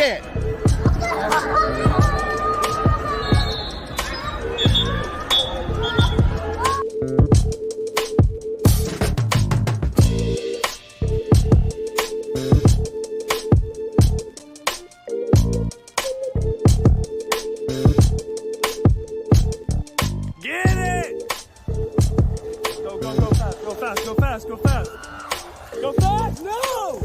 ahead. Get it! Go fast, go fast, go fast, go fast. Go fast, no!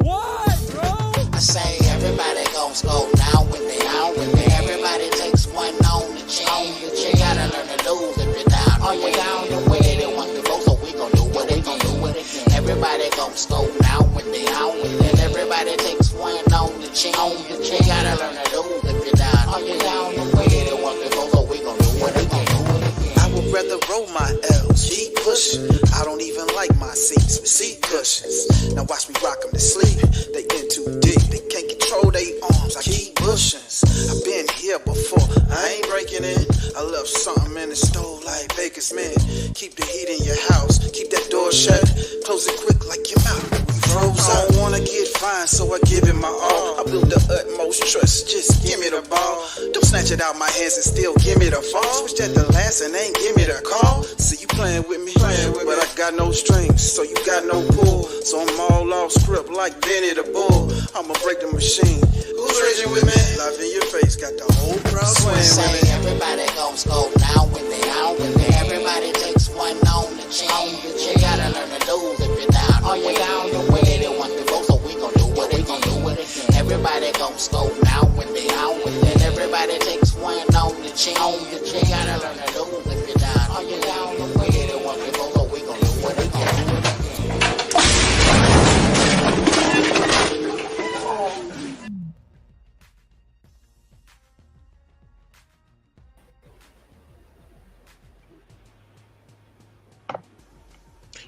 Why, bro? I say everybody goes go now when they out with it. Everybody takes one on the chain. You gotta learn to lose if you're down. Are you down the way they want to go? So we gon' do what they gon' do with it. Everybody goes go now when they out with it. Everybody takes one on the chain. You gotta learn to lose if you're down. Are you down the way they want to go? So we gon' do what they gon' do with it. I would rather roll my L's, keep pushing. I don't even like my seats with seat cushions. Now watch me rock them to sleep. They in too deep, they can't control their arms. I keep pushing. I've been here before, I ain't breaking in. I left something in the stove like Baker's man. Keep the heat in your house, keep that door shut. Close it quick like your mouth. Froze. I don't wanna get fined, so I give it my all. I build the utmost trust, just give me the ball. Don't snatch it out my hands and still give me the fall. Switch that to last and ain't give me the call. See you playing with me, but I got no strings, so you got no pull. So I'm all off script like Benny the Bull. I'ma break the machine. Who's raging with me? Live in your face, got the whole crowd swaying with me. Everybody goes go now when they out with it. Everybody takes one on the chain. You gotta learn to lose if you're down. Are you down the way they want to go? So we gon' do what they gon' do with it. Everybody goes go now when they out with it. Everybody takes one on the chain. You gotta learn to lose if you're down. Are you down the way they want to go? So we gon' do what they gon' do with it.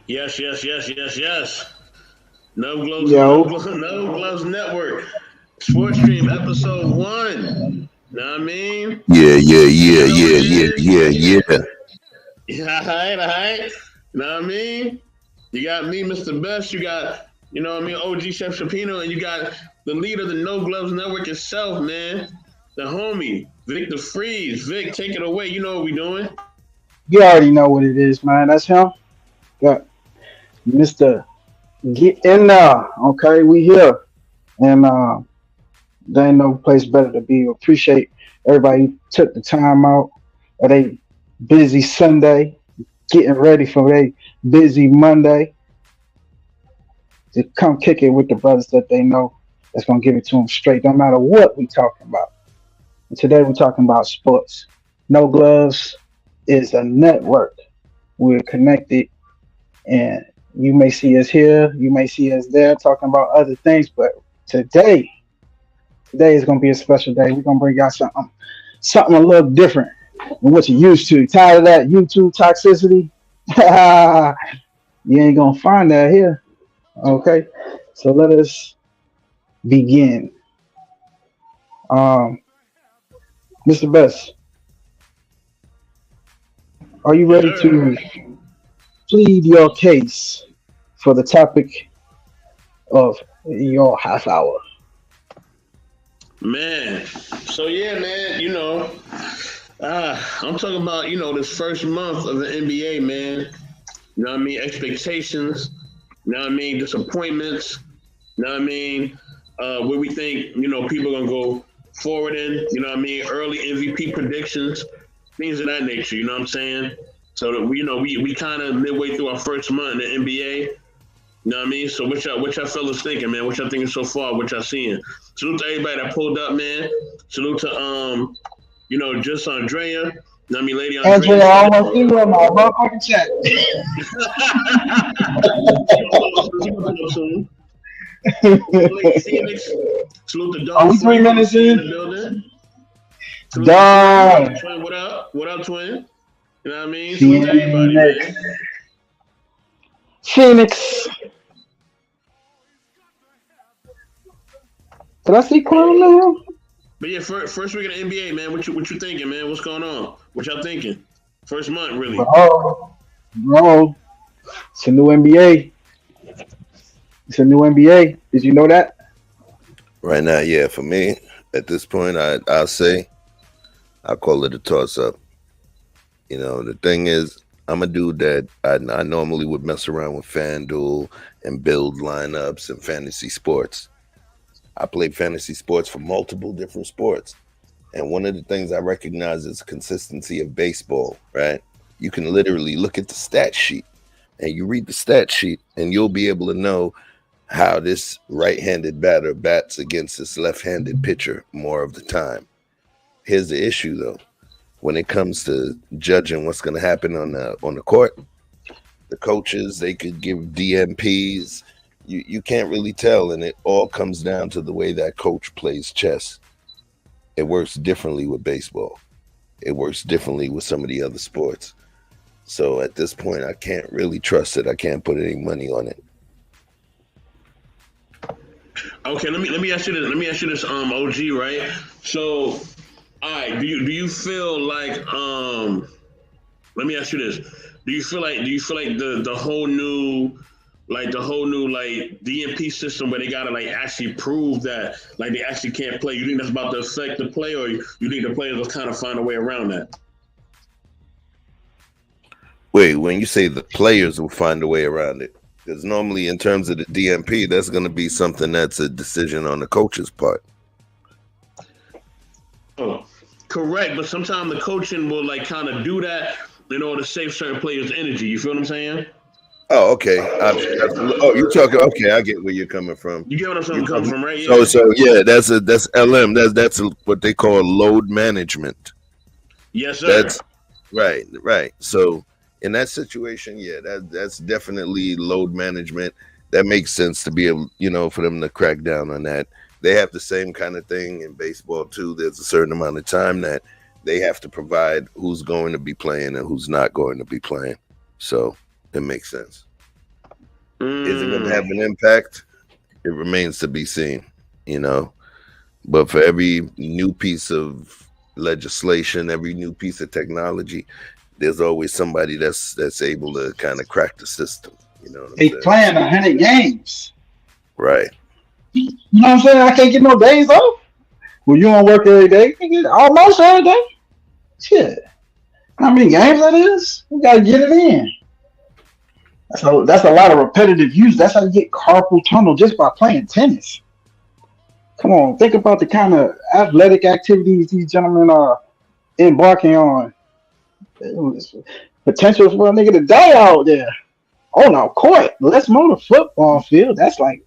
Yes. No Gloves Network. Sports Stream episode 1. Know what I mean? Yeah. Yeah, all right. Know what I mean? You got me, Mr. Best. You got, you know what I mean, OG Chef Shapino, and you got the leader of the No Gloves Network itself, man. The homie, Vic the Freeze. Vic, take it away. You know what we doing. You already know what it is, man. That's him. Got Mr. Get in there. Okay, we here. And there ain't no place better to be. Appreciate everybody who took the time out of a busy Sunday, getting ready for a busy Monday to come kick it with the brothers that they know that's going to give it to them straight, no matter what we talking about. And today we're talking about sports. No Gloves is a network. We're connected, and you may see us here, you may see us there talking about other things, but today is going to be a special day. We're going to bring y'all something a little different than what you're used to. Tired of that YouTube toxicity? You ain't going to find that here. Okay, so let us begin. Mr. Best, are you ready to plead your case for the topic of your half hour? Man, so yeah, man, you know, I'm talking about, you know, this first month of the NBA, man. You know what I mean? Expectations, you know what I mean? Disappointments, you know what I mean? Where we think, you know, people are going to go forward in, you know what I mean? Early MVP predictions, things of that nature, you know what I'm saying? So that we, you know, we kind of midway through our first month in the NBA. You know what I mean? So what y'all fellas thinking, man? What y'all thinking so far? What y'all seeing? Salute to everybody that pulled up, man. Salute to you know, just Andrea. You know what I mean, Lady Andrea. I almost threw her in my motherfucking chat. Salute to Dog. Are we 3 minutes in? The building. Dog. Twin, what up? What up, Twin? You know what I mean? Salute to everybody, man. Phoenix. Did I see Clown now? But yeah, first week of the NBA, man. What you thinking, man? What's going on? What y'all thinking? First month, really? Bro, it's a new NBA. It's a new NBA. Did you know that? Right now, yeah, for me, at this point, I'll say I call it a toss up. The thing is, I'm a dude that I normally would mess around with FanDuel and build lineups and fantasy sports. I play fantasy sports for multiple different sports. And one of the things I recognize is consistency of baseball, right? You can literally look at the stat sheet and you read the stat sheet and you'll be able to know how this right-handed batter bats against this left-handed pitcher more of the time. Here's the issue though. When it comes to judging what's going to happen on the court, the coaches, they could give DMPs. You can't really tell, and it all comes down to the way that coach plays chess. It works differently with baseball. It works differently with some of the other sports. So at this point, I can't really trust it. I can't put any money on it. Okay, let me ask you this. Let me ask you this, OG, right? So, all right, do you feel like let me ask you this. Do you feel like the whole new DMP system where they gotta like actually prove that like they actually can't play, you think that's about to affect the play, or you think the players will kind of find a way around that? Wait, when you say the players will find a way around it, because normally in terms of the DMP, that's going to be something that's a decision on the coach's part. Oh, correct, but sometimes the coaching will like kind of do that in order to save certain players' energy. You feel what I'm saying? Oh, okay. You're talking. Okay, I get where you're coming from. You get what I'm coming from, right? Yeah. So yeah, that's LM. That's what they call load management. Yes, sir. That's right. So in that situation, yeah, that's definitely load management. That makes sense to be able, for them to crack down on that. They have the same kind of thing in baseball too. There's a certain amount of time that they have to provide who's going to be playing and who's not going to be playing. So it makes sense. Is it going to have an impact? It remains to be seen, But for every new piece of legislation, every new piece of technology, there's always somebody that's able to kind of crack the system. They playing 100 games. Right. You know what I'm saying? I can't get no days off. Well, you don't work every day. You get almost every day. Shit. How many games that is? We gotta get it in. So that's a lot of repetitive use. That's how you get carpal tunnel just by playing tennis. Come on, think about the kind of athletic activities these gentlemen are embarking on. Potential for a nigga to die out there. Oh no, court. Let's move the football field. That's like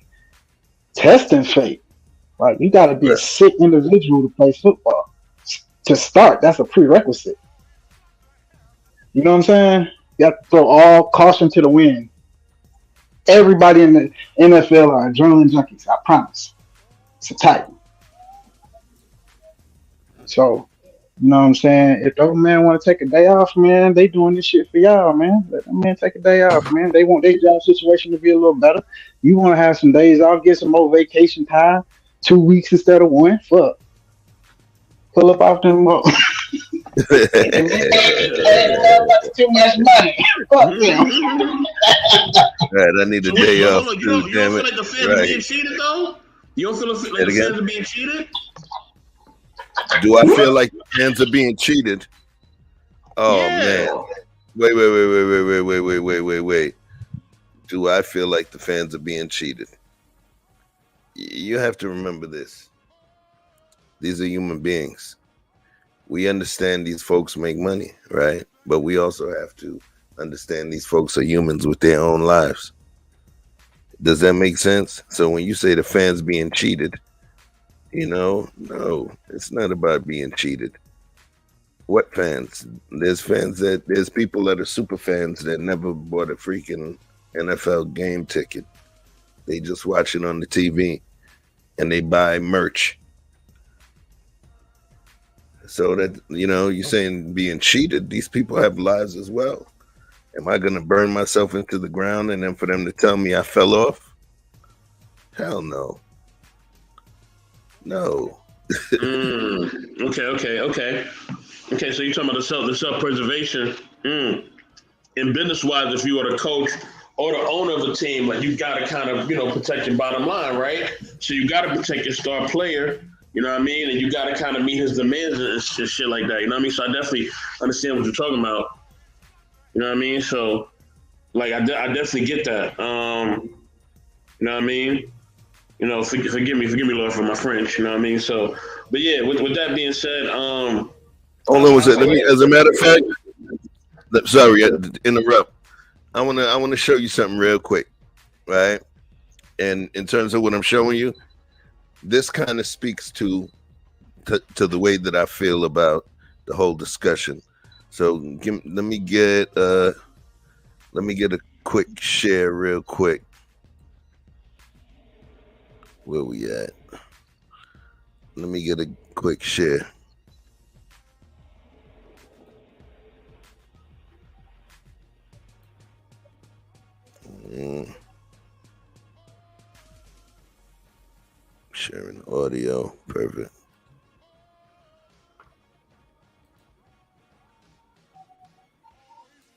testing fate. Like you gotta be a sick individual to play football. To start, that's a prerequisite. You know what I'm saying? You have to throw all caution to the wind. Everybody in the NFL are adrenaline junkies, I promise. It's a type. So, you know what I'm saying? If those men want to take a day off, man, they doing this shit for y'all, man. Let them men take a day off, man. They want their job situation to be a little better. You want to have some days off, get some more vacation time, 2 weeks instead of one. Fuck. Pull up off them up. That's too much money. Fuck them. Right, I need a day off. You don't feel like the fans are being cheated, though? You don't feel like the fans are being cheated? Do I feel like the fans are being cheated? Oh, man. Wait. Do I feel like the fans are being cheated? You have to remember this. These are human beings. We understand these folks make money, right? But we also have to understand these folks are humans with their own lives. Does that make sense? So when you say the fans being cheated, no, it's not about being cheated. What fans? There's people that are super fans that never bought a freaking NFL game ticket. They just watch it on the TV and they buy merch. So that, you're saying being cheated, these people have lives as well. Am I going to burn myself into the ground and then for them to tell me I fell off? Hell no. No. Okay. Okay, so you're talking about the self-preservation. In business-wise, if you are the coach or the owner of a team, like you got to kind of, protect your bottom line, right? So you got to protect your star player, you know what I mean? And you got to kind of meet his demands and shit like that, you know what I mean? So I definitely understand what you're talking about, you know what I mean? So, like, I definitely get that. You know what I mean? Forgive me, Lord, for my French, you know what I mean? So, but yeah, with that being said, hold on, was it? Let me, as a matter of fact, sorry, interrupt. I wanna show you something real quick, right? And in terms of what I'm showing you, this kind of speaks to the way that I feel about the whole discussion. So let me get a quick share real quick. Where we at? Let me get a quick share. Sharing audio, perfect.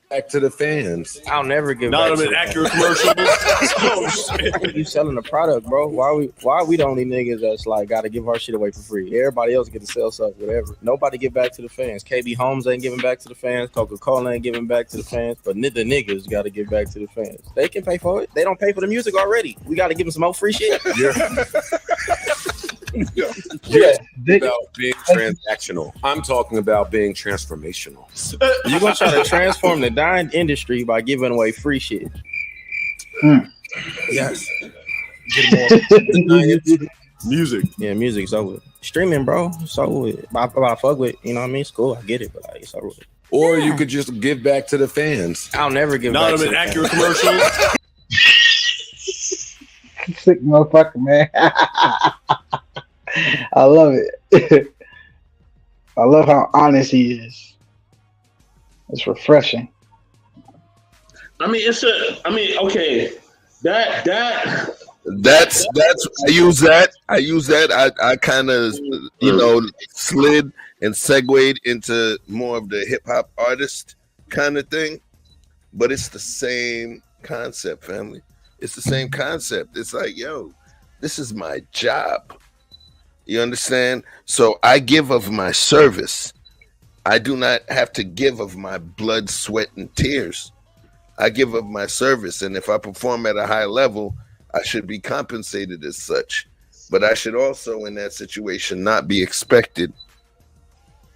Back to the fans. I'll never give Not back to an the accurate commercial. Oh, shit. You selling a product, bro. Why we the only niggas that's like gotta give our shit away for free? Everybody else get to sell stuff, whatever. Nobody give back to the fans. KB Homes ain't giving back to the fans. Coca-Cola ain't giving back to the fans. But the niggas gotta give back to the fans. They can pay for it. They don't pay for the music already. We gotta give them some more free shit. Yeah. About being transactional. I'm talking about being transformational. You gonna try to transform the dying industry by giving away free shit? Yes. Music. Yeah, music's over with. Streaming, bro. It's over with. I fuck with, you know what I mean? It's cool. I get it, but like, it's over with. Or you could just give back to the fans. I'll never give Not back to an the accurate fans. commercial. Sick motherfucker, man. I love it. I love how honest he is. It's refreshing. Okay. That's I use that. I kind of slid and segued into more of the hip hop artist kind of thing, but it's the same concept, family. It's the same concept. It's like, yo, this is my job. You understand? So I give of my service. I do not have to give of my blood, sweat, and tears. I give of my service, and if I perform at a high level, I should be compensated as such. But I should also, in that situation, not be expected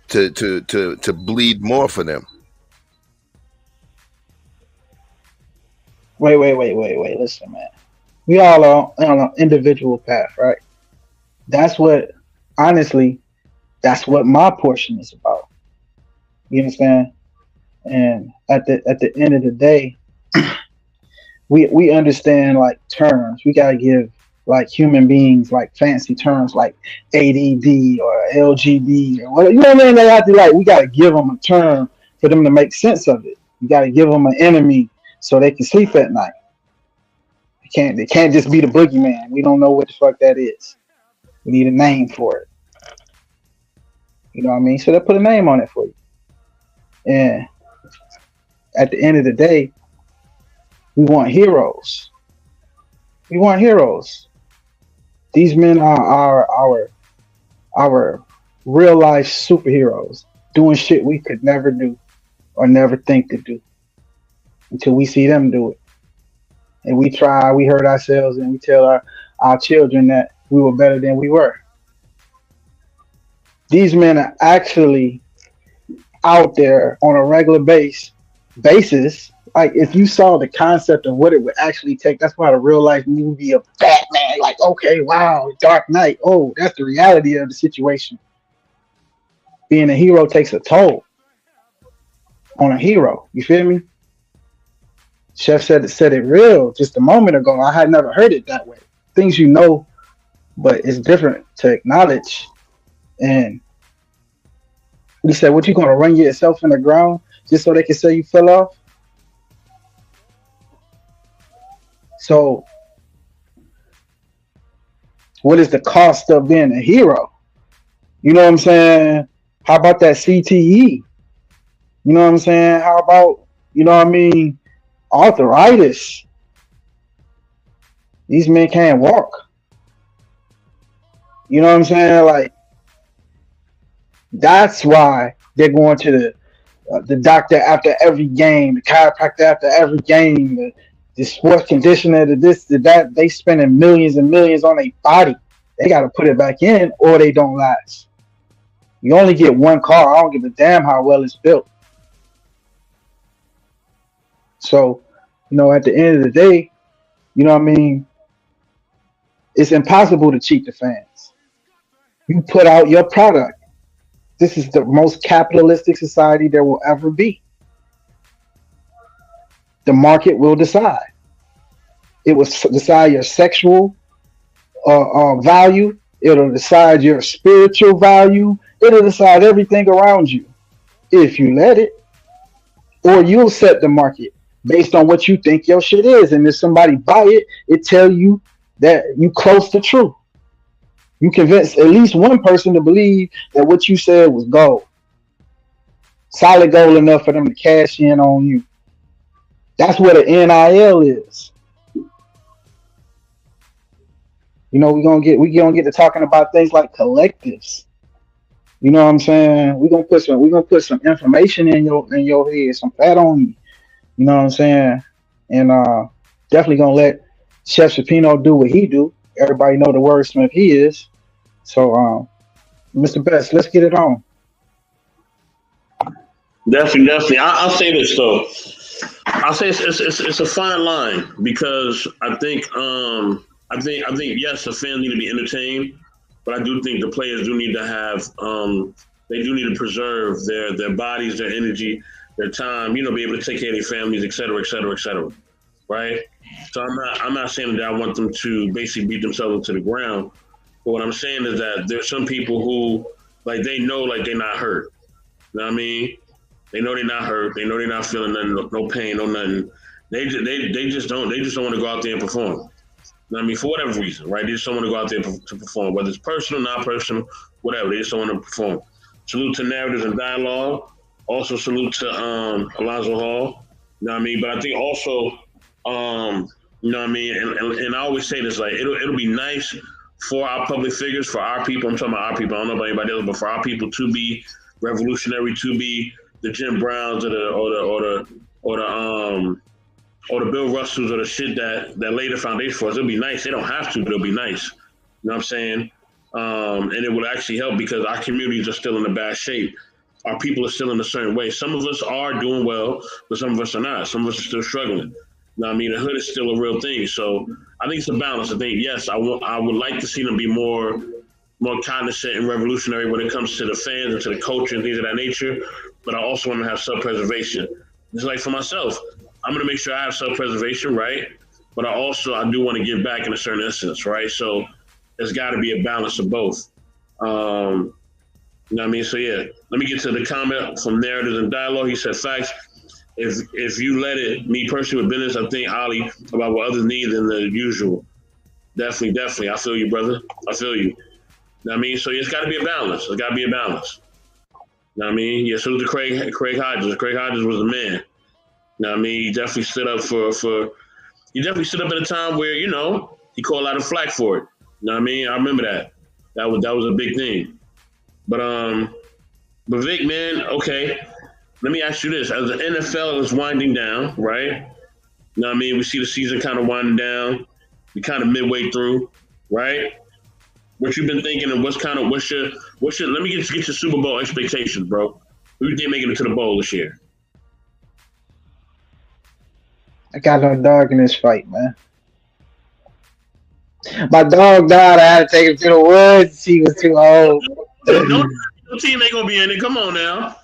to bleed more for them. Wait. Listen, man. We all are on an individual path, right? That's what my portion is about. You understand? And at the end of the day, we understand like terms. We gotta give like human beings like fancy terms like ADD or LGD or whatever. You know what I mean? They have to we gotta give them a term for them to make sense of it. You gotta give them an enemy so they can sleep at night. They can't just be the boogeyman. We don't know what the fuck that is. We need a name for it. You know what I mean? So they put a name on it for you. And at the end of the day, we want heroes. We want heroes. These men are our real life superheroes, doing shit we could never do or never think to do until we see them do it. And we hurt ourselves, and we tell our children that we were better than we were. These men are actually out there on a regular basis. Like, if you saw the concept of what it would actually take, that's why the real life movie of Batman, like, okay, wow, Dark Knight, oh, that's the reality of the situation. Being a hero takes a toll on a hero. You feel me? Chef said it real just a moment ago. I had never heard it that way. Things you know, but it's different to acknowledge. And he said, what, you gonna run yourself in the ground just so they can say you fell off? So what is the cost of being a hero? You know what I'm saying? How about that CTE? You know what I'm saying? How about, you know what I mean, arthritis? These men can't walk. You know what I'm saying? Like that's why they're going to the doctor after every game, the chiropractor after every game, the sports conditioner, the this, the that. They spending millions and millions on their body. They got to put it back in, or they don't last. You only get one car. I don't give a damn how well it's built. So, at the end of the day, you know what I mean? It's impossible to cheat the fans. You put out your product. This is the most capitalistic society there will ever be. The market will decide. It will decide your sexual value. It'll decide your spiritual value. It'll decide everything around you if you let it. Or you'll set the market based on what you think your shit is. And if somebody buy it, it tell you that you close to truth. You convince at least one person to believe that what you said was gold. Solid gold enough for them to cash in on you. That's what an NIL is. We're gonna get to talking about things like collectives. You know what I'm saying? We're gonna put some information in your head, some fat on you. You know what I'm saying? And definitely gonna let Chef Shapino do what he do. Everybody know the wordsmith he is. So Mr. Best, let's get it on. Definitely. I'll say this though. I'll say it's a fine line because I think yes, the fans need to be entertained, but I do think the players do need to have they do need to preserve their bodies, their energy, their time. Be able to take care of their families, et cetera, et cetera, et cetera. Right. So I'm not saying that I want them to basically beat themselves into the ground. But what I'm saying is that there's some people who they know they're not hurt. You know what I mean? They know they're not hurt. They know they're not feeling nothing, no pain, no nothing. They just don't want to go out there and perform. You know what I mean? For whatever reason, right? They just don't want to go out there to perform, whether it's personal, not personal, whatever. They just don't want to perform. Salute to Narratives and Dialogue. Also salute to Alonzo Hall. You know what I mean? But I think also, you know what I mean? And I always say this, it'll be nice for our public figures, for our people. I'm talking about our people. I don't know about anybody else, but for our people to be revolutionary, to be the Jim Browns or the Bill Russells or the shit that laid the foundation for us. It'll be nice. They don't have to, but it'll be nice. You know what I'm saying? And it will actually help because our communities are still in a bad shape. Our people are still in a certain way. Some of us are doing well, but some of us are not. Some of us are still struggling. You know what I mean? The hood is still a real thing. So I think it's a balance. I think, yes, I would like to see them be more cognizant and revolutionary when it comes to the fans and to the culture and things of that nature. But I also want to have self-preservation. Just like for myself, I'm going to make sure I have self-preservation, right? But I do want to give back in a certain instance, right? So there's got to be a balance of both. You know what I mean? So, yeah, let me get to the comment from Narratives and Dialogue. He said, facts. If you let it, me personally with business, I think Ali about what others need than the usual. Definitely. I feel you, brother. I feel you. You know what I mean? So it's got to be a balance. It's got to be a balance. You know what I mean? Yeah, salute to Craig Hodges. Craig Hodges was a man. You know what I mean? He definitely stood up he definitely stood up at a time where, he called out of flack for it. You know what I mean? I remember that. That was a big thing. But Vic, man, okay. Let me ask you this. As the NFL is winding down, right? You know what I mean? We see the season kind of winding down. We kind of midway through, right? What you been thinking and what's your let me get your Super Bowl expectations, bro. Who you think making it to the bowl this year? I got no dog in this fight, man. My dog died. I had to take him to the woods. He was too old. No team ain't gonna be in it. Come on now.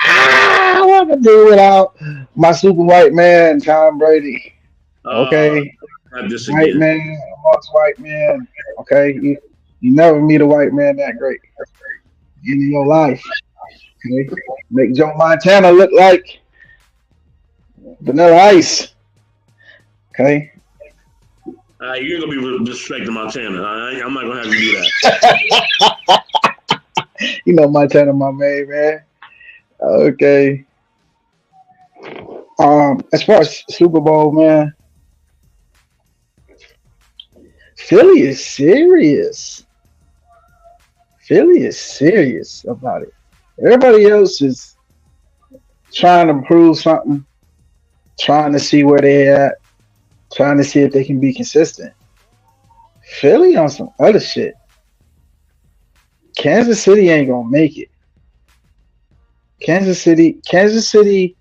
I want to do without my super white man, Tom Brady. Okay. White man, amongst white man. Okay. You never meet a white man that great in your life. Okay. Make Joe Montana look like Vanilla Ice. Okay. You're gonna be disrespecting Montana. I'm not gonna have you do that. You know Montana, my man. Okay. As far as Super Bowl, man, Philly is serious. Philly is serious about it. Everybody else is trying to prove something, trying to see where they at, trying to see if they can be consistent. Philly on some other shit. Kansas City ain't gonna make it. Kansas City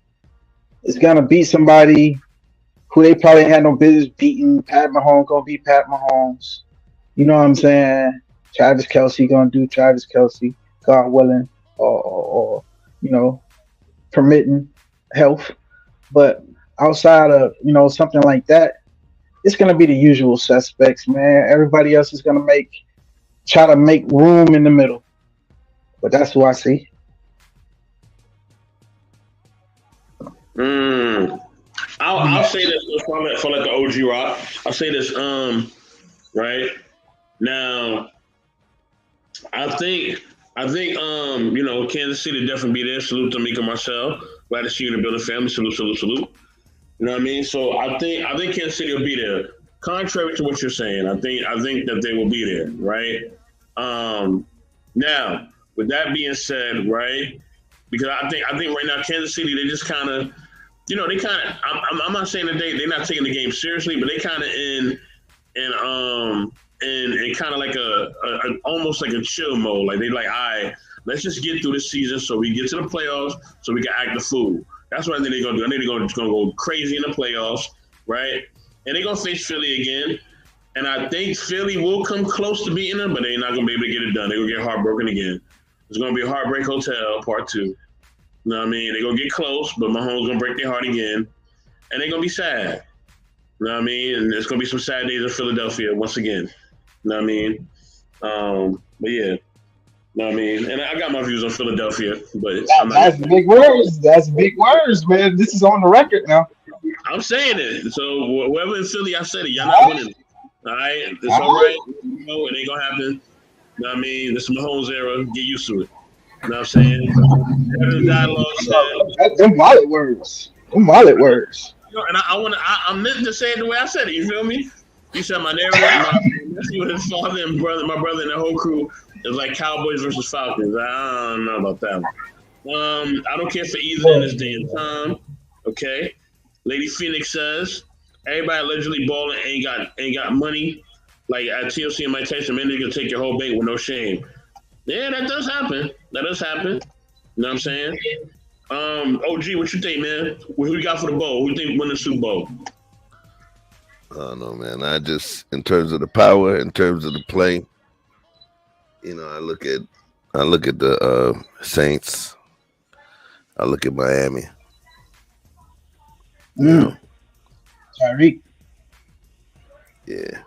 is gonna beat somebody who they probably had no business beating. Pat Mahomes gonna beat Pat Mahomes. You know what I'm saying? Travis Kelsey gonna do Travis Kelsey, God willing, or you know, permitting health. But outside of something like that, it's gonna be the usual suspects, man. Everybody else is gonna try to make room in the middle. But that's who I see. I'll say this for like the OG Rock. I'll say this, right now. I think Kansas City definitely be there. Salute to Mika Marcel. Glad to see you in the building, family. Salute. You know what I mean? So I think Kansas City will be there. Contrary to what you're saying, I think that they will be there, right? Now, with that being said, right? Because I think right now Kansas City, they just kind of, I'm not saying that they're not taking the game seriously, but they kind of in kind of like a almost like a chill mode. Like they like, all right, let's just get through this season so we get to the playoffs so we can act the fool. That's what I think they're gonna do. I think they're gonna go crazy in the playoffs, right? And they're gonna face Philly again. And I think Philly will come close to beating them, but they're not gonna be able to get it done. They're gonna get heartbroken again. It's gonna be a Heartbreak Hotel Part 2. You know what I mean? They're gonna get close, but Mahomes gonna break their heart again. And they're gonna be sad. You know what I mean? And there's gonna be some sad days in Philadelphia once again. You know what I mean? But yeah. You know what I mean? And I got my views on Philadelphia, but that's big words. That's big words, man. This is on the record now. I'm saying it. So whoever in Philly, I said it. Y'all not winning. All right? It's all right. It ain't gonna happen. You know what I mean? This is Mahomes era. Get used to it. You know what I'm saying? Them wallet words. And I meant to say it the way I said it. You feel me? You said my narrative, my nephew, his father, and my brother, and the whole crew. It was like Cowboys versus Falcons. I don't know about that one. I don't care for either in this day and time. Okay. Lady Phoenix says everybody allegedly balling ain't got money. Like at TLC and Mike Tyson, man, they gonna take your whole bank with no shame. Yeah, that does happen. You know what I'm saying? OG, what you think, man? Who you got for the bowl? Who you think win the Super Bowl? I don't know, man. I just, in terms of the power, in terms of the play, I look at the Saints. I look at Miami. Tyreek. Yeah.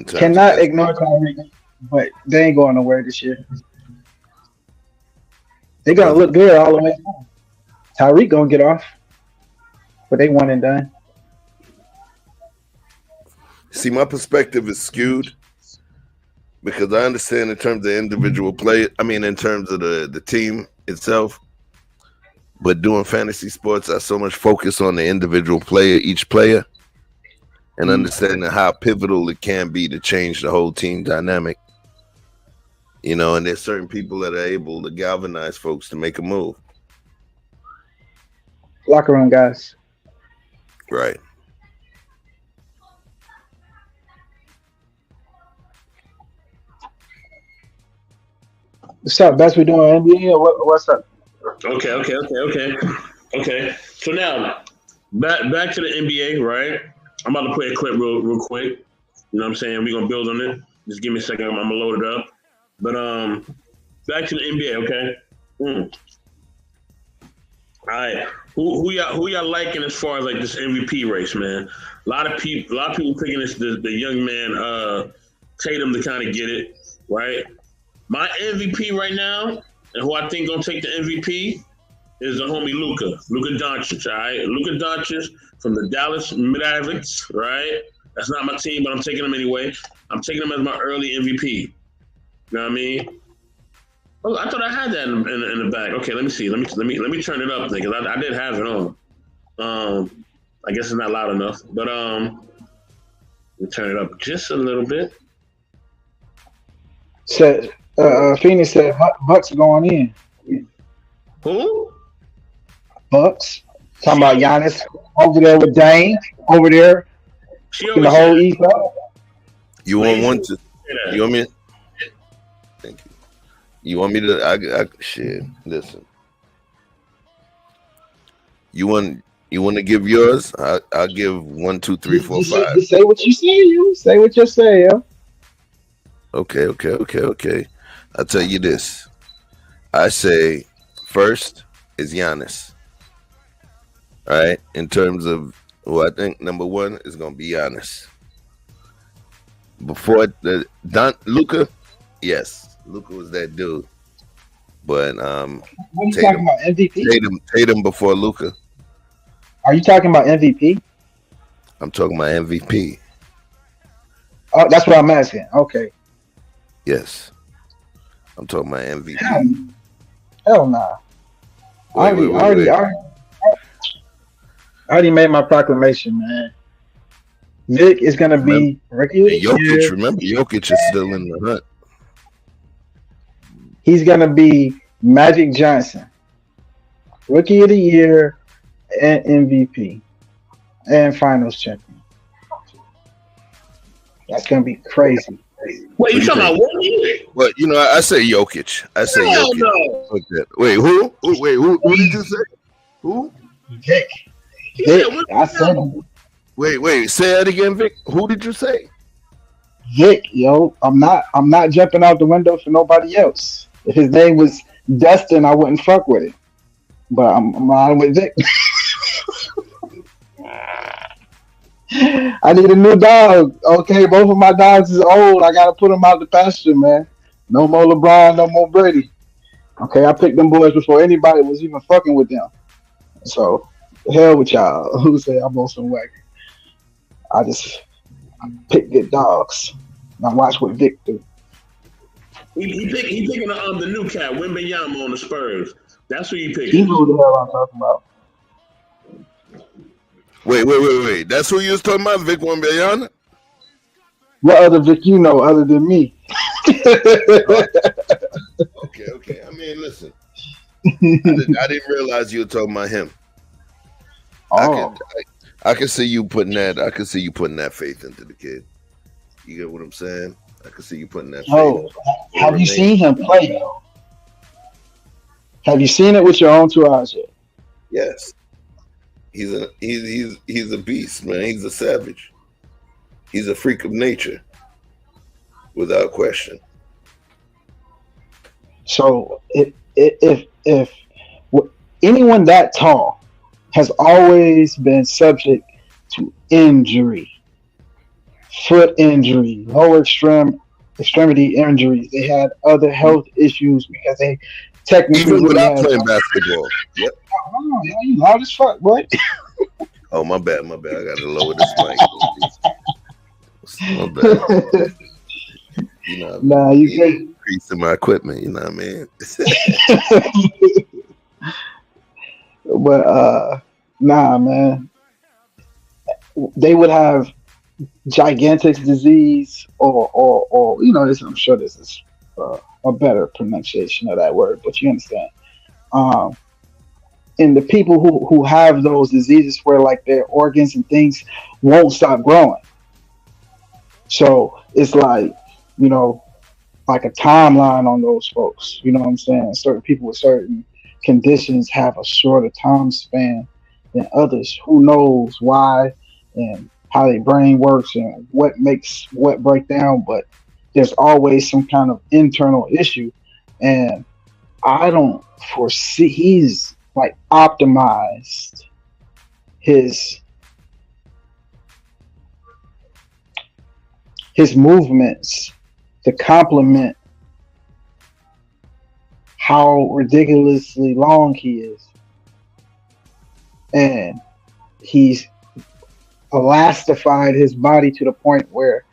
Cannot ignore Tyreek, but they ain't going nowhere this year. They gonna look good all the way through. Tyreek gonna get off, but they one and done. See, my perspective is skewed because I understand in terms of individual play. I mean, in terms of the team itself. But doing fantasy sports, I so much focus on the individual player, each player, and understanding how pivotal it can be to change the whole team dynamic. And there's certain people that are able to galvanize folks to make a move. Locker room guys. Right. What's up? That's what we're doing NBA. Or what's up? Okay. So now, back to the NBA, right? I'm about to play a clip real quick. You know what I'm saying? We're gonna build on it. Just give me a second. I'm gonna load it up. But back to the NBA, okay? All right. Who y'all liking as far as like this MVP race, man? A lot of people picking the young man Tatum to kind of get it, right? My MVP right now, and who I think gonna take the MVP is the homie Luka Doncic, all right? Luka Doncic from the Dallas Mavericks, right? That's not my team, but I'm taking him anyway. I'm taking him as my early MVP. You know what I mean? Oh, I thought I had that in the back. Okay, let me see. Let me turn it up because I did have it on. I guess it's not loud enough, but We turn it up just a little bit. Said Phoenix said Bucks are going in. Who? Bucks. Talking about Giannis over there with Dame over there She in the always whole said East. You want one to? that. You want me? Thank you. You want me to? I shit. Listen. You want to give yours? I'll give 1, 2, 3, 4, 5. Say what you say. You say what you say. Yeah. Okay. I'll tell you this. I say first is Giannis. All right. In terms of who I think number one is gonna be Giannis. Before Luka, yes, Luka was that dude. But What are you talking about? MVP? Tatum before Luka. Are you talking about MVP? I'm talking about MVP. Oh, that's what I'm asking. Okay. Yes. I'm talking about MVP. Hell nah. I Wait. already made my proclamation, man. Vic is gonna be rookie of the Jokic, year. remember, Jokic is still in the hunt. He's gonna be Magic Johnson, rookie of the year, and MVP, and Finals champion. That's gonna be crazy. Wait, you talking about what? Well, I say Jokic. I say Hell Jokic. no. Fuck that. Wait, who? Who did you say? Who? Vic. said what? I said him. Wait. Say that again, Vic. Who did you say? Vic, yo. I'm not jumping out the window for nobody else. If his name was Dustin, I wouldn't fuck with it. But I'm riding with Vic. I need a new dog. Okay, both of my dogs is old. I gotta put them out the pasture, man. No more LeBron, no more Brady. Okay, I picked them boys before anybody was even fucking with them. So, hell with y'all who say I'm on some wagon. I pick good dogs. Now watch what Vic do. He picking the new cat, Wembanyama on the Spurs. That's who you You picking. know who the hell I'm talking about. Wait. That's who you was talking about, Vic Wembanyama? What other Vic you know other than me? Okay. I mean, listen. I didn't realize you were talking about him. Oh, I can see you putting that. I can see you putting that faith into the kid. You get what I'm saying? I can see you putting that faith. oh, have you seen him play though? Have you seen it with your own 2 eyes yet? Yes. He's a beast, man. He's a savage. He's a freak of nature, without question. So if anyone that tall has always been subject to injury, foot injury, lower extremity injuries. They had other health issues because they technically Even without had, playing basketball. Yep. oh, yeah, you loud as fuck, boy. Oh, my bad. I gotta lower this mic. My bad. Nah, you good. Increasing my equipment. You know what I mean? But nah, man. They would have gigantic disease, or this. I'm sure this is a better pronunciation of that word, but you understand. And the people who have those diseases, where like their organs and things won't stop growing. So it's like like a timeline on those folks. You know what I'm saying? Certain people with certain conditions have a shorter time span than others. Who knows why and how their brain works and what makes what break down, but there's always some kind of internal issue. And I don't foresee he's like optimized his movements to complement how ridiculously long he is. And he's elastified his body to the point where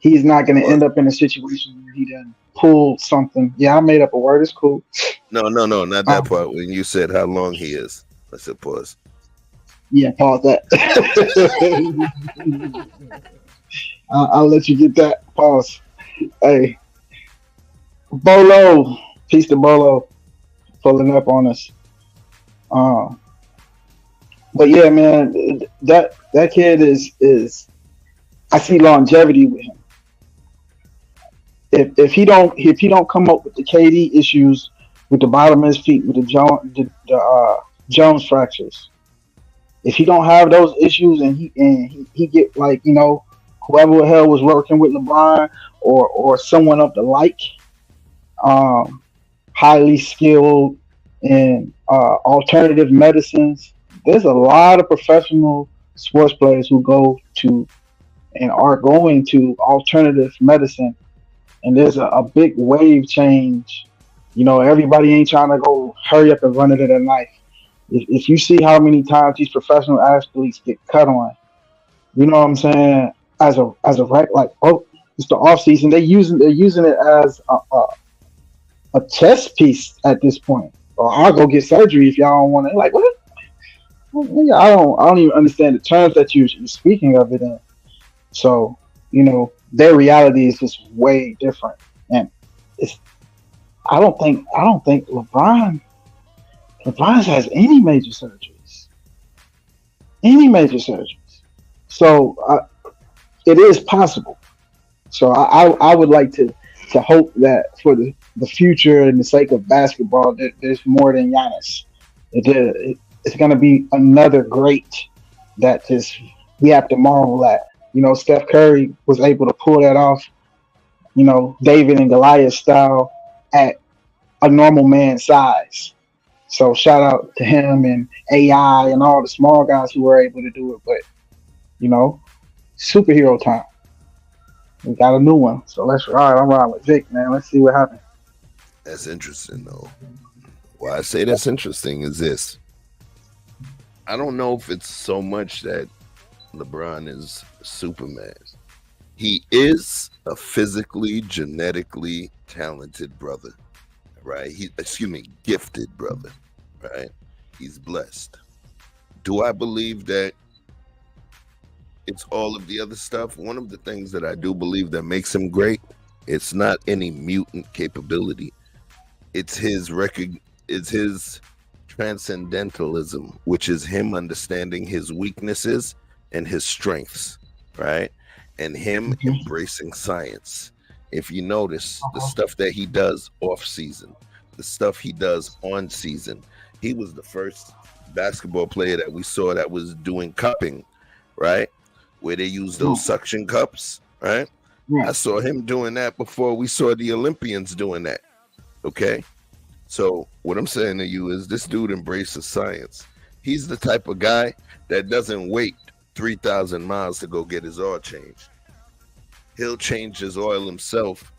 he's not going to end up in a situation where he done pulled something. Yeah, I made up a word. It's cool. No, not that part. When you said how long he is, I said pause. Yeah, pause that. I'll let you get that. Pause. Hey, Bolo, peace to Bolo, pulling up on us. Um, but yeah, man, that kid is. I see longevity with him. If he don't come up with the KD issues with the bottom of his feet with the Jones fractures, if he don't have those issues and he get like whoever the hell was working with LeBron or someone of the like, um, highly skilled in alternative medicines. There's a lot of professional sports players who go to and are going to alternative medicine, and there's a big wave change. Everybody ain't trying to go hurry up and run it in their life. If you see how many times these professional athletes get cut on, you know what I'm saying? As a right, like, oh, it's the off season. They're using it as a chess piece at this point. Or I'll go get surgery if y'all don't want to. Like, what? Yeah, I don't even understand the terms that you're speaking of it in. So, their reality is just way different. And it's I don't think LeBron has any major surgeries. Any major surgeries. So it is possible. So I would like to hope that for the future and the sake of basketball, that there's more than Giannis. It's going to be another great that just we have to marvel at. Steph Curry was able to pull that off, David and Goliath style at a normal man size. So shout out to him and AI and all the small guys who were able to do it. But, you know, superhero time. We got a new one. So let's ride. I'm riding with Vic, man. Let's see what happens. That's interesting, though. Why I say that's interesting is this. I don't know if it's so much that LeBron is Superman. He is a physically, genetically talented brother, right? Gifted brother, right? He's blessed. Do I believe that it's all of the other stuff? One of the things that I do believe that makes him great, it's not any mutant capability. It's his transcendentalism, which is him understanding his weaknesses and his strengths, right? And him embracing science. If you notice the stuff that he does off season, the stuff he does on season, he was the first basketball player that we saw that was doing cupping, right? Where they use those suction cups, right? I saw him doing that before we saw the Olympians doing that. Okay. So what I'm saying to you is this dude embraces science. He's the type of guy that doesn't wait 3,000 miles to go get his oil changed. He'll change his oil himself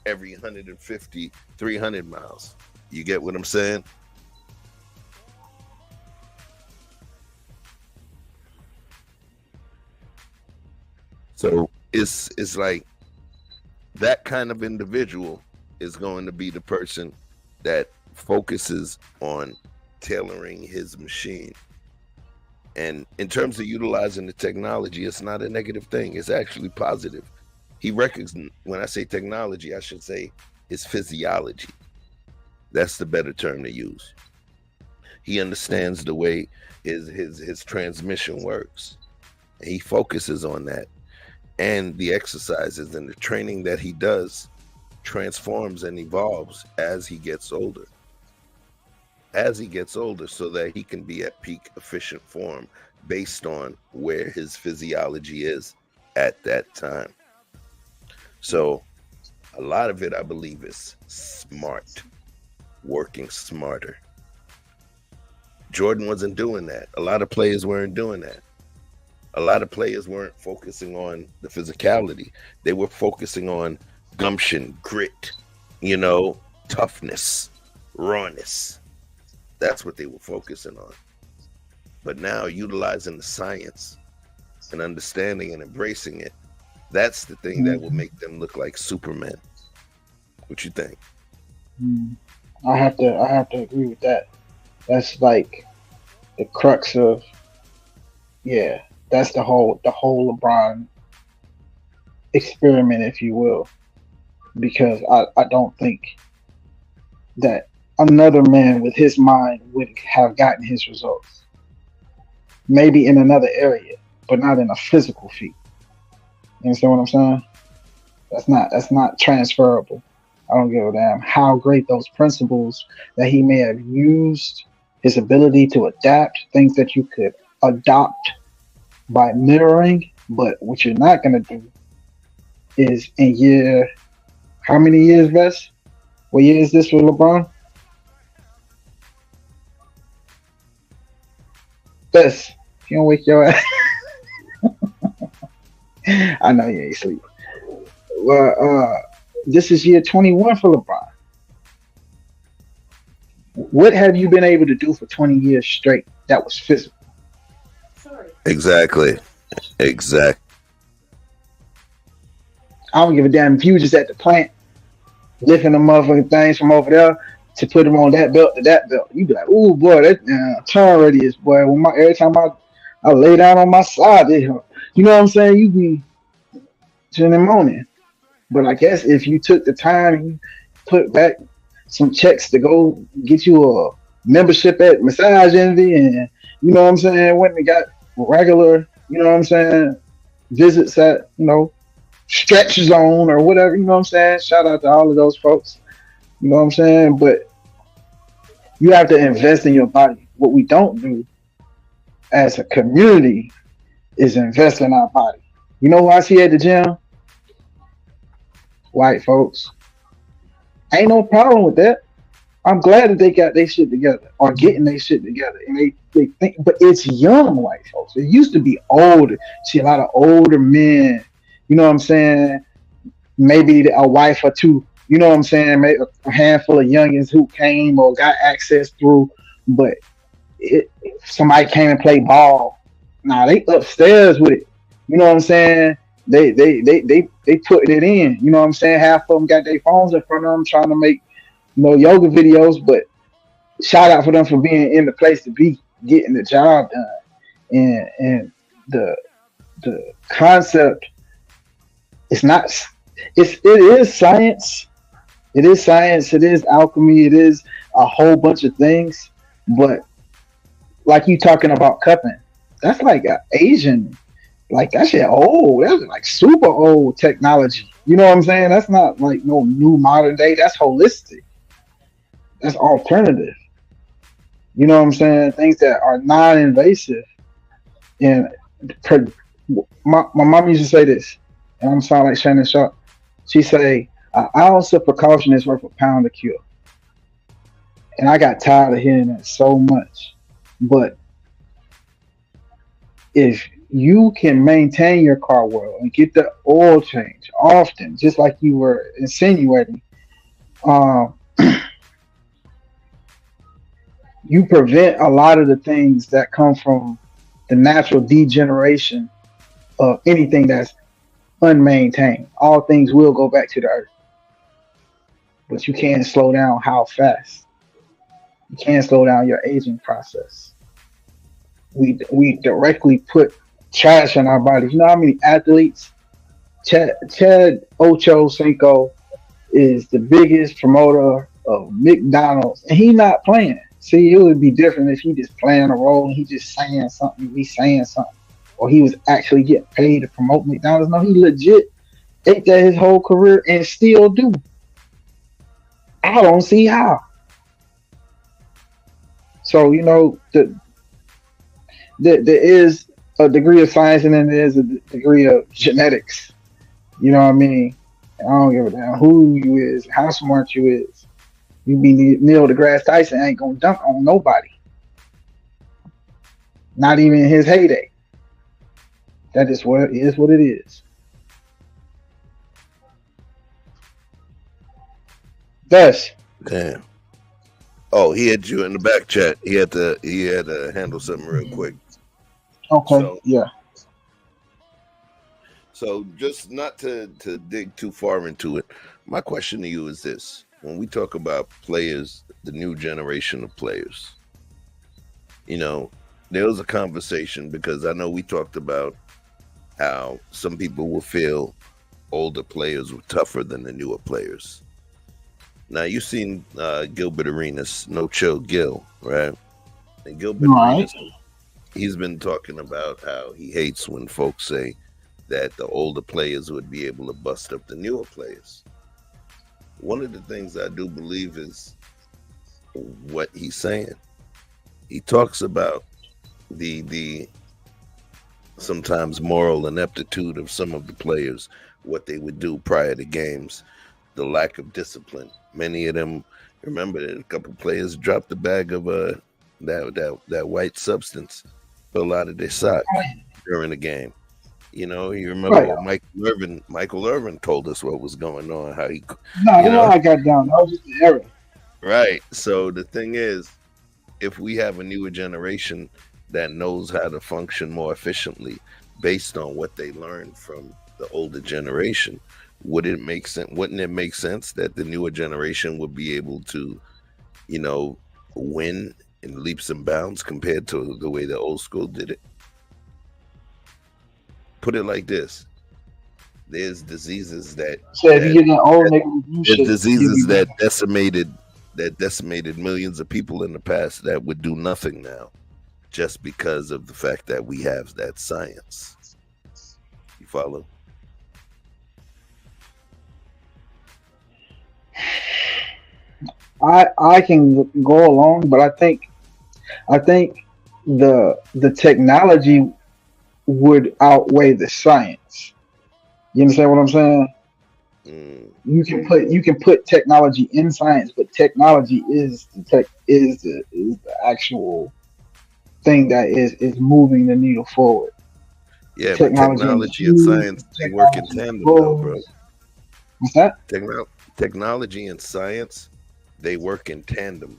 every 150, 300 miles. You get what I'm saying? So it's like that kind of individual is going to be the person that focuses on tailoring his machine. And in terms of utilizing the technology, it's not a negative thing. It's actually positive. He recognizes, when I say technology, I should say his physiology. That's the better term to use. He understands the way his transmission works. And he focuses on that. And the exercises and the training that he does transforms and evolves as he gets older. As he gets older, so that he can be at peak efficient form based on where his physiology is at that time. So a lot of it, I believe, is smart, working smarter. Jordan wasn't doing that. A lot of players weren't doing that. A lot of players weren't focusing on the physicality. They were focusing on gumption, grit, toughness, rawness. That's what they were focusing on. But now, utilizing the science and understanding and embracing it, that's the thing that will make them look like Superman. What you think? I have to agree with that. That's like the crux of, that's the whole LeBron experiment, if you will, because I don't think that another man with his mind would have gotten his results. Maybe in another area, but not in a physical feat. You understand what I'm saying? That's not transferable. I don't give a damn how great those principles that he may have used, his ability to adapt, things that you could adopt by mirroring. But what you're not gonna do is in year how many years, Vest? What year is this for LeBron? Vest, you don't wake your ass. I know you ain't sleep. Well, this is year 21 for LeBron. What have you been able to do for 20 years straight that was physical? Exactly. I don't give a damn if you was just at the plant lifting the motherfucking things from over there to put them on that belt to that belt. You be like, ooh boy, that turn radius, boy. When every time I lay down on my side, you know what I'm saying? You be in the morning. But I guess if you took the time and you put back some checks to go get you a membership at Massage Envy, and you know what I'm saying, went and got regular, you know what I'm saying, visits at, Stretch Zone or whatever, you know what I'm saying? Shout out to all of those folks. You know what I'm saying? But you have to invest in your body. What we don't do as a community is invest in our body. You know who I see at the gym? White folks. Ain't no problem with that. I'm glad that they got their shit together or getting their shit together. And they think, but it's young white folks. It used to be older. See a lot of older men, you know what I'm saying? Maybe a wife or two, you know what I'm saying? Maybe a handful of youngins who came or got access through, but somebody came and played ball. Nah, they upstairs with it. You know what I'm saying? They putting it in. You know what I'm saying? Half of them got their phones in front of them trying to make yoga videos, but shout out for them for being in the place to be, getting the job done. And the concept, it is science. It is science. It is alchemy. It is a whole bunch of things. But like you talking about cupping, that's like an Asian, like that shit old. That's like super old technology. You know what I'm saying? That's not like no new modern day. That's holistic. That's alternative. You know what I'm saying? Things that are non-invasive. And my mom used to say this, and I'm sound like Shannon Sharp. She say, "An ounce of precaution is worth a pound of cure." And I got tired of hearing that so much. But if you can maintain your car well and get the oil change often, just like you were insinuating, you prevent a lot of the things that come from the natural degeneration of anything that's unmaintained. All things will go back to the earth, but you can't slow down how fast. You can't slow down your aging process. We directly put trash in our bodies. You know how many athletes? Chad Ochocinco is the biggest promoter of McDonald's, and he not playing. See, it would be different if he just playing a role and he just saying something, or he was actually getting paid to promote McDonald's. No, he legit ate that his whole career and still do. I don't see how. So there is a degree of science, and then there's a degree of genetics. You know what I mean? I don't give a damn who you is, how smart you is. You be Neil deGrasse Tyson ain't gonna dunk on nobody. Not even in his heyday. That is what it is. Thus. Damn. Oh, he had you in the back chat. He had to handle something real quick. Okay. Yeah. So just not to dig too far into it, my question to you is this. When we talk about players, the new generation of players, there was a conversation, because I know we talked about how some people will feel older players were tougher than the newer players. Now you've seen Gilbert Arenas, No Chill Gil, right? And Gilbert Arenas, he's been talking about how he hates when folks say that the older players would be able to bust up the newer players. One of the things I do believe is what he's saying. He talks about the sometimes moral ineptitude of some of the players, what they would do prior to games, the lack of discipline. Many of them, remember that a couple players dropped the bag of that white substance, fell out of their sock during the game. You know, you remember what Michael Irvin told us what was going on, how he I got down. That was just the error. Right. So the thing is, if we have a newer generation that knows how to function more efficiently based on what they learned from the older generation, wouldn't it make sense that the newer generation would be able to, win in leaps and bounds compared to the way the old school did it? Put it like this: there's diseases that decimated millions of people in the past that would do nothing now, just because of the fact that we have that science. You follow? I can go along, but I think the technology would outweigh the science. You understand what I'm saying? You can put technology in science, but technology is the actual thing that is moving the needle forward. Yeah, technology and science, they work in tandem, though, bro. What's that? Technology and science, they work in tandem.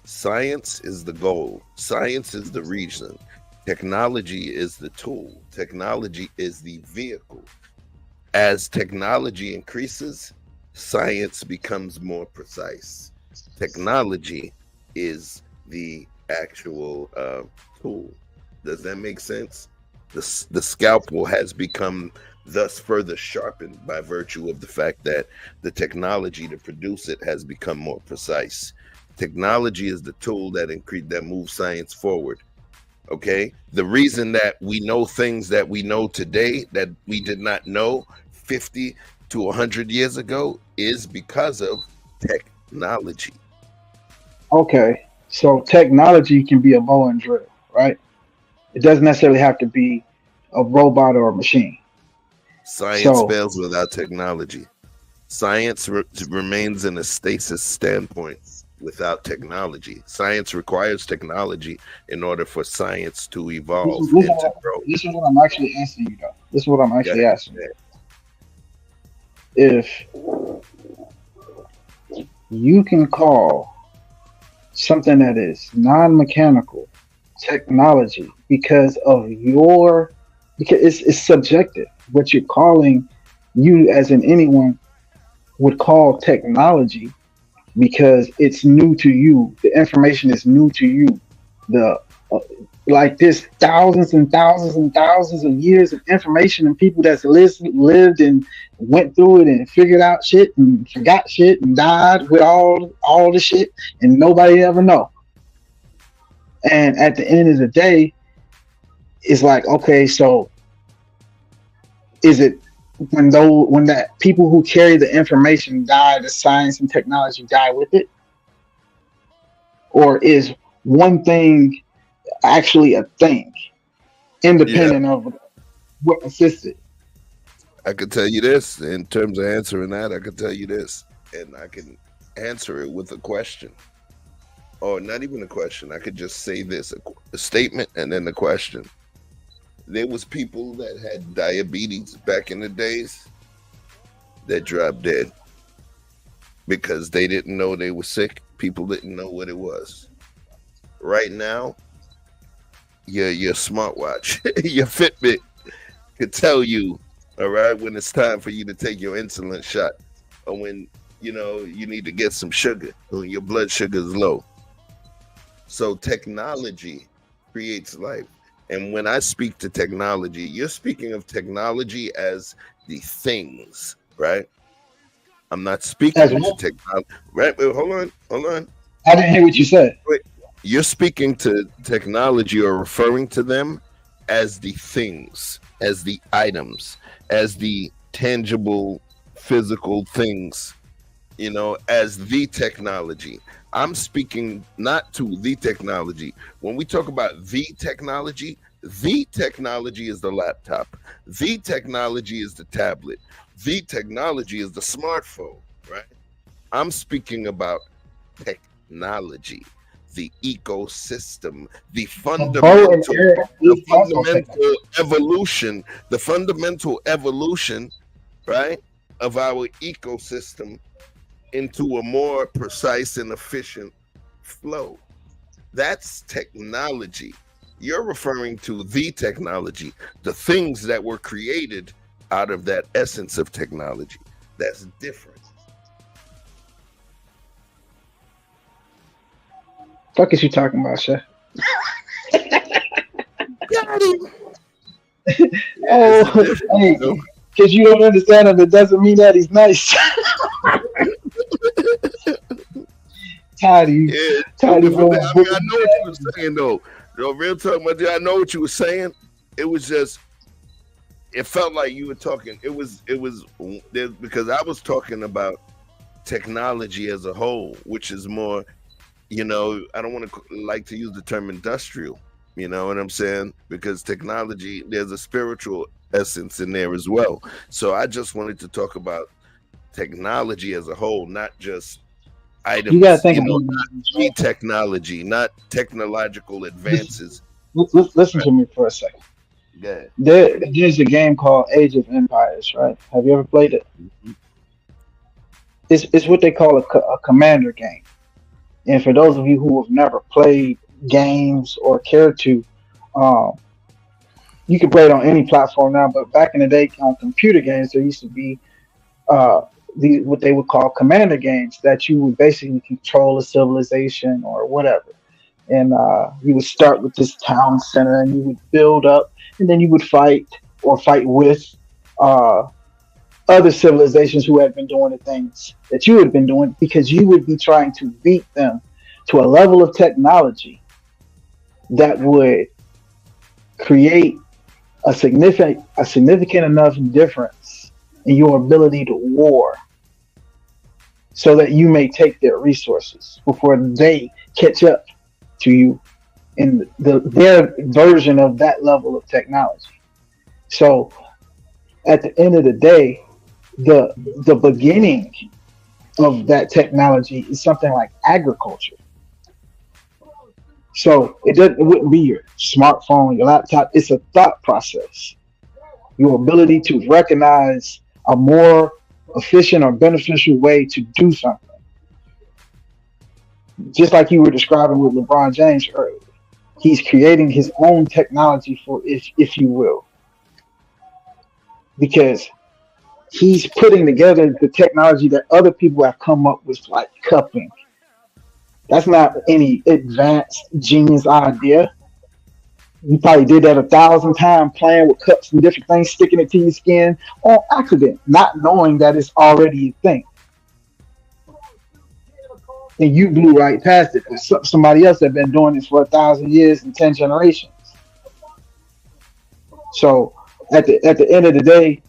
Science is the goal. Science is the reason. Technology is the tool. Technology is the vehicle. As technology increases, science becomes more precise. Technology is the actual tool. Does that make sense? The scalpel has become thus further sharpened by virtue of the fact that the technology to produce it has become more precise. Technology is the tool that moves science forward. Okay, the reason that we know things that we know today that we did not know 50 to 100 years ago is because of technology. Okay, so technology can be a bow and drill, right? It doesn't necessarily have to be a robot or a machine. Science fails without technology. Science remains in a stasis standpoint without technology. Science requires technology in order for science to evolve and to grow. This is what I'm actually asking you, though. This is what I'm actually asking you. If you can call something that is non-mechanical technology because it's subjective. What you're calling, you as in anyone would call technology because it's new to you. The information is new to you. Like this, thousands and thousands and thousands of years of information and people that's lived and went through it and figured out shit and forgot shit and died with all the shit and nobody ever know. And at the end of the day, it's like, okay, so is it when that people who carry the information die, the science and technology die with it? Or is one thing actually a thing, independent of what assists it? I can tell you this, in terms of answering that, I can tell you this, and I can answer it with a question. Or not even a question, I could just say this, a statement and then the question. There was people that had diabetes back in the days that dropped dead because they didn't know they were sick. People didn't know what it was. Right now, your smartwatch, your Fitbit could tell you, all right, when it's time for you to take your insulin shot, or when you need to get some sugar, when your blood sugar is low. So technology creates life. And when I speak to technology, you're speaking of technology as the things, right? I'm not speaking As to well. technology. Right? Wait, hold on. I didn't hear what you said. Wait, you're speaking to technology or referring to them as the things, as the items, as the tangible physical things, as the technology. I'm speaking not to the technology. When we talk about the technology is the laptop. The technology is the tablet. The technology is the smartphone, right? I'm speaking about technology, the ecosystem, the fundamental evolution, right, of our ecosystem into a more precise and efficient flow. That's technology. You're referring to the technology, the things that were created out of that essence of technology. That's different. Fuck is you talking about, Chef? Oh, hey, because you don't understand him, it doesn't mean that he's nice. Tidy. Yeah, Tidy. I know what you were saying though. Real talk, my dear. I know what you were saying. It was just, it felt like you were talking. It was because I was talking about technology as a whole, which is more, I don't want to like to use the term industrial. You know what I'm saying? Because technology, there's a spiritual essence in there as well. So I just wanted to talk about technology as a whole, not just items. You gotta think about not technology, not technological advances. Listen to me for a second. Yeah. There's a game called Age of Empires, right? Have you ever played it? Mm-hmm. It's what they call a commander game. And for those of you who have never played games or care to, you can play it on any platform now. But back in the day, on computer games, there used to be what they would call commander games that you would basically control a civilization or whatever. And you would start with this town center, and you would build up, and then you would fight or fight with other civilizations who had been doing the things that you had been doing, because you would be trying to beat them to a level of technology that would create a significant enough difference in your ability to war, so that you may take their resources before they catch up to you in their version of that level of technology. So at the end of the day, the beginning of that technology is something like agriculture. So it wouldn't be your smartphone, your laptop. It's a thought process. Your ability to recognize a more efficient or beneficial way to do something. Just like you were describing with LeBron James earlier. He's creating his own technology for, if you will. Because he's putting together the technology that other people have come up with, like cupping. That's not any advanced genius idea. You probably did that 1,000 times, playing with cups and different things, sticking it to your skin on accident, not knowing that it's already a thing. And you blew right past it. Somebody else had been doing this for 1,000 years and 10 generations. So at the end of the day,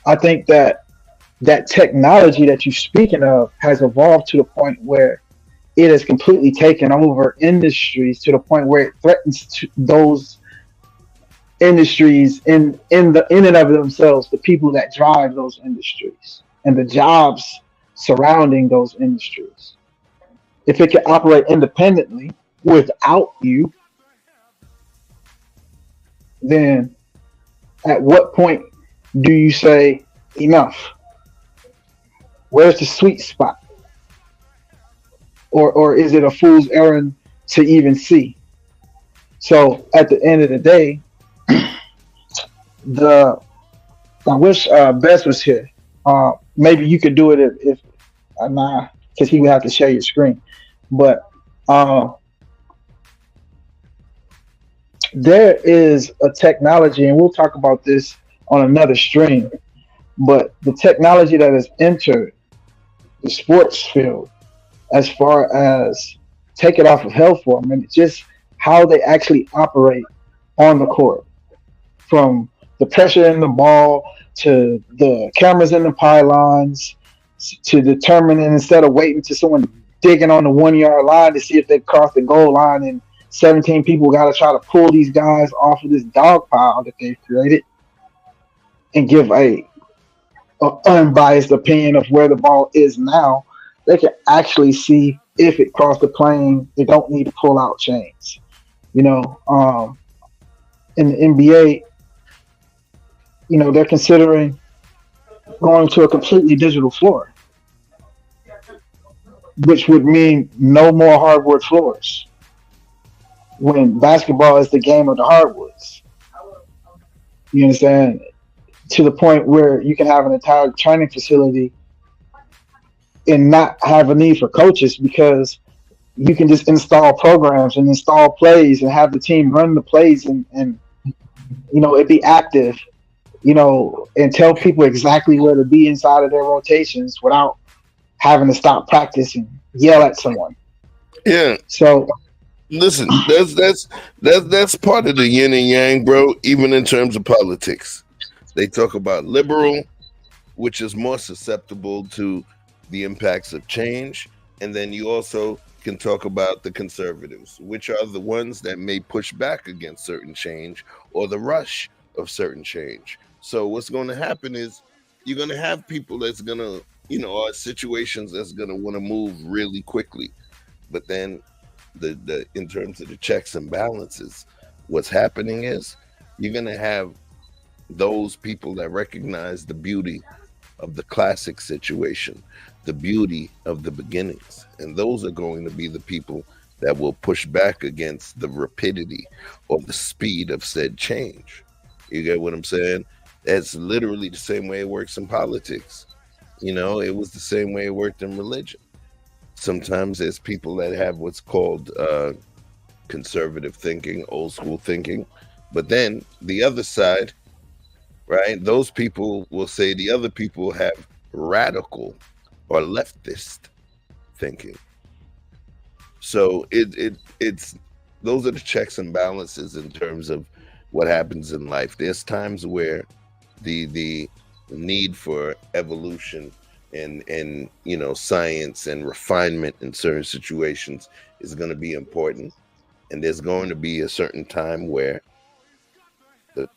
I think that technology that you're speaking of has evolved to the point where it has completely taken over industries, to the point where it threatens those industries in and of themselves, the people that drive those industries and the jobs surrounding those industries. If it can operate independently without you, then at what point do you say enough? Where's the sweet spot? Or is it a fool's errand to even see? So at the end of the day, I wish Bess was here. Maybe you could do it if because he would have to share your screen. But there is a technology, and we'll talk about this on another stream. But the technology that has entered the sports field, as far as take it off of health for them, and just how they actually operate on the court, from the pressure in the ball to the cameras in the pylons to determining instead of waiting to someone digging on the 1 yard line to see if they crossed the goal line and 17 people got to try to pull these guys off of this dog pile that they've created and give a unbiased opinion of where the ball is now. They can actually see if it crossed the plane. They don't need to pull out chains. You know, in the NBA, you know, they're considering going to a completely digital floor, which would mean no more hardwood floors when basketball is the game of the hardwoods. You understand? To the point where you can have an entire training facility and not have a need for coaches because you can just install programs and install plays and have the team run the plays and you know, it be active, you know, and tell people exactly where to be inside of their rotations without having to stop practice and yell at someone. Yeah. So listen, that's part of the yin and yang, bro, even in terms of politics. They talk about liberal, which is more susceptible to the impacts of change. And then you also can talk about the conservatives, which are the ones that may push back against certain change or the rush of certain change. So what's going to happen is you're going to have people that's going to, you know, are situations that's going to want to move really quickly. But then the in terms of the checks and balances, what's happening is you're going to have those people that recognize the beauty of the classic situation, the beauty of the beginnings. And those are going to be the people that will push back against the rapidity or the speed of said change. You get what I'm saying? That's literally the same way it works in politics. You know, it was the same way it worked in religion. Sometimes there's people that have what's called conservative thinking, old school thinking. But then the other side, right? Those people will say the other people have radical or leftist thinking. So it's those are the checks and balances in terms of what happens in life. There's times where the need for evolution and you know, science and refinement in certain situations is going to be important, and there's going to be a certain time where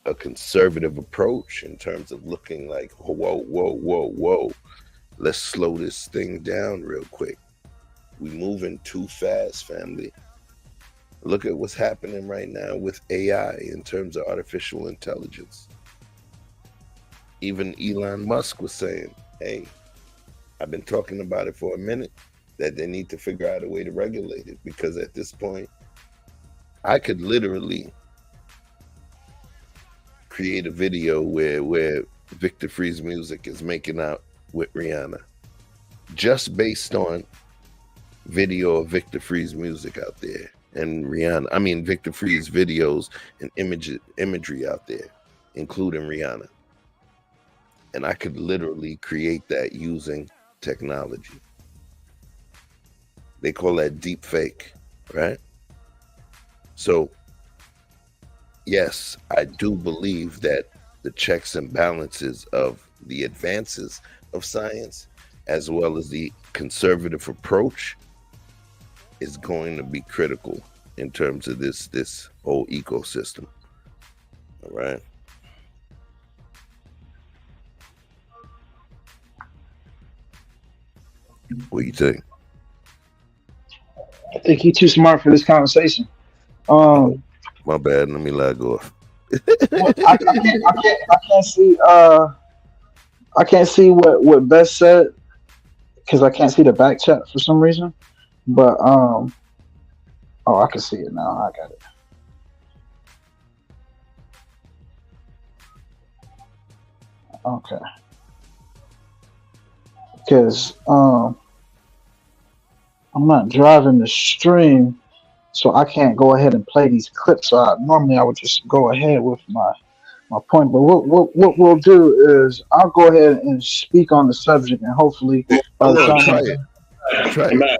a conservative approach in terms of looking like, whoa, let's slow this thing down real quick. We moving too fast, family. Look at what's happening right now with AI in terms of artificial intelligence. Even Elon Musk was saying, hey, I've been talking about it for a minute, that they need to figure out a way to regulate it, because at this point, I could literally create a video where Victor Free's music is making out with Rihanna, just based on video of Victor Free's music out there and Victor Free's videos and imagery out there, including Rihanna. And I could literally create that using technology. They call that deep fake, right? So yes, I do believe that the checks and balances of the advances of science, as well as the conservative approach, is going to be critical in terms of this whole ecosystem. All right. What do you think? I think you're too smart for this conversation. My bad. Let me lag off. Well, I can't see. I can't see what Best said because I can't see the back chat for some reason. But oh, I can see it now. I got it. Okay. Because I'm not driving the stream, so I can't go ahead and play these clips. So normally I would just go ahead with my my point. But what we'll do is I'll go ahead and speak on the subject, and hopefully by Hold the on, time try it. Try I'm it. back.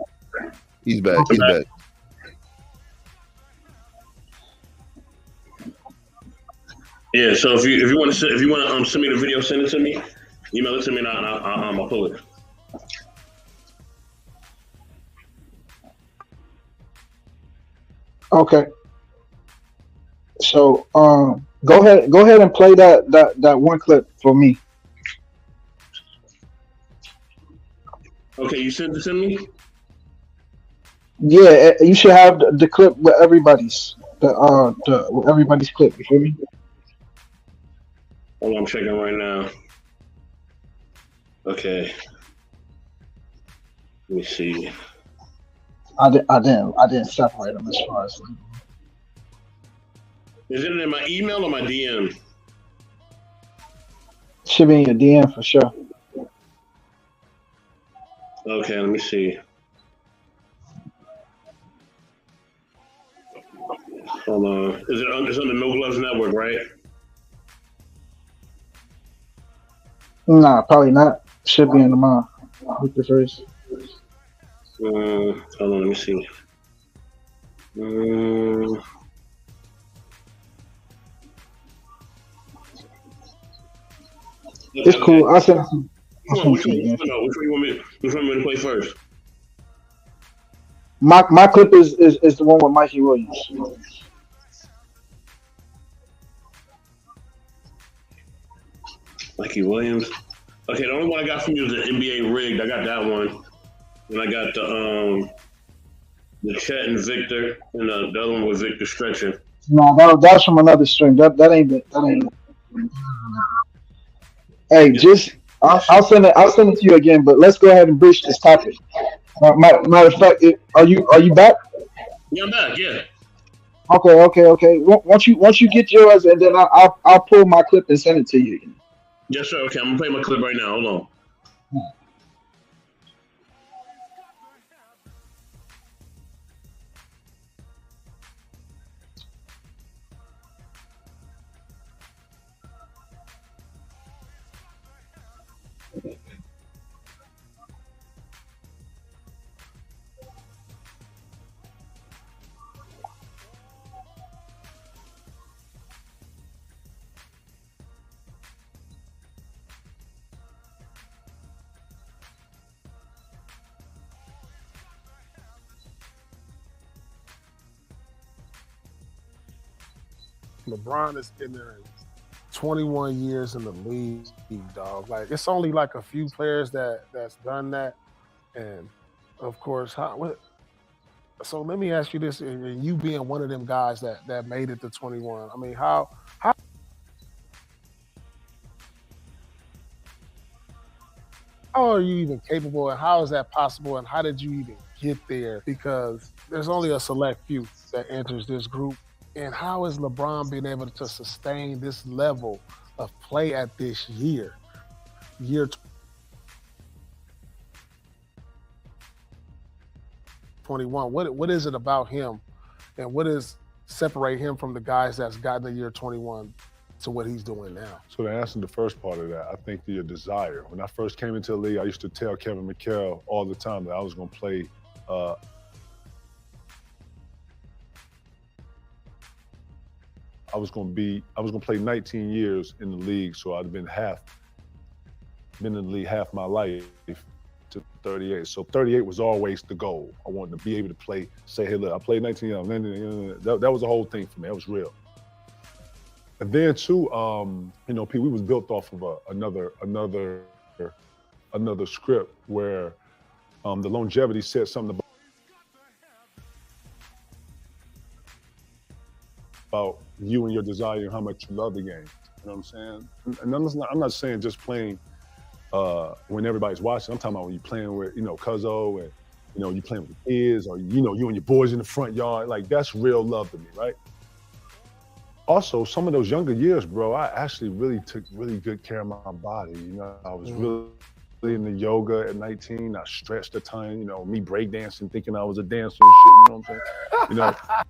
He's back. He's back. Yeah. So if you want to send me the video, send it to me. Email it to me, and I'll pull it. okay. So go ahead and play that one clip for me. Okay, you sent it to me. Yeah, you should have the clip with everybody's with everybody's clip. You feel me? Hold on, I'm checking right now. Okay. Let me see. I didn't separate them as far as Is it in my email or my DM? should be in your DM for sure. Okay, let me see. Hold on. It's on the No Gloves Network, right? Nah, probably not. Should be in the mind. With the first. Hold on, let me see. It's cool. I'll send it to you. Which one you want me to play first? My clip is the one with Mikey Williams. Mikey Williams. Okay, the only one I got from you is the NBA Rigged. I got that one. And I got the Chet and Victor, and the other one was Victor stretching. No, that's from another stream. That ain't it. That ain't it. Hey, just I'll send it to you again. But let's go ahead and breach this topic. Matter of fact, are you back? Yeah, I'm back. Yeah. Okay. Once you get yours, and then I'll pull my clip and send it to you. Yes, sir. Okay, I'm gonna play my clip right now. Hold on. LeBron is in there 21 years in the league, dog. Like it's only like a few players that's done that, and of course, so let me ask you this: and you being one of them guys that made it to 21, I mean, how are you even capable, and how is that possible, and how did you even get there? Because there's only a select few that enters this group. And how is LeBron being able to sustain this level of play at this year 21? What is it about him, and what is separate him from the guys that's gotten the year 21 to what he's doing now? So to answer the first part of that, I think your desire. When I first came into the league, I used to tell Kevin McHale all the time that I was going to play I was going to play 19 years in the league, so I'd have been in the league half my life to 38. So 38 was always the goal. I wanted to be able to play, say, hey, look, I played 19 years. That was the whole thing for me. That was real. And then too, Pete, we was built off of another script where the longevity said something about you and your desire and how much you love the game. You know what I'm saying? And I'm not saying just playing when everybody's watching. I'm talking about when you're playing with, Cuzzo and, you playing with the kids or, you and your boys in the front yard. Like, that's real love to me, right? Also, some of those younger years, bro, I actually really took really good care of my body. I was really into yoga at 19. I stretched a ton, me breakdancing, thinking I was a dancer and shit, you know what I'm saying?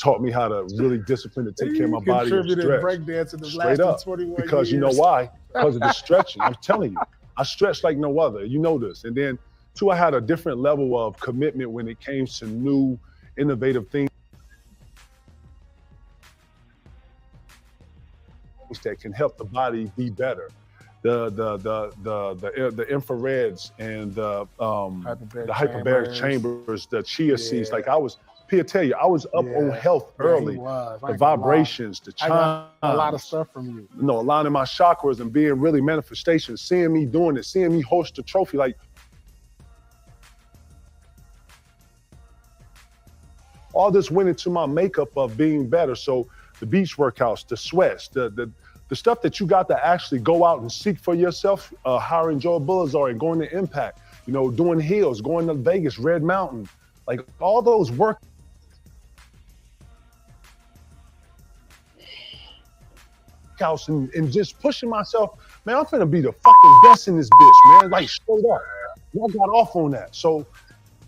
taught me how to really discipline to take care of my body and Contributed stretch. breakdancing the Straight last up. 21 Because years. you know why? Because of the stretching. I'm telling you, I stretch like no other. You know this. And then, two, I had a different level of commitment when it came to new, innovative things that can help the body be better. The infrareds and the hyperbaric chambers, the chia seeds. Like I was, Pierre tell you, I was up on health early. The vibrations, the chimes. I got a lot of stuff from you. You know, aligning my chakras and being really manifestations, seeing me doing it, seeing me host a trophy. Like, all this went into my makeup of being better. So the beach workouts, the sweats, the stuff that you got to actually go out and seek for yourself, hiring Joe Bullazar and going to Impact, you know, doing hills, going to Vegas, Red Mountain, like all those workouts and just pushing myself. Man, I'm finna be the fucking best in this bitch, man. Like straight up. I got off on that. So,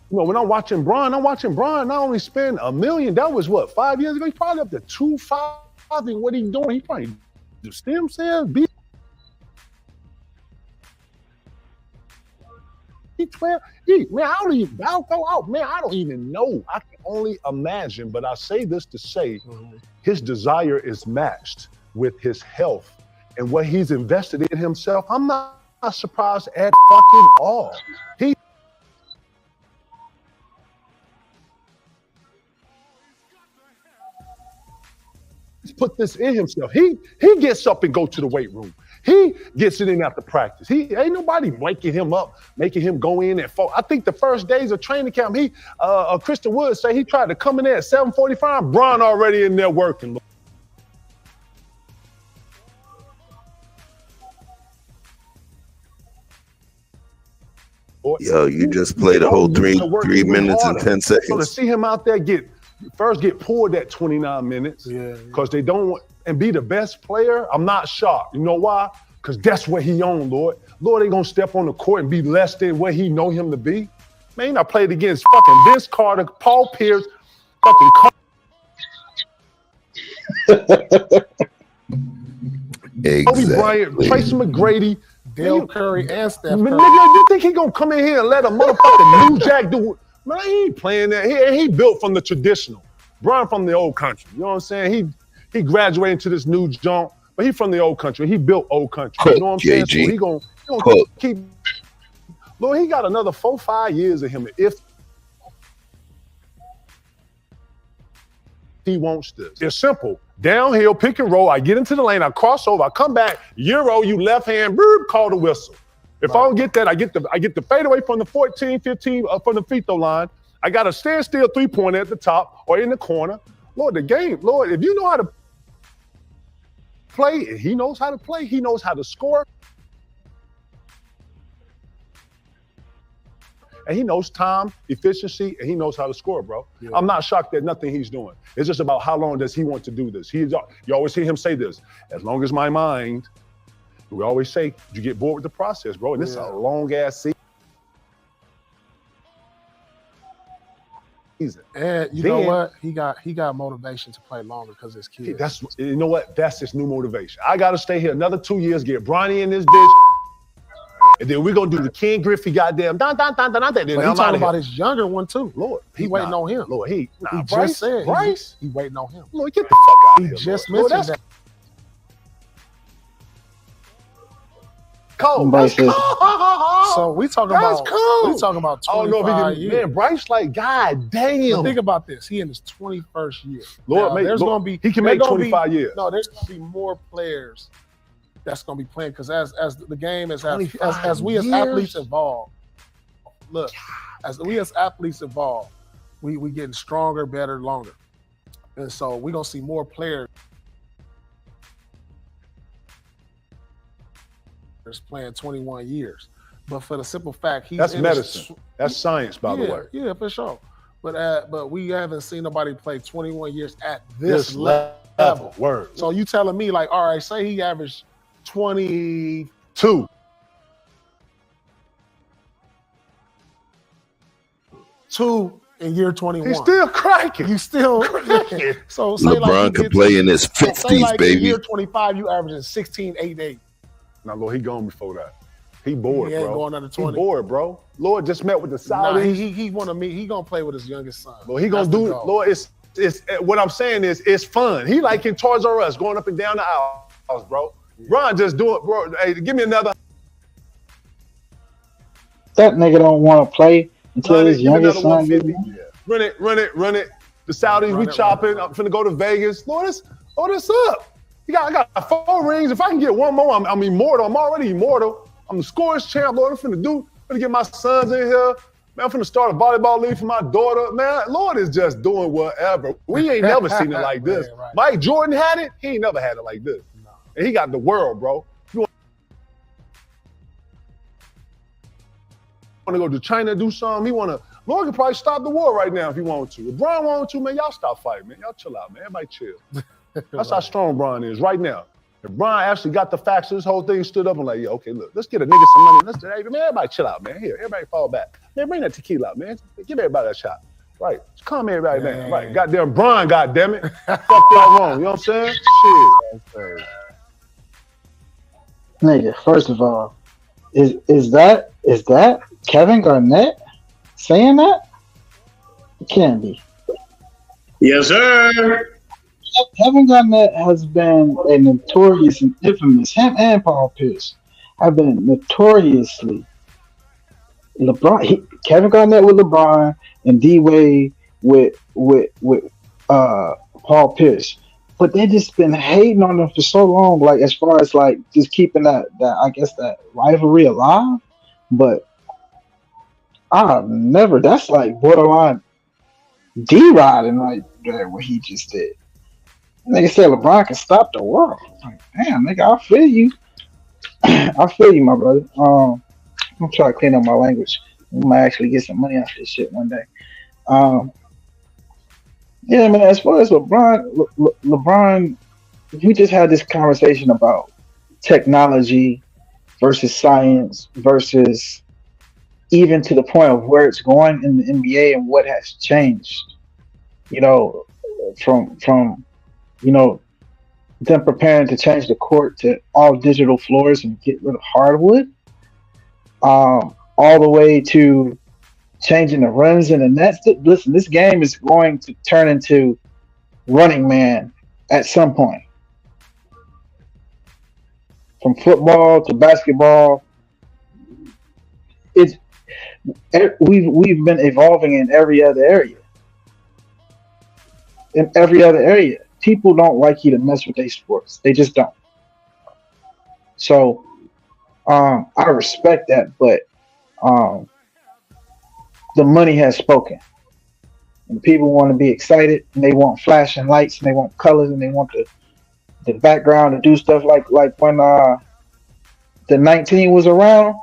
you know, when I'm watching Bron not only spend $1 million, that was what, 5 years ago? He's probably up to 2.5 in what he's doing. He probably do stem cells, man, I don't even, I'll go out, man. I don't even know. I can only imagine, but I say this to say his desire is matched with his health and what he's invested in himself. I'm not surprised at fucking all. He's put this in himself. He gets up and go to the weight room. He gets it in after practice. He ain't nobody waking him up, making him go in and fall. I think the first days of training camp, Christian Woods say he tried to come in there at 7:45. Bron already in there working. Yo, you just played a whole three minutes and 10 seconds. So to see him out there get pulled at 29 minutes because they don't want and be the best player, I'm not shocked. You know why? Because that's what he on, Lord. Lord ain't gonna step on the court and be less than what he know him to be. Man, I played against fucking Vince Carter, Paul Pierce, fucking Kobe Bryant, Tracy McGrady, Dale Curry, and Steph Curry. Nigga, you think he gonna come in here and let a motherfucking New Jack do it? Man, he ain't playing that. He built from the traditional. Bron from the old country. You know what I'm saying? He graduated to this new jump, but he from the old country. He built old country. You know what I'm saying? So he gonna keep. Lord, he got another 4-5 years of him if he wants this. It's simple. Downhill, pick and roll. I get into the lane. I cross over. I come back. Euro, you left hand. Call the whistle. If I don't get that, I get the fadeaway from the 14, 15 from the free throw line. I got a standstill 3-pointer at the top or in the corner. Lord, the game. Lord, if you know how to play, and he knows how to play, he knows how to score. And he knows time, efficiency, and he knows how to score, bro. Yeah. I'm not shocked at nothing he's doing. It's just about how long does he want to do this. You always hear him say this, as long as my mind, we always say, you get bored with the process, bro. And this is a long-ass season. And you know what? He got motivation to play longer because his kids. You know what? That's his new motivation. I got to stay here another 2 years, get Bronny in this bitch. And then we're going to do the Ken Griffey goddamn. But he's talking about his younger one, too. Lord. He waiting on him. Lord, he Bryce, just said Bryce? He waiting on him. Lord, get the fuck out of here. He just Lord. mentioned that. Cold. So we talking about 25 years. Man, Bryce, like, God damn. But think about this. He in his 21st year. Lord, he can make 25 years. No, there's going to be more players that's going to be playing because as the game as we as athletes evolve, look, as we as athletes evolve, we getting stronger, better, longer, and so we're going to see more players playing 21 years. But for the simple fact, that's medicine. That's science, by the way. Yeah, for sure. But we haven't seen nobody play 21 years at this level. Word. So you telling me, like, all right, say he averaged 22. in year 21. He's still cracking. You still so say LeBron could play in his 50s, baby. In year 25, you averaging 16, 8, 8. Now, Lord, he gone before that. He bored, He ain't bro. going under 20. He bored, bro. Lord just met with the Nah, Saudis. he want to meet. He gonna play with his youngest son. Lord, he gonna do it. Lord, it's what I'm saying is it's fun. He like in Toys R Us, going up and down the aisles, bro. Ron just do it, bro. Hey, give me another. That nigga don't want to play until his Give me youngest another son. 150. Run it. The Saudis, we chopping. I'm finna go to Vegas. Lord, this up. I got 4 rings. If I can get one more, I'm immortal. I'm already immortal. I'm the scorers champ, Lord. I'm finna get my sons in here. Man, I'm finna start a volleyball league for my daughter. Man, Lord is just doing whatever. We ain't never seen it like this. Right. Mike Jordan had it. He ain't never had it like this. No. And he got the world, bro. You want to go to China, do something? Lord could probably stop the war right now if he wanted to. If Bron wanted to, man, y'all stop fighting, man. Y'all chill out, man. Everybody chill. That's how strong Bron is right now. If Bron actually got the facts, this whole thing stood up and like, yeah, okay, look, let's get a nigga some money. Hey, man, everybody chill out, man. Here, everybody fall back. Man, bring that tequila out, man. Give everybody a shot. Right. Just calm everybody down. Right. Goddamn Bron, goddammit. Fuck y'all wrong. You know what I'm saying? Shit. Nigga, first of all, is that Kevin Garnett saying that? It can't be. Yes, sir. Kevin Garnett has been a notorious and infamous. Him and Paul Pierce have been notoriously Kevin Garnett with LeBron and D Wade with Paul Pierce. But they just been hating on them for so long, like as far as like just keeping that I guess that rivalry alive. But that's like borderline D-riding right there what he just did. Nigga said LeBron can stop the world. Like, damn, nigga, I feel you. I feel you, my brother. I'm trying to clean up my language. We might actually get some money out of this shit one day. Yeah, man, as far as LeBron, we just had this conversation about technology versus science versus even to the point of where it's going in the NBA and what has changed. You know, from them preparing to change the court to all digital floors and get rid of hardwood, all the way to changing the runs and the nets. Listen, this game is going to turn into Running Man at some point. From football to basketball, we've been evolving in every other area. In every other area, people don't like you to mess with their sports. They just don't. So, I respect that, but the money has spoken. And people want to be excited, and they want flashing lights, and they want colors, and they want the background to do stuff like when the 19 was around,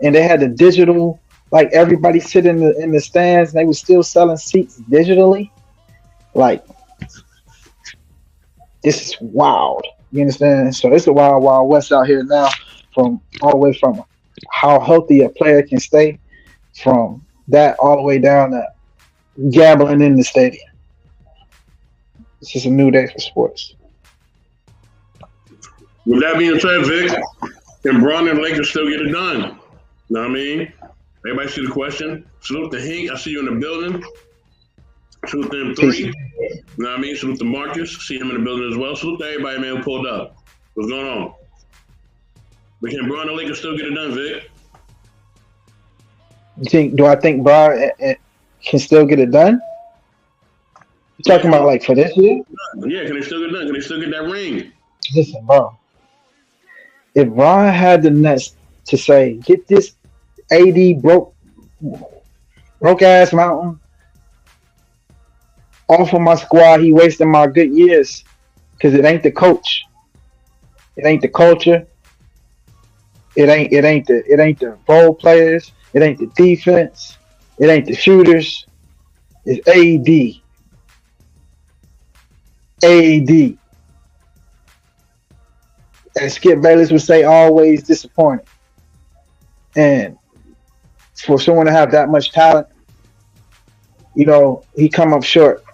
and they had the digital, like everybody sit in the stands, and they were still selling seats digitally. Like, this is wild. You understand? So it's a wild, wild west out here now, from all the way from how healthy a player can stay, from that all the way down to gambling in the stadium. This is a new day for sports. With that being said, Vic, can Bron and Lakers still get it done? Know what I mean? Everybody see the question? Salute to Hank. I see you in the building. Salute to them 3. You know what I mean? Salute to Marcus. See him in the building as well. Salute to everybody, man, who pulled up. What's going on? But can Bron and Lakers still get it done, Vic? Do I think Bron can still get it done? You talking about like for this year? Yeah, can they still get it done? Can they still get that ring? Listen, bro. If Bron had the nuts to say, get this AD broke ass mountain off of my squad, he wasting my good years, because it ain't the coach, it ain't the culture, it ain't the role players, it ain't the defense, it ain't the shooters, it's AD. As Skip Bayless would say, always disappointing. And for someone to have that much talent You know, he come up short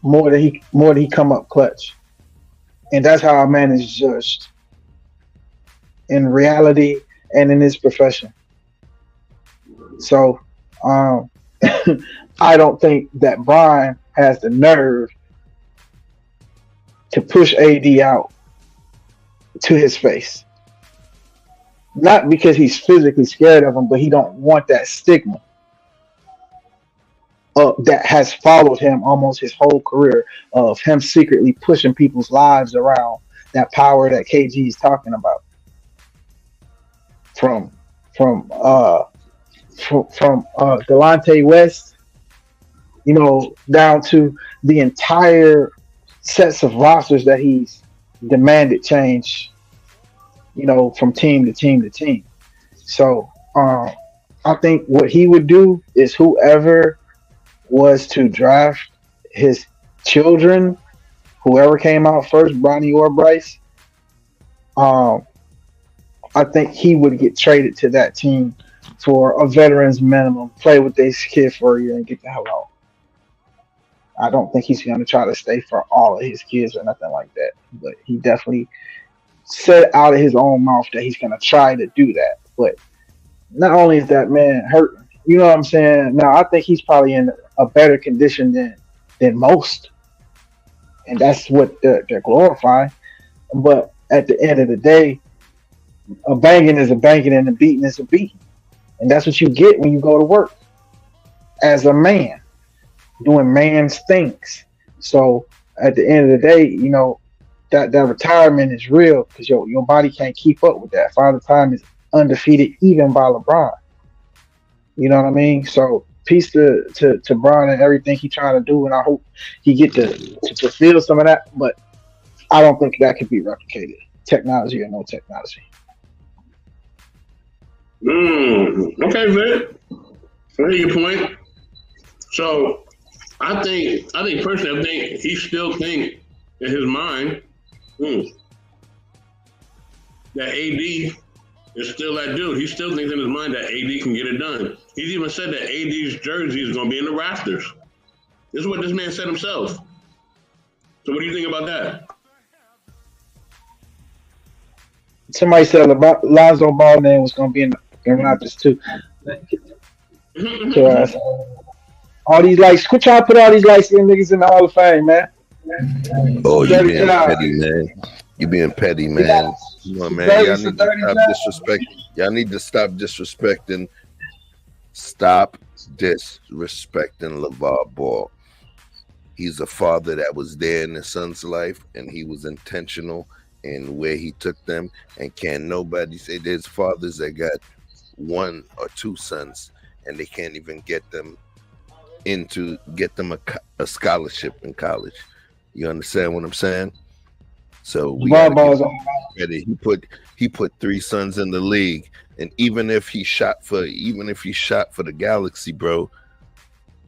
more than he come up clutch, and that's how a man is judged in reality and in his profession. So, um, I don't think that Brian has the nerve to push AD out to his face. Not because he's physically scared of him, but he don't want that stigma that has followed him almost his whole career of him secretly pushing people's lives around. That power that KG is talking about from from uh from Delonte West, you know, down to the entire sets of rosters that he's demanded change, you know, from team to team to team. So I think what he would do is whoever was to draft his children, whoever came out first, Bronny or Bryce, um, I think he would get traded to that team for a veteran's minimum, play with this kid for a year and get the hell out. I don't think he's going to try to stay for all of his kids or nothing like that. But he definitely said out of his own mouth that he's going to try to do that. But not only is that man hurt, you know what I'm saying? Now I think he's probably in a better condition than most, and that's what they're glorifying. But at the end of the day, a banging is a banging and a beating is a beating, and that's what you get when you go to work as a man doing man's things. So at the end of the day, you know that retirement is real because your body can't keep up with that. Father Time is undefeated even by LeBron. You know what I mean? So peace to Bron and everything he trying to do, and I hope he get to fulfill some of that. But I don't think that could be replicated, technology or no technology. Okay, man. I hear your point. So I think personally, I think he still think in his mind that AD is still that dude. He still thinks in his mind that AD can get it done. He's even said that AD's jersey is going to be in the rafters. This is what this man said himself. So what do you think about that? Somebody said Lonzo Ball name was going to be in the Raptors too. So, all these lights, quit trying to put all these light skinned niggas in the Hall of Fame, man. Oh, you being petty, man. You being petty, man. Come on, man. Y'all need to stop disrespecting. Y'all need to stop disrespecting. Stop disrespecting LeVar Ball. He's a father that was there in his son's life, and he was intentional in where he took them. And can't nobody say there's fathers that got one or two sons, and they can't even get them a scholarship in college. You understand what I'm saying? So we he put three sons in the league, and even if he shot for the Galaxy, bro,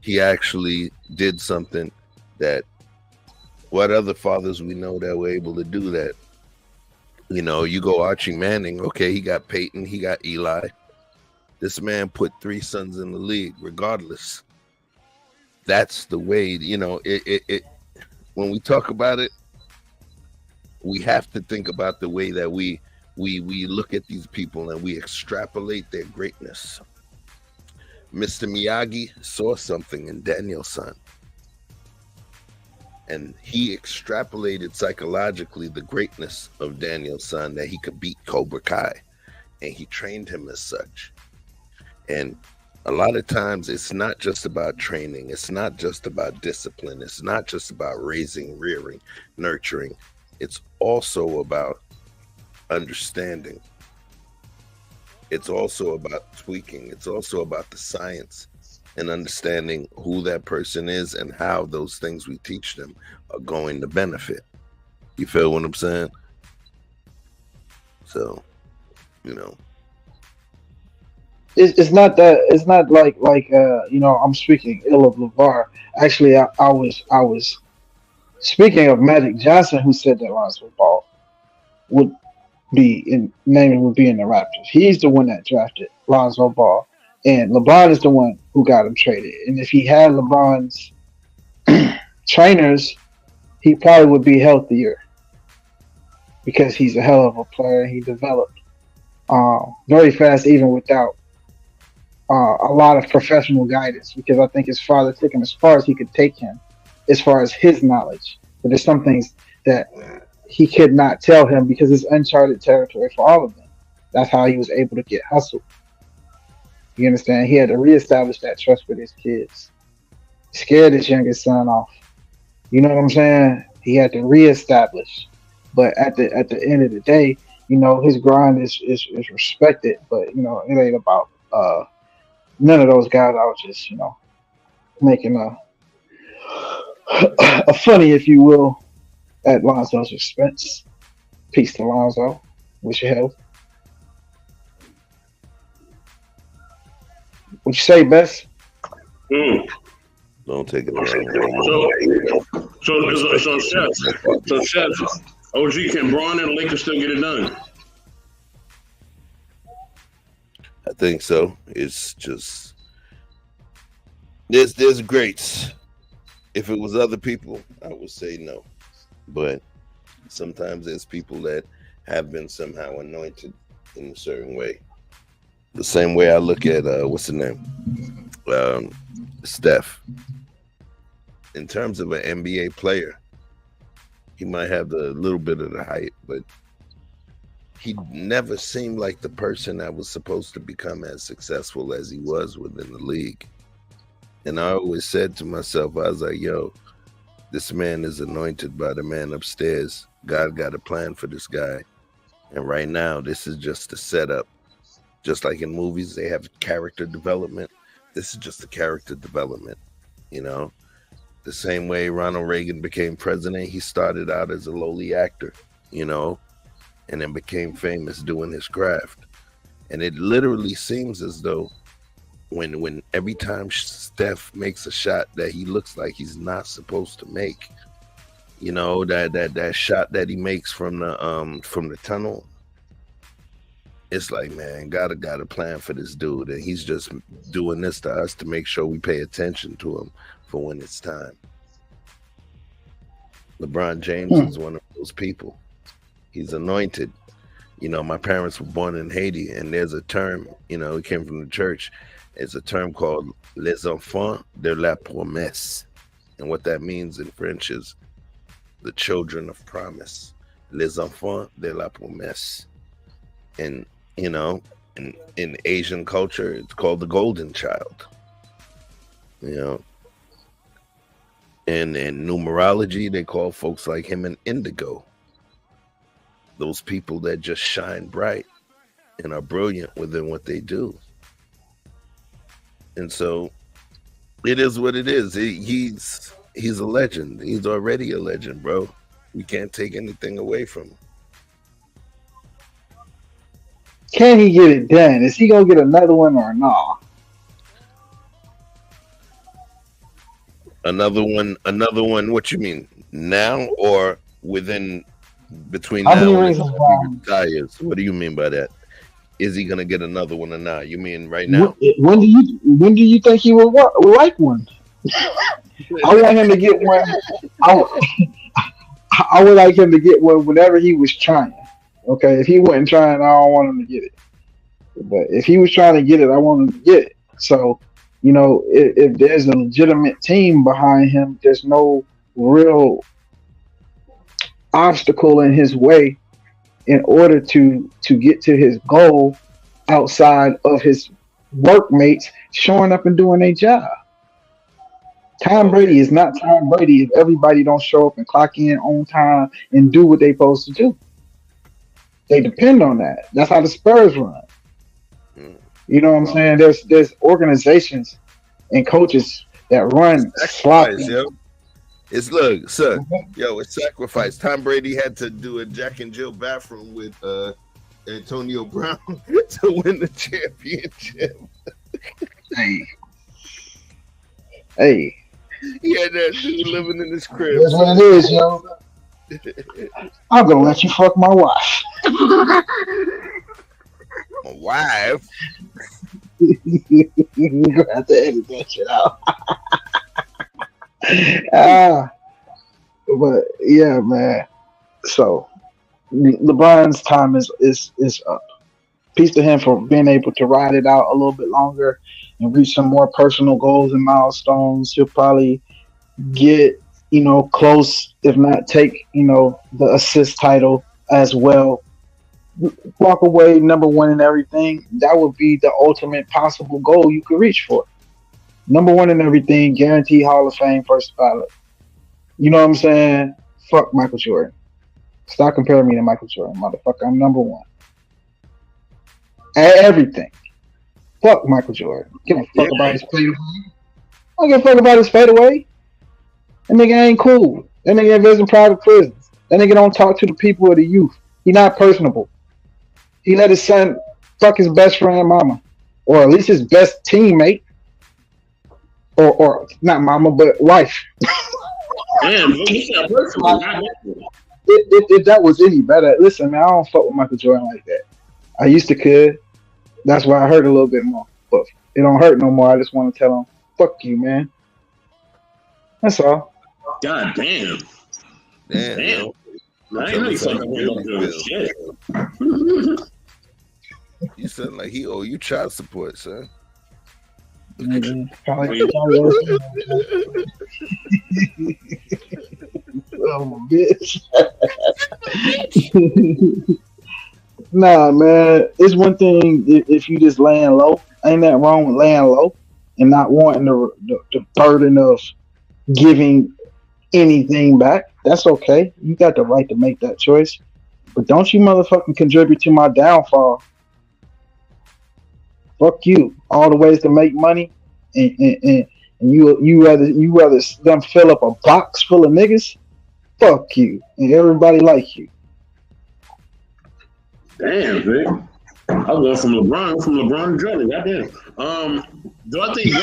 he actually did something that what other fathers we know that were able to do that. You know, you go Archie Manning, okay, he got Peyton, he got Eli. This man put three sons in the league, regardless. That's the way, you know, it when we talk about it, we have to think about the way that we look at these people and we extrapolate their greatness. Mr. Miyagi saw something in Daniel's son, and he extrapolated psychologically the greatness of Daniel's son, that he could beat Cobra Kai, and he trained him as such. And a lot of times it's not just about training, it's not just about discipline, it's not just about raising, rearing, nurturing. It's also about understanding. It's also about tweaking. It's also about the science and understanding who that person is and how those things we teach them are going to benefit. You feel what I'm saying? So, you know. It's not that. It's not like you know, I'm speaking ill of LeVar. Actually, I was speaking of Magic Johnson, who said that Lonzo Ball would be in the Raptors. He's the one that drafted Lonzo Ball And LeBron is the one who got him traded. And if he had LeBron's trainers, he probably would be healthier because he's a hell of a player. He developed very fast, even without a lot of professional guidance, because I think his father took him as far as he could take him, as far as his knowledge. But there's some things that he could not tell him because it's uncharted territory for all of them. That's how he was able to get hustled. You understand? He had to reestablish that trust with his kids. Scared his youngest son off. You know what I'm saying? He had to reestablish. But at the end of the day, you know, his grind is respected. But you know, it ain't about none of those guys. I was just, you know, making a funny, if you will, at Lonzo's expense. Peace to Lonzo. Wish you health. What you say, Bess? Don't take it wrong. So, Chef, OG, can Braun and the Lakers still get it done? I think so. It's just there's greats. If it was other people, I would say no. But sometimes there's people that have been somehow anointed in a certain way. The same way I look at what's the name? Steph. In terms of an NBA player, he might have a little bit of the hype, but he never seemed like the person that was supposed to become as successful as he was within the league. And I always said to myself, I was like, yo, this man is anointed by the man upstairs. God got a plan for this guy. And right now, this is just a setup. Just like in movies, they have character development. This is just a character development, you know? The same way Ronald Reagan became president, he started out as a lowly actor, you know, and then became famous doing his craft. And it literally seems as though when every time Steph makes a shot that he looks like he's not supposed to make, you know, that shot that he makes from the tunnel, it's like, man, got a plan for this dude, and he's just doing this to us to make sure we pay attention to him for when it's time. LeBron James is one of those people. He's anointed. You know, my parents were born in Haiti, and there's a term, you know, it came from the church. It's a term called les enfants de la promesse. And what that means in French is the children of promise. Les enfants de la promesse. And, you know, in Asian culture, it's called the golden child. You know, and in numerology, they call folks like him an indigo. Those people that just shine bright and are brilliant within what they do. And so it is what it is. He's a legend. He's already a legend, bro. We can't take anything away from him. Can he get it done? Is he gonna get another one or not? Another one. What you mean now or between now and he retires? What do you mean by that? Is he gonna get another one or not? You mean right now? When do you think he will like one? I want him to get one. I would like him to get one whenever he was trying. Okay, if he wasn't trying, I don't want him to get it. But if he was trying to get it, I want him to get it. So, you know, if there's a legitimate team behind him, there's no real obstacle in his way in order to get to his goal outside of his workmates showing up and doing their job. Tom Brady is not Tom Brady if everybody don't show up and clock in on time and do what they're supposed to do. They depend on that. That's how the Spurs run. You know what I'm saying? There's organizations and coaches that run sloppy. Yo. It's look, son. Yo, it's sacrifice. Tom Brady had to do a Jack and Jill bathroom with Antonio Brown to win the championship. Hey. He had that dude living in his crib. That's what it is, yo. I'm gonna let you fuck my wife. My wife? You're gonna have to edit that shit out. ah, but yeah, man. So LeBron's time is up. Peace to him for being able to ride it out a little bit longer and reach some more personal goals and milestones. He'll probably get, close, if not take, the assist title as well. Walk away number one in everything. That would be the ultimate possible goal you could reach for. Number one in everything, guaranteed Hall of Fame first ballot. You know what I'm saying? Fuck Michael Jordan. Stop comparing me to Michael Jordan, motherfucker. I'm number one. At everything. Fuck Michael Jordan. Give a fuck about his fadeaway. I don't give a fuck about his fadeaway. That nigga ain't cool. That nigga invests in private prisons. That nigga don't talk to the people of the youth. He not personable. He let his son fuck his best friend mama. Or at least his best teammate. Or not mama, but wife. Damn, he's not personal. If that was any better, listen, man, I don't fuck with Michael Jordan like that. I used to could. That's why I hurt a little bit more. But it don't hurt no more. I just want to tell him, fuck you, man. That's all. God damn. Damn. I ain't really fucking with shit. You sound like he owe you child support, son. Probably. Oh, bitch. Nah, man. It's one thing if you just laying low. Ain't that wrong with laying low and not wanting the burden of giving anything back. That's okay. You got the right to make that choice. But don't you motherfucking contribute to my downfall. Fuck you. All the ways to make money and you rather them fill up a box full of niggas. Fuck you. And everybody like you. Damn, man. I was going from LeBron to Jordan. Goddamn. Do I think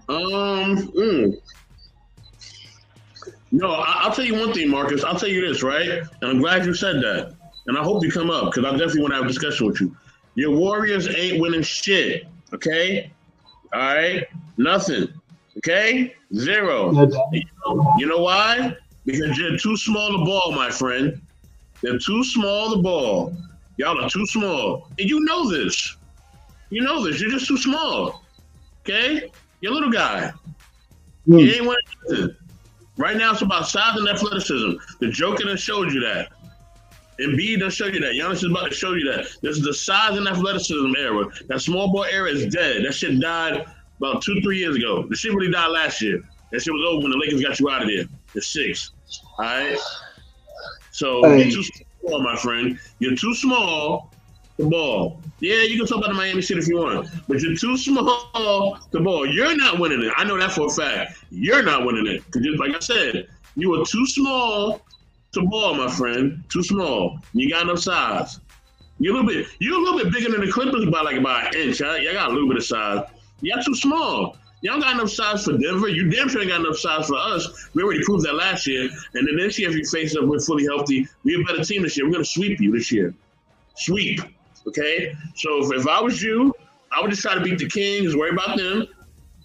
Jordan? No, I'll tell you one thing, Marcus. I'll tell you this, right? And I'm glad you said that. And I hope you come up because I definitely want to have a discussion with you. Your Warriors ain't winning shit, okay? All right? Nothing, okay? Zero. You know why? Because you're too small to ball, my friend. They're too small to ball. Y'all are too small. And you know this. You know this. You're just too small, okay? You're a little guy. You ain't winning nothing. Right now, it's about size and athleticism. The Joker done showed you that. Embiid done showed you that. Giannis is about to show you that. This is the size and athleticism era. That small ball era is dead. That shit died about 2-3 years ago. The shit really died last year. That shit was over when the Lakers got you out of there. The 6. All right? So, you're too small, my friend. You're too small to ball. Yeah, you can talk about the Miami shit if you want, but you're too small to ball. You're not winning it. I know that for a fact. You're not winning it. Because like I said, you are too small to ball, my friend. Too small. You got enough size. You're a little bit bigger than the Clippers by an inch. Y'all got a little bit of size. Y'all too small. Y'all got enough size for Denver. You damn sure ain't got enough size for us. We already proved that last year. And then this year, if you face up, we're fully healthy. We're a better team this year. We're going to sweep you this year. Sweep. Okay? So if I was you, I would just try to beat the Kings, worry about them.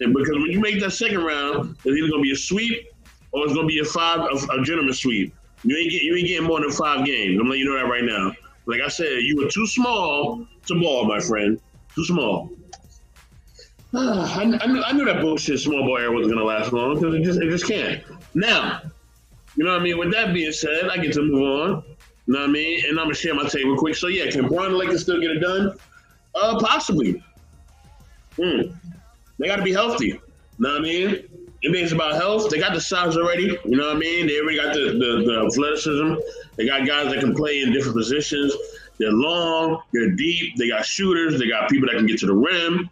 And because when you make that second round, it's either going to be a sweep or it's going to be a gentleman's sweep. You ain't getting more than 5 games. I'm letting you know that right now. Like I said, you were too small to ball, my friend. Too small. I knew that bullshit small ball era wasn't gonna last long because it just can't. Now, you know what I mean? With that being said, I get to move on. You know what I mean? And I'm gonna share my take real quick. So yeah, can Bron and Lakers still get it done? Possibly. They gotta be healthy. You know what I mean? NBA's about health. They got the size already. You know what I mean? They already got the athleticism. They got guys that can play in different positions. They're long, they're deep, they got shooters, they got people that can get to the rim.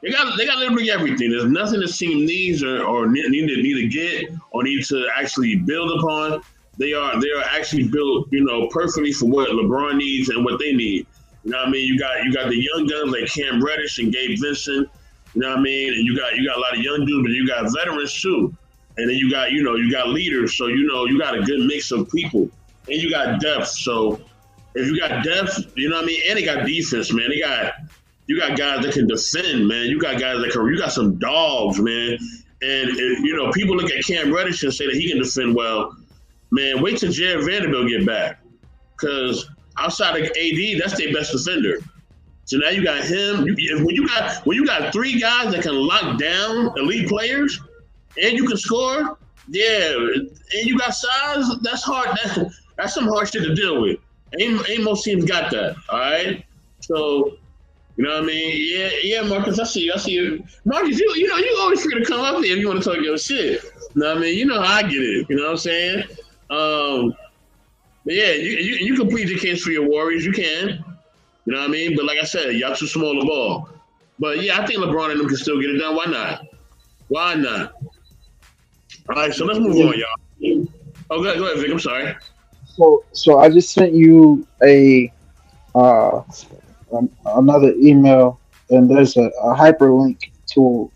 They got literally everything. There's nothing this team needs or need to get or need to actually build upon. They are actually built, perfectly for what LeBron needs and what they need. You know what I mean? You got the young guns like Cam Reddish and Gabe Vincent. You know what I mean? And you got a lot of young dudes, but you got veterans too. And then you got leaders. So you got a good mix of people. And you got depth. So if you got depth, you know what I mean? And they got defense, man. They you got guys that can defend, man. You got guys that can. You got some dogs, man. And people look at Cam Reddish and say that he can defend well. Man, wait till Jared Vanderbilt get back, because outside of AD, that's their best defender. So now you got him. When you got three guys that can lock down elite players, and you can score, yeah, and you got size. That's hard. That's some hard shit to deal with. Ain't most teams got that. All right, so. You know what I mean? Yeah, Marcus, I see you. Marcus, you always free to come up there if you want to talk your shit. You know what I mean? You know how I get it. You know what I'm saying? But yeah, you can plead your case for your Warriors. You can. You know what I mean? But like I said, y'all too small the ball. But yeah, I think LeBron and them can still get it done. Why not? Why not? All right, so let's move on, y'all. Oh, go ahead, Vic. I'm sorry. So I just sent you another email, and there's a hyperlink to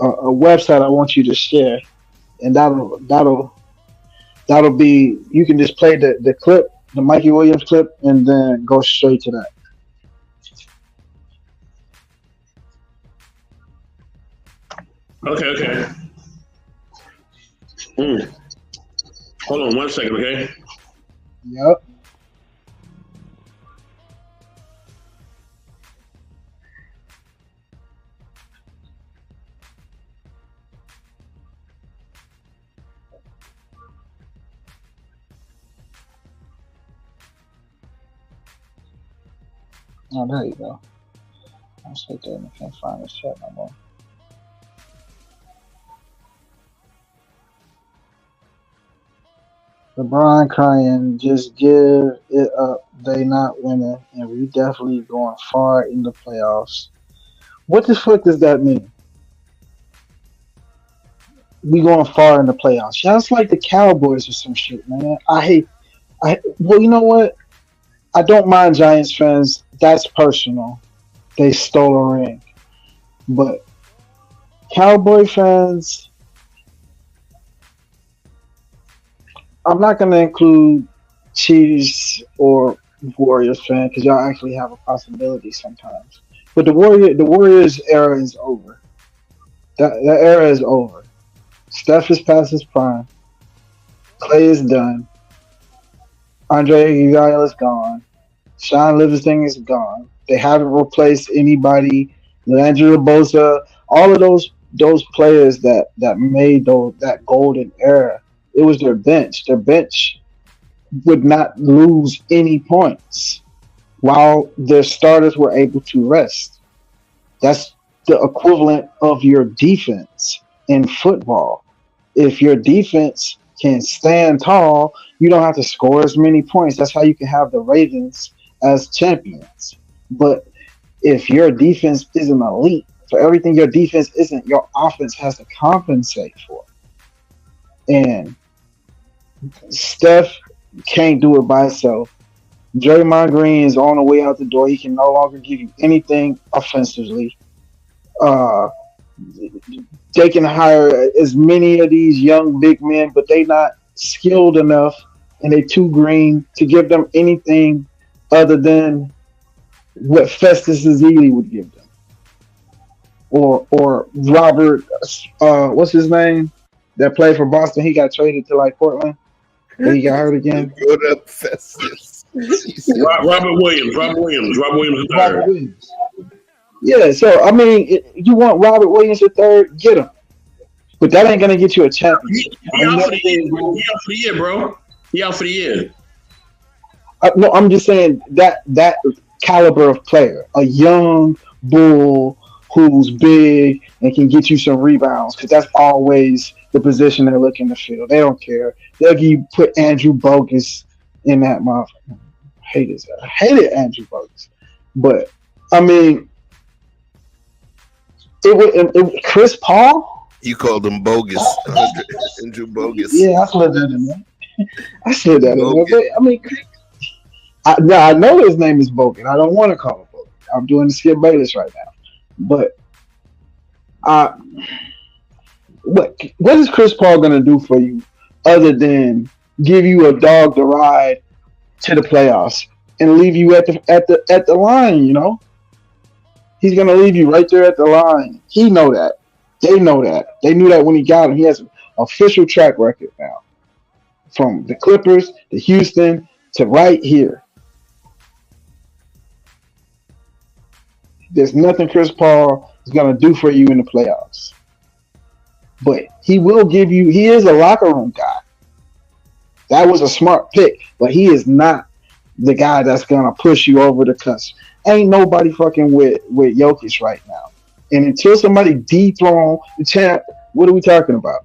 a website I want you to share, and that'll be, you can just play the clip, the Mikey Williams clip, and then go straight to that. Okay. Hold on 1 second, okay? Yep. Oh, there you go. I was right there and I can't find this chat no more. LeBron crying, just give it up. They not winning, and we definitely going far in the playoffs. What the fuck does that mean? We going far in the playoffs. Sounds like the Cowboys or some shit, man. Well, you know what? I don't mind Giants fans. That's personal. They stole a ring. But Cowboy fans, I'm not going to include Chiefs or Warriors fans because y'all actually have a possibility sometimes. But the Warriors era is over. That era is over. Steph is past his prime. Clay is done. Andre Iguodala is gone. Sean Livingston is gone. They haven't replaced anybody. Leandro Bosa, all of those players that made that golden era. It was their bench. Their bench would not lose any points while their starters were able to rest. That's the equivalent of your defense in football. If your defense can stand tall, you don't have to score as many points. That's how you can have the Ravens as champions. But if your defense isn't elite, for everything your defense isn't, your offense has to compensate for. And Steph can't do it by himself. Draymond Green is on the way out the door. He can no longer give you anything offensively. They can hire as many of these young big men, but they not skilled enough and they too green to give them anything other than what Festus Ezeli would give them. Or Robert, what's his name? That played for Boston. He got traded to like Portland. And he got hurt again. Go to Festus. Robert Williams. Robert Williams III. Yeah, so I mean, you want Robert Williams III, get him. But that ain't gonna get you a championship. He out for the year, bro. He out for the year. No, I'm just saying that caliber of player, a young bull who's big and can get you some rebounds, because that's always the position they're looking to fill. They don't care. They'll give you put Andrew Bogus in that motherfucker. I hated Andrew Bogus, but I mean, it Chris Paul. You called him bogus, Andrew Bogus. Yeah, I slid that in there. But, I mean, I know his name is Bogan. I don't want to call him Bogan. I'm doing the Skip Bayless right now. But what is Chris Paul gonna do for you other than give you a dog to ride to the playoffs and leave you at the line? You know, He's gonna leave you right there at the line. He know that. They know that. They knew that when he got him. He has an official track record now, from the Clippers to Houston to right here. There's nothing Chris Paul is gonna do for you in the playoffs, but he will give you. He is a locker room guy. That was a smart pick, but he is not the guy that's gonna push you over the cusp. Ain't nobody fucking with Jokic right now. And until somebody dethrone the champ, what are we talking about?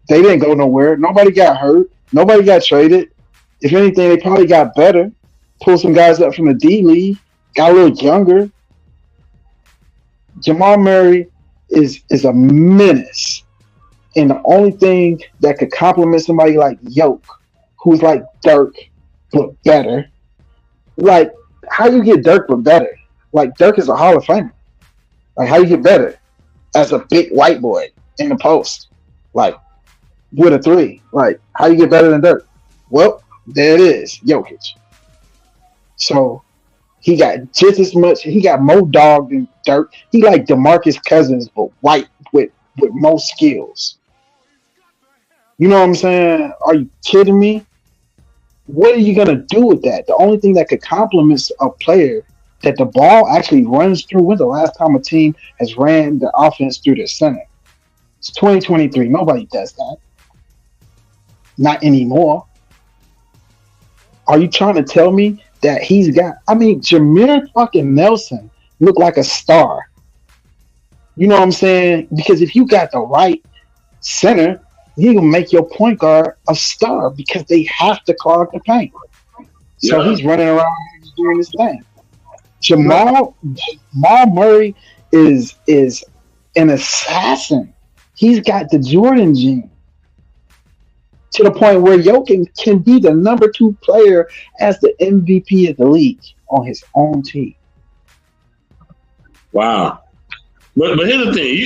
They didn't go nowhere. Nobody got hurt. Nobody got traded. If anything, they probably got better. Pulled some guys up from the D League. Got a little younger. Jamal Murray is a menace. And the only thing that could compliment somebody like Yoke, who's like Dirk, but better. Like, how you get Dirk but better? Like, Dirk is a Hall of Famer. Like, how you get better as a big white boy in the post? Like, with a three. Like, how you get better than Dirk? Well, there it is, Jokic. So, he got just as much, he got more dog than Dirk. He like DeMarcus Cousins, but white with more skills. You know what I'm saying? Are you kidding me? What are you going to do with that? The only thing that could complement a player that the ball actually runs through. When's the last time a team has ran the offense through the center? It's 2023. Nobody does that. Not anymore. Are you trying to tell me that he's got... I mean, Jameer fucking Nelson looked like a star. You know what I'm saying? Because if you got the right center, he will make your point guard a star because they have to clog the paint. So he's running around doing his thing. Jamal Murray is an assassin. He's got the Jordan gene to the point where Jokic can be the number 2 player as the MVP of the league on his own team. Wow. But here's the thing: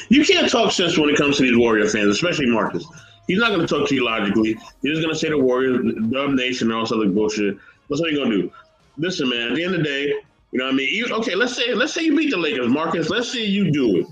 you can't talk sense when it comes to these Warrior fans, especially Marcus. He's not going to talk to you logically. He's just going to say the Warriors, Dub Nation, and all this other bullshit. That's what he's going to do. Listen, man. At the end of the day, you know what I mean. Okay, let's say you beat the Lakers, Marcus. Let's say you do it.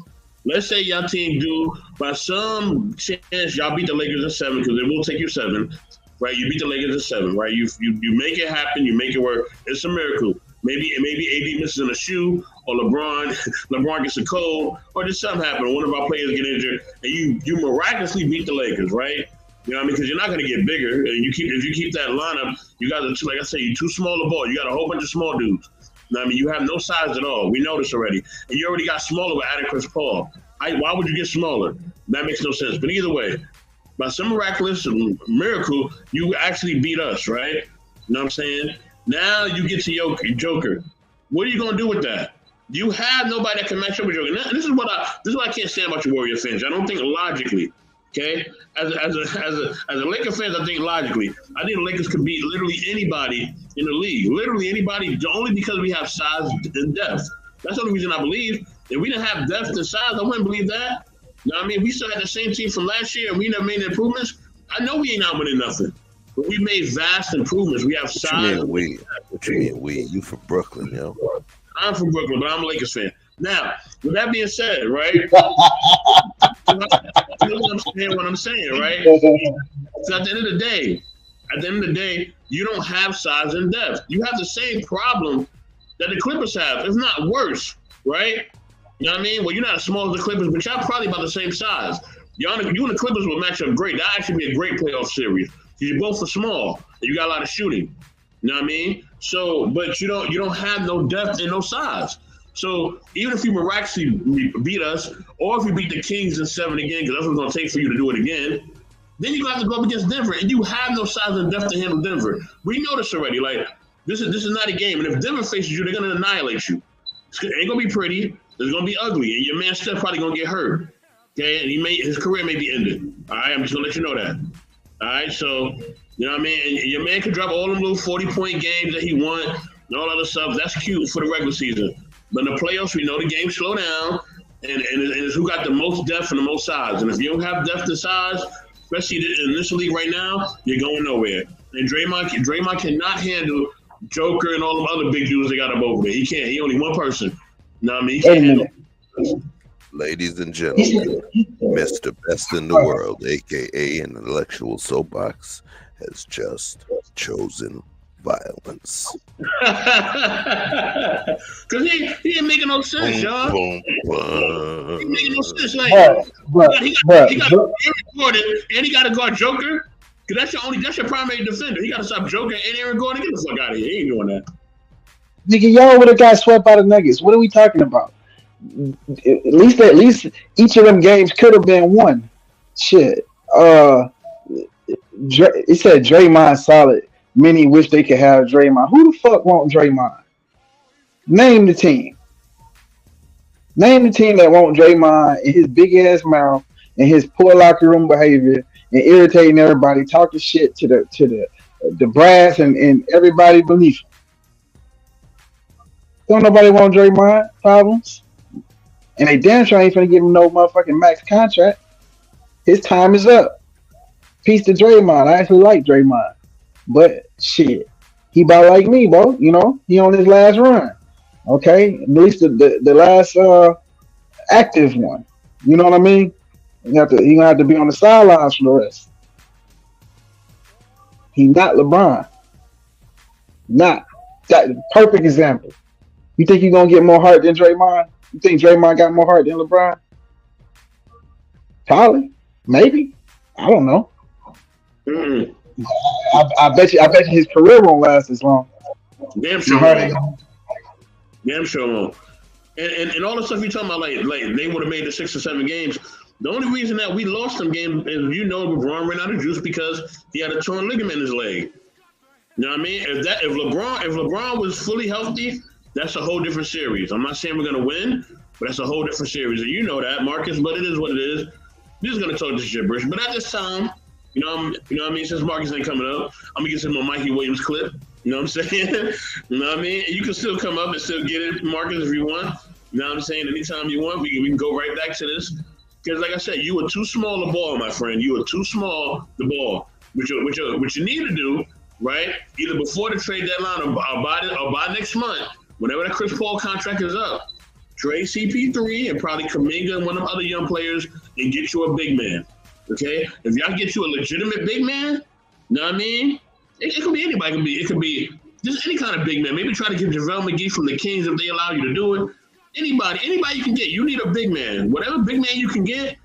Let's say y'all team do by some chance y'all beat the Lakers in 7 because it will take you 7, right? You beat the Lakers in 7, right? You make it happen. You make it work. It's a miracle. Maybe AD misses in a shoe, or LeBron gets a cold, or just something happen. One of our players get injured, and you miraculously beat the Lakers, right? You know what I mean? Because you're not going to get bigger, and if you keep that lineup, you got to, like I say, you're too small to ball. You got a whole bunch of small dudes. You know what I mean? You have no size at all. We know this already, and you already got smaller with adding Chris Paul. Why would you get smaller? That makes no sense. But either way, by some miraculous miracle, you actually beat us, right? You know what I'm saying? Now you get to Joker. What are you gonna do with that? You have nobody that can match up with Joker. Now, this is what I can't stand about your Warrior fans. I don't think logically. Okay, as a Laker fan, I think logically. I think the Lakers could beat literally anybody in the league. Literally anybody, only because we have size and depth. That's the only reason I believe. If we didn't have depth and size, I wouldn't believe that. You know what I mean? We still had the same team from last year, and we never made improvements. I know we ain't out winning nothing. But we made vast improvements. We have size. What you mean, we? You from Brooklyn, yo? I'm from Brooklyn, but I'm a Lakers fan. Now, with that being said, right? You know what I'm saying, right? So at the end of the day, you don't have size and depth. You have the same problem that the Clippers have, if not worse, right? You know what I mean? Well, you're not as small as the Clippers, but y'all probably about the same size. You and the Clippers will match up great. That'll actually be a great playoff series. You both are small, and you got a lot of shooting. You know what I mean? So, but you don't have no depth and no size. So even if you miraculously beat us, or if you beat the Kings in 7 again, because that's what it's going to take for you to do it again, then you're going to have to go up against Denver, and you have no size and depth to handle Denver. We know this already. Like, this is not a game, and if Denver faces you, they're going to annihilate you. It ain't going to be pretty. It's going to be ugly, and your man Steph probably going to get hurt. Okay, and his career may be ended. All right, I'm just going to let you know that. All right, so, you know what I mean? And your man could drop all them little 40-point games that he won and all other stuff. That's cute for the regular season. But in the playoffs, we know the games slow down, and it's who got the most depth and the most size. And if you don't have depth and size, especially in this league right now, you're going nowhere. And Draymond cannot handle Joker and all them other big dudes they got up over there. He can't. He only one person. No, I mean, Wait a minute. Ladies and gentlemen, Mr. Best in the World, aka an intellectual soapbox, has just chosen violence. Because he ain't making no sense, y'all. Boom, boom, He ain't making no sense. Like, he got Aaron Gordon, and he got to guard Joker. Because that's your primary defender. He got to stop Joker and Aaron Gordon. Get the fuck out of here. He ain't doing that. Nigga, y'all would have got swept by the Nuggets. What are we talking about? At least each of them games could have been won. Shit. It said Draymond solid. Many wish they could have Draymond. Who the fuck want Draymond? Name the team. Name the team that want Draymond and his big ass mouth and his poor locker room behavior and irritating everybody, talking shit to the brass and everybody beneath him. Don't nobody want Draymond problems. And they damn sure ain't finna give him no motherfucking max contract. His time is up. Peace to Draymond. I actually like Draymond. But shit, he about like me, bro. You know, he on his last run. Okay? At least the last active one. You know what I mean? He gonna have to be on the sidelines for the rest. He not LeBron. Not. That perfect example. You think you're gonna get more heart than Draymond? You think Draymond got more heart than LeBron? Probably. Maybe. I don't know. Mm-mm. I bet you his career won't last as long. Damn sure won't. Damn sure won't. And all the stuff you talking about, like they would have made the 6 or 7 games. The only reason that we lost them games is LeBron ran out of juice because he had a torn ligament in his leg. You know what I mean? If LeBron was fully healthy, that's a whole different series. I'm not saying we're gonna win, but that's a whole different series. And you know that, Marcus, but it is what it is. We're just gonna talk this gibberish. But at this time, you know what I mean? Since Marcus ain't coming up, I'm gonna get some more Mikey Williams clip. You know what I'm saying? You know what I mean? You can still come up and still get it, Marcus, if you want. You know what I'm saying? Anytime you want, we can go right back to this. Because like I said, you were too small the ball, my friend. You were too small the ball. What you need to do, right? Either before the trade deadline or by next month, whenever that Chris Paul contract is up, trade CP3 and probably Kuminga and one of the other young players and get you a big man. Okay? If y'all get you a legitimate big man, you know what I mean? It could be anybody. It could be just any kind of big man. Maybe try to get JaVale McGee from the Kings if they allow you to do it. Anybody you can get. You need a big man. Whatever big man you can get,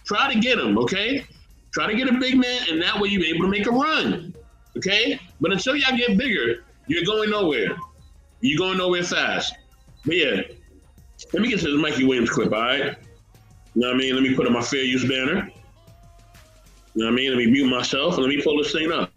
try to get him, okay? Try to get a big man, and that way you're able to make a run, okay? But until y'all get bigger, you're going nowhere. You're going nowhere fast. But yeah, let me get to this Mikey Williams clip, all right? You know what I mean? Let me put on my fair use banner. You know what I mean? Let me mute myself, and let me pull this thing up.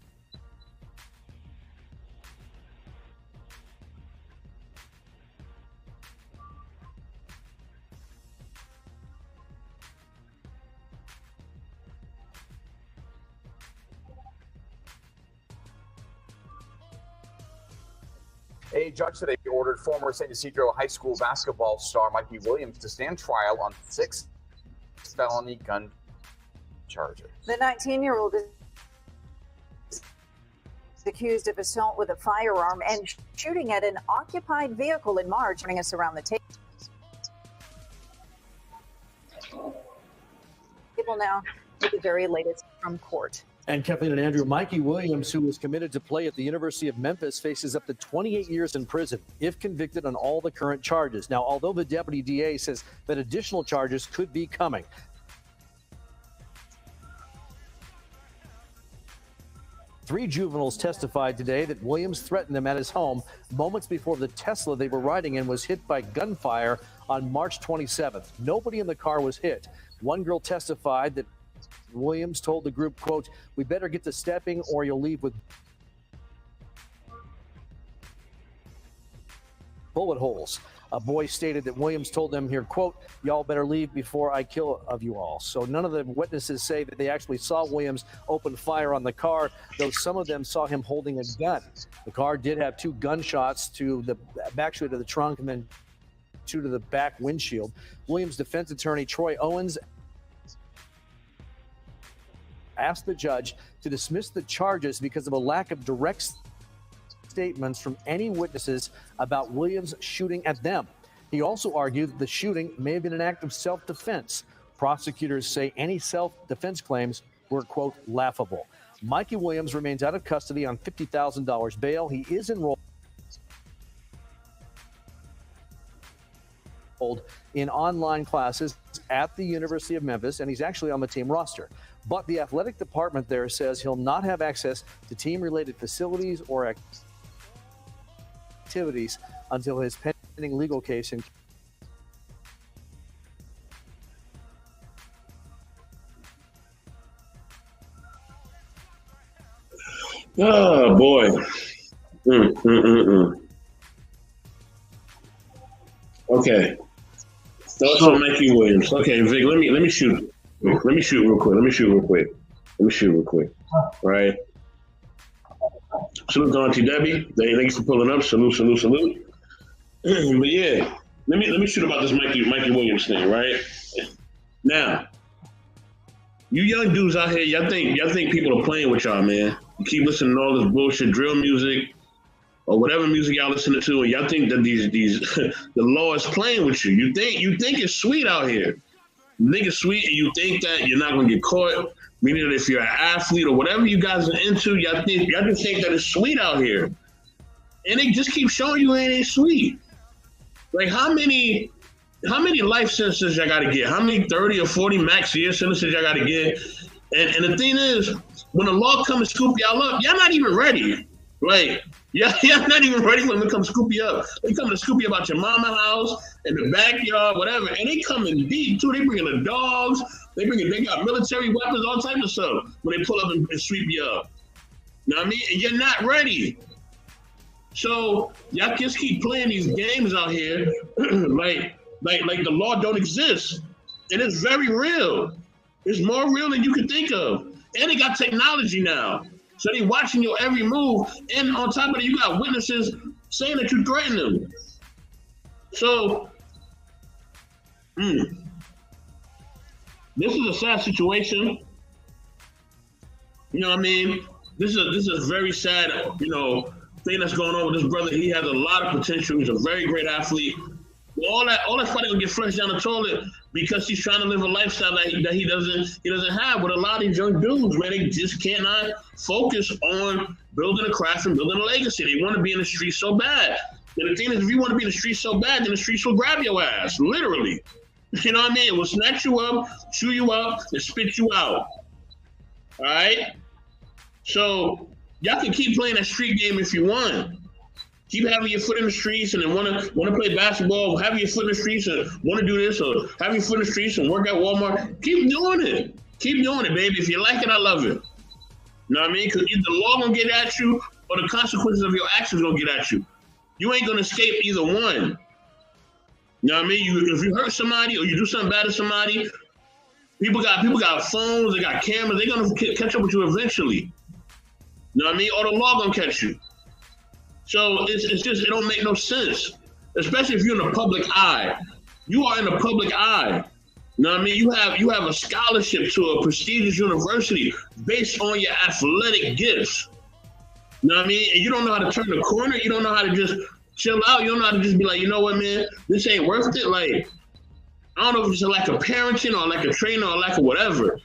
A judge today ordered former San Ysidro High School basketball star Mikey Williams to stand trial on 6 felony gun charges. The 19-year-old is accused of assault with a firearm and shooting at an occupied vehicle in March. Bringing us around the table now with the very latest from court. And Kathleen and Andrew, Mikey Williams, who was committed to play at the University of Memphis, faces up to 28 years in prison if convicted on all the current charges. Now, although the deputy DA says that additional charges could be coming. Three juveniles testified today that Williams threatened them at his home moments before the Tesla they were riding in was hit by gunfire on March 27th. Nobody in the car was hit. One girl testified that Williams told the group, quote, "We better get to stepping or you'll leave with bullet holes." A boy stated that Williams told them here, quote, "Y'all better leave before I kill of you all." So none of the witnesses say that they actually saw Williams open fire on the car, though some of them saw him holding a gun. The car did have 2 gunshots to the back of the trunk and then 2 to the back windshield. Williams' defense attorney, Troy Owens, asked the judge to dismiss the charges because of a lack of direct statements from any witnesses about Williams shooting at them. He also argued that the shooting may have been an act of self-defense. Prosecutors say any self-defense claims were, quote, laughable. Mikey Williams remains out of custody on $50,000 bail. He is enrolled in online classes at the University of Memphis, and he's actually on the team roster. But the athletic department there says he'll not have access to team-related facilities or activities until his pending legal case in Oh boy. Okay. Thoughts on Mikey Williams. Okay, Vic, let me shoot. Let me shoot real quick. Right. Salute to Auntie Debbie. Thanks for pulling up. Salute. But yeah, let me shoot about this Mikey Williams thing, right? Now, you young dudes out here, y'all think people are playing with y'all, man. You keep listening to all this bullshit drill music or whatever music y'all listening to, and y'all think that these the law is playing with you. You think it's sweet out here. You think it's sweet, and you think that you're not gonna get caught. Meaning that if you're an athlete or whatever you guys are into, y'all just think that it's sweet out here, and they just keep showing you it ain't sweet. Like how many life sentences y'all gotta get? How many 30 or 40 max year sentences y'all gotta get? And the thing is, when the law comes to scoop y'all up, y'all not even ready. Like, y'all not even ready when they come scoop you up. They come to scoop you about your mama house, in the backyard, whatever. And they come in deep, too. They bringing the dogs. They got military weapons, all types of stuff when they pull up and sweep you up. You know what I mean? And you're not ready. So, y'all just keep playing these games out here like the law don't exist. And it's very real. It's more real than you can think of. And they got technology now. So they watching your every move. And on top of that, you got witnesses saying that you threatened them. So, this is a sad situation. You know what I mean? This is very sad, thing that's going on with this brother. He has a lot of potential. He's a very great athlete. All that fighting will get flushed down the toilet because he's trying to live a lifestyle that he doesn't have. With a lot of these young dudes, man, they just cannot focus on building a craft and building a legacy. They want to be in the streets so bad. And the thing is, if you want to be in the streets so bad, then the streets will grab your ass, literally. You know what I mean? It will snatch you up, chew you up, and spit you out. All right? So y'all can keep playing that street game if you want. Keep having your foot in the streets and then want to play basketball, having your foot in the streets and want to do this, or having your foot in the streets and work at Walmart. Keep doing it. Keep doing it, baby. If you like it, I love it. You know what I mean? Because either the law going to get at you or the consequences of your actions going to get at you. You ain't going to escape either one. You know what I mean? If you hurt somebody or you do something bad to somebody, people got phones, they got cameras, they're going to catch up with you eventually. You know what I mean? Or the law going to catch you. So it's just, it don't make no sense, especially if you're in the public eye. You are in the public eye. You know what I mean? You have a scholarship to a prestigious university based on your athletic gifts. You know what I mean? And you don't know how to turn the corner. You don't know how to just chill out. You don't know how to just be like, you know what, man? This ain't worth it. Like, I don't know if it's a lack of parenting or like a trainer or lack of whatever.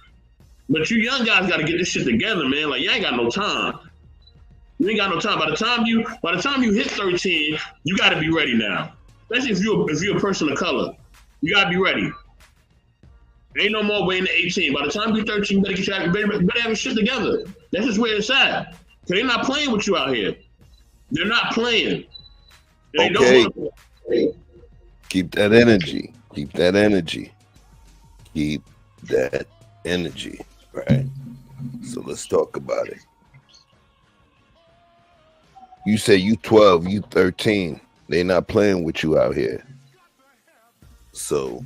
But you young guys got to get this shit together, man. Like, you ain't got no time. You ain't got no time. By the time you hit 13, you got to be ready now. Especially if you're a person of color, you got to be ready. Ain't no more waiting to 18. By the time you're 13, you better have your shit together. That's just where it's at. Cause they're not playing with you out here. They're not playing. They Okay. don't want to play. Keep that energy. Keep that energy. Keep that energy. Right. So let's talk about it. You say you 12, you 13. They're not playing with you out here. So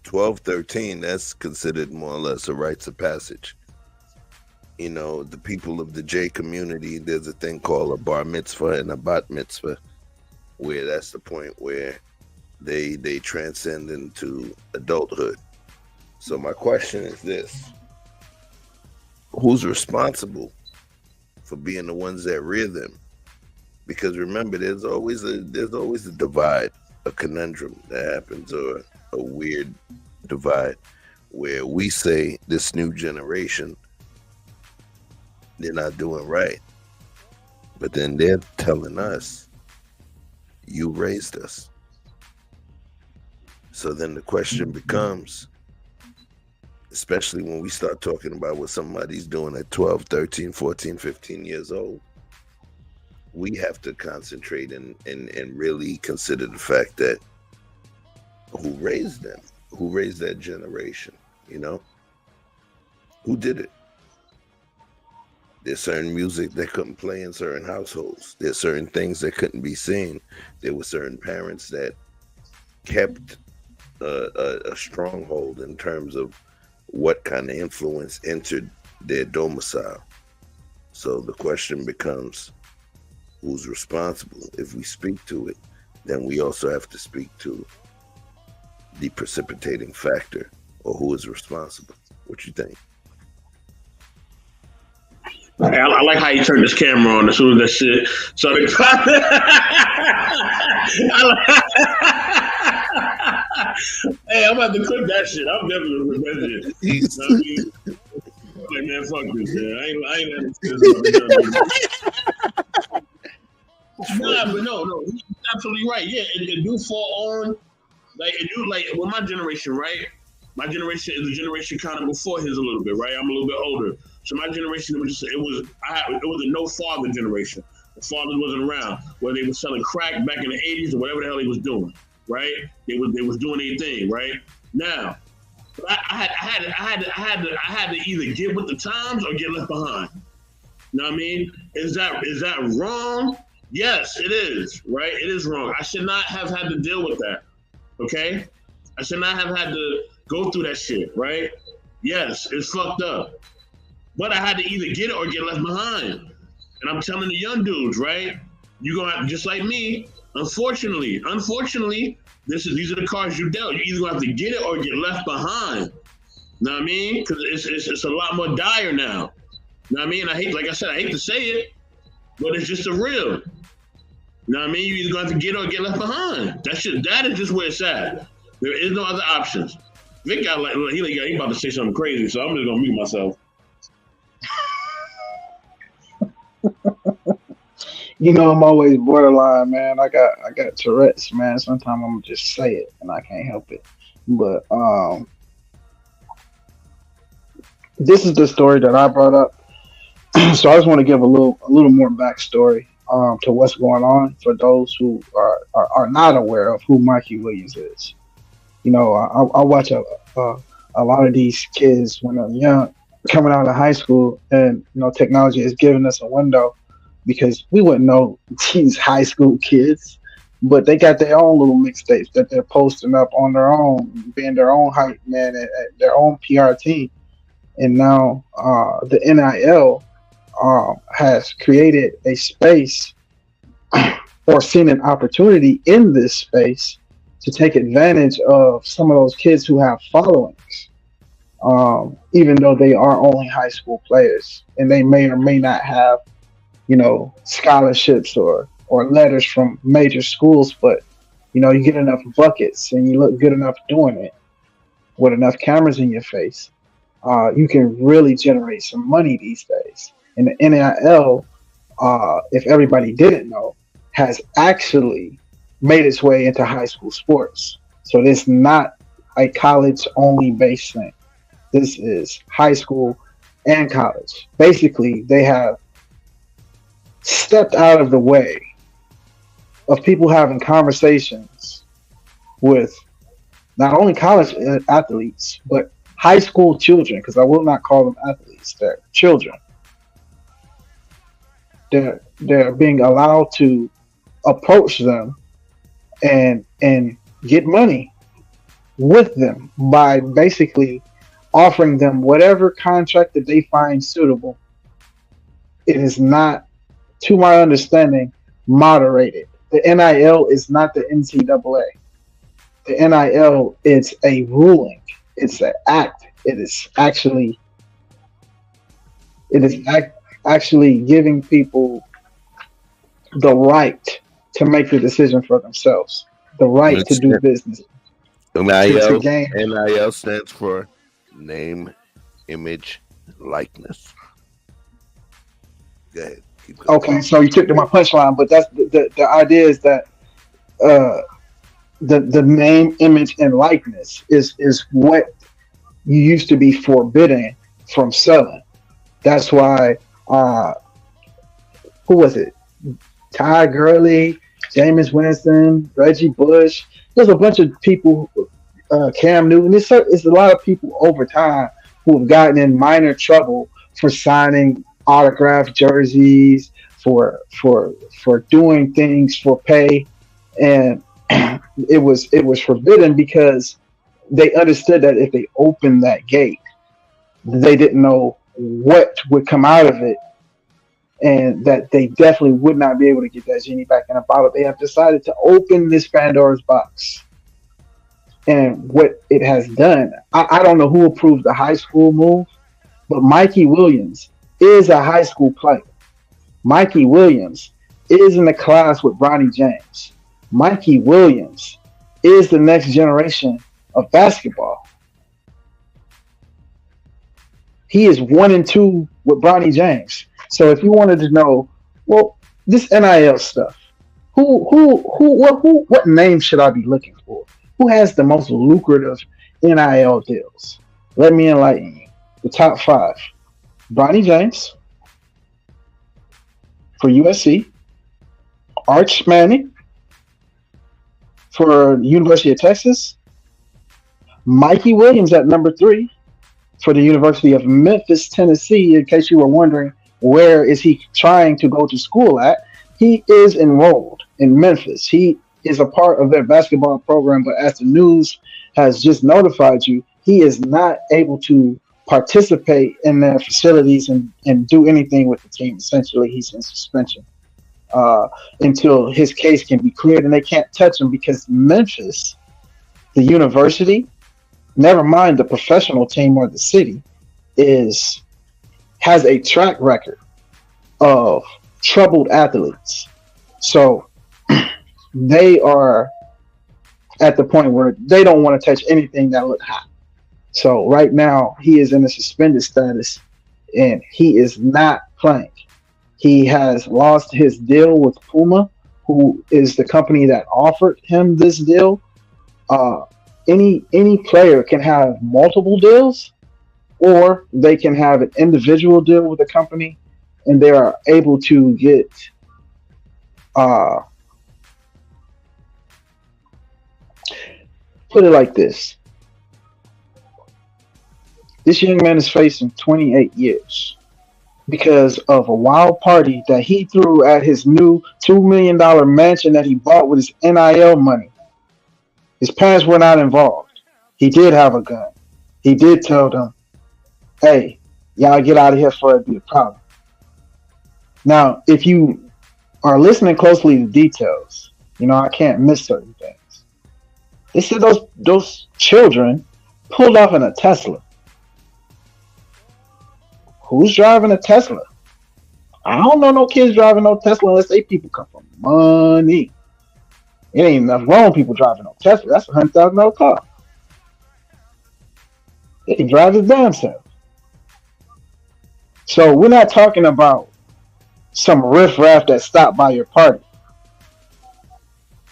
12, 13, that's considered more or less a rites of passage. You know, the people of the J community, there's a thing called a bar mitzvah and a bat mitzvah, where that's the point where they transcend into adulthood. So my question is this: who's responsible for being the ones that rear them? Because remember, there's always a divide a conundrum that happens, or a weird divide, where we say this new generation, they're not doing right, but then they're telling us, you raised us. So then the question becomes, especially when we start talking about what somebody's doing at 12, 13, 14, 15 years old, we have to concentrate and really consider the fact that who raised them, who raised that generation, you know? Who did it? There's certain music that couldn't play in certain households. There's certain things that couldn't be seen. There were certain parents that kept a stronghold in terms of what kind of influence entered their domicile. So the question becomes, who's responsible? If we speak to it, then we also have to speak to the precipitating factor, or who is responsible. What you think? I like how you turned this camera on as soon as that shit started. Hey, I'm about to clip that shit. I'm definitely gonna clip that shit. You know what I mean? Like, man, fuck this, man. I ain't Nah, but no, he's absolutely right. Yeah, it do fall on, like, it do, like, with my generation, right? My generation is a generation kind of before his a little bit, right? I'm a little bit older. So my generation, it was a no father generation. The fathers wasn't around. Where they were selling crack back in the 80s or whatever the hell they was doing, right? They was doing their thing, right? Now, I had to either get with the times or get left behind. You know what I mean? Is that wrong? Yes, it is, right? It is wrong. I should not have had to deal with that, okay? I should not have had to go through that shit, right? Yes, it's fucked up. But I had to either get it or get left behind. And I'm telling the young dudes, right? You're going to have, just like me, unfortunately, these are the cards you dealt. You're either going to have to get it or get left behind. You know what I mean? Because it's a lot more dire now. You know what I mean? Like I said, I hate to say it, but it's just the real. You know what I mean? You're either going to have to get it or get left behind. That is just where it's at. There is no other options. Vic got he about to say something crazy, so I'm just going to mute myself. You know, I'm always borderline, man. I got Tourette's, man. Sometimes I'm gonna just say it and I can't help it. But this is the story that I brought up. So I just want to give a little more backstory to what's going on for those who are not aware of who Mikey Williams is. You know, I watch a lot of these kids when they're young, coming out of high school, and you know, technology has given us a window because we wouldn't know these high school kids, but they got their own little mixtapes that they're posting up on their own, being their own hype man at their own PR team. And now the NIL has created a space or seen an opportunity in this space to take advantage of some of those kids who have followings, even though they are only high school players and they may or may not have, you know, scholarships or letters from major schools, but you know, you get enough buckets and you look good enough doing it with enough cameras in your face, you can really generate some money these days. And the NIL, if everybody didn't know, has actually made its way into high school sports. So this is not a college only based thing. This is high school and college. Basically, they have stepped out of the way of people having conversations with not only college athletes, but high school children, because I will not call them athletes, they're children. They're being allowed to approach them and get money with them by basically offering them whatever contract that they find suitable. It is not, to my understanding, moderated. The NIL is not the NCAA. The NIL is a ruling. It's an act. It is actually giving people the right to make the decision for themselves. the right to do business. NIL stands for name, image, likeness. Go ahead. Okay, so you took to my punchline, but that's the idea is that the name, image, and likeness is what you used to be forbidden from selling. That's why who was it? Ty Gurley, Jameis Winston, Reggie Bush. There's a bunch of people, Cam Newton. It's a lot of people over time who have gotten in minor trouble for signing autographed jerseys, for doing things for pay, and it was forbidden because they understood that if they opened that gate, they didn't know what would come out of it, and that they definitely would not be able to get that genie back in a bottle. They have decided to open this Pandora's box. And what it has done, I don't know who approved the high school move, but Mikey Williams is a high school player. Mikey Williams is in the class with Bronny James. Mikey Williams is the next generation of basketball. He is 1 and 2 with Bronny James. So if you wanted to know, well, this NIL stuff, what name should I be looking for? Who has the most lucrative NIL deals? Let me enlighten you. The top 5. Bronny James for USC. Arch Manning for the University of Texas. Mikey Williams at number 3 for the University of Memphis, Tennessee. In case you were wondering, where is he trying to go to school at? He is enrolled in Memphis. He is a part of their basketball program, but as the news has just notified you, he is not able to participate in their facilities and do anything with the team. Essentially, he's in suspension until his case can be cleared, and they can't touch him because Memphis, the university, never mind the professional team or the city, has a track record of troubled athletes. So they are at the point where they don't want to touch anything that looks hot. So right now he is in a suspended status and he is not playing. He has lost his deal with Puma, who is the company that offered him this deal. Any player can have multiple deals, or they can have an individual deal with a company, and they are able to get put it like this. This young man is facing 28 years because of a wild party that he threw at his new $2 million mansion that he bought with his NIL money. His parents were not involved. He did have a gun. He did tell them, hey, y'all get out of here before it be a problem. Now, if you are listening closely to details, I can't miss certain things. They said those children pulled off in a Tesla. Who's driving a Tesla? I don't know no kids driving no Tesla unless they people come from money. It ain't enough grown people driving no Tesla. That's a $100,000 car. They can drive his damn self. So we're not talking about some riffraff that stopped by your party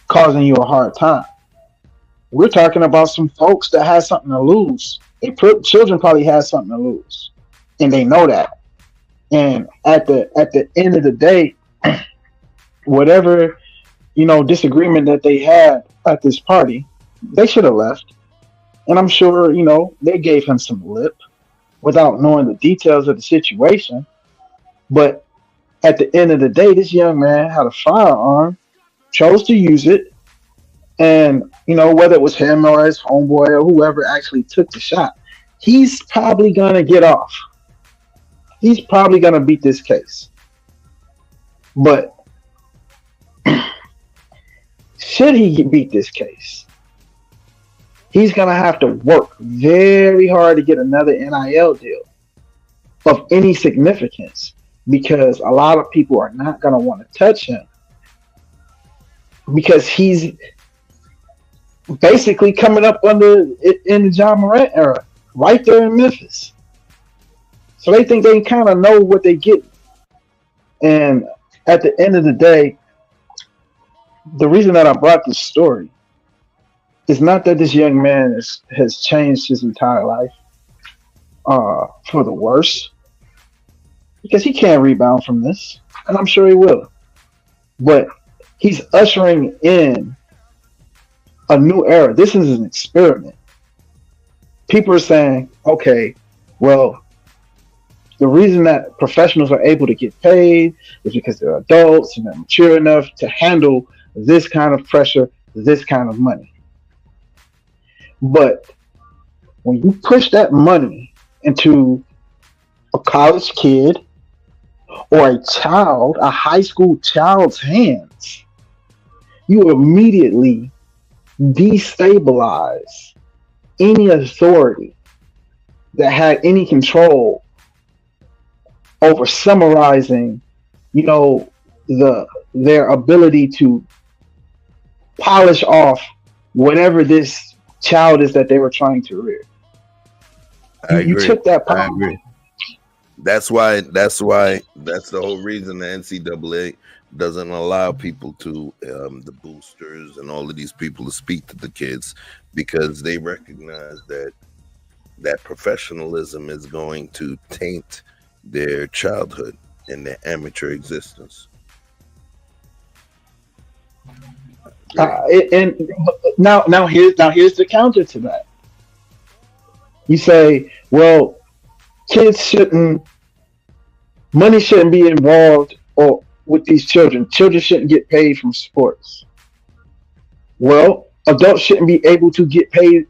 causing you a hard time. We're talking about some folks that has something to lose. Children probably has something to lose, and they know that. And at the end of the day, whatever disagreement that they had at this party, they should have left. And I'm sure they gave him some lip without knowing the details of the situation. But at the end of the day, this young man had a firearm, chose to use it, and whether it was him or his homeboy or whoever actually took the shot, he's probably gonna get off. He's probably gonna beat this case. But should he beat this case, he's gonna have to work very hard to get another NIL deal of any significance, because a lot of people are not gonna want to touch him because he's basically coming up in the John Morant era, right there in Memphis. So they think they kind of know what they get. And at the end of the day, the reason that I brought this story is not that this young man has changed his entire life for the worse, because he can't rebound from this, and I'm sure he will. But he's ushering in a new era. This is an experiment. People are saying, okay, well, the reason that professionals are able to get paid is because they're adults and they're mature enough to handle this kind of pressure, this kind of money. But when you push that money into a college kid or a child, a high school child's hands, you immediately destabilize any authority that had any control over summarizing, their ability to polish off whatever this child is that they were trying to rear. You took that power. I agree. That's the whole reason the NCAA doesn't allow people to the boosters and all of these people to speak to the kids, because they recognize that professionalism is going to taint their childhood and their amateur existence. And now here's the counter to that. You say, well, money shouldn't be involved or with these children. Children shouldn't get paid from sports. Well, adults shouldn't be able to get paid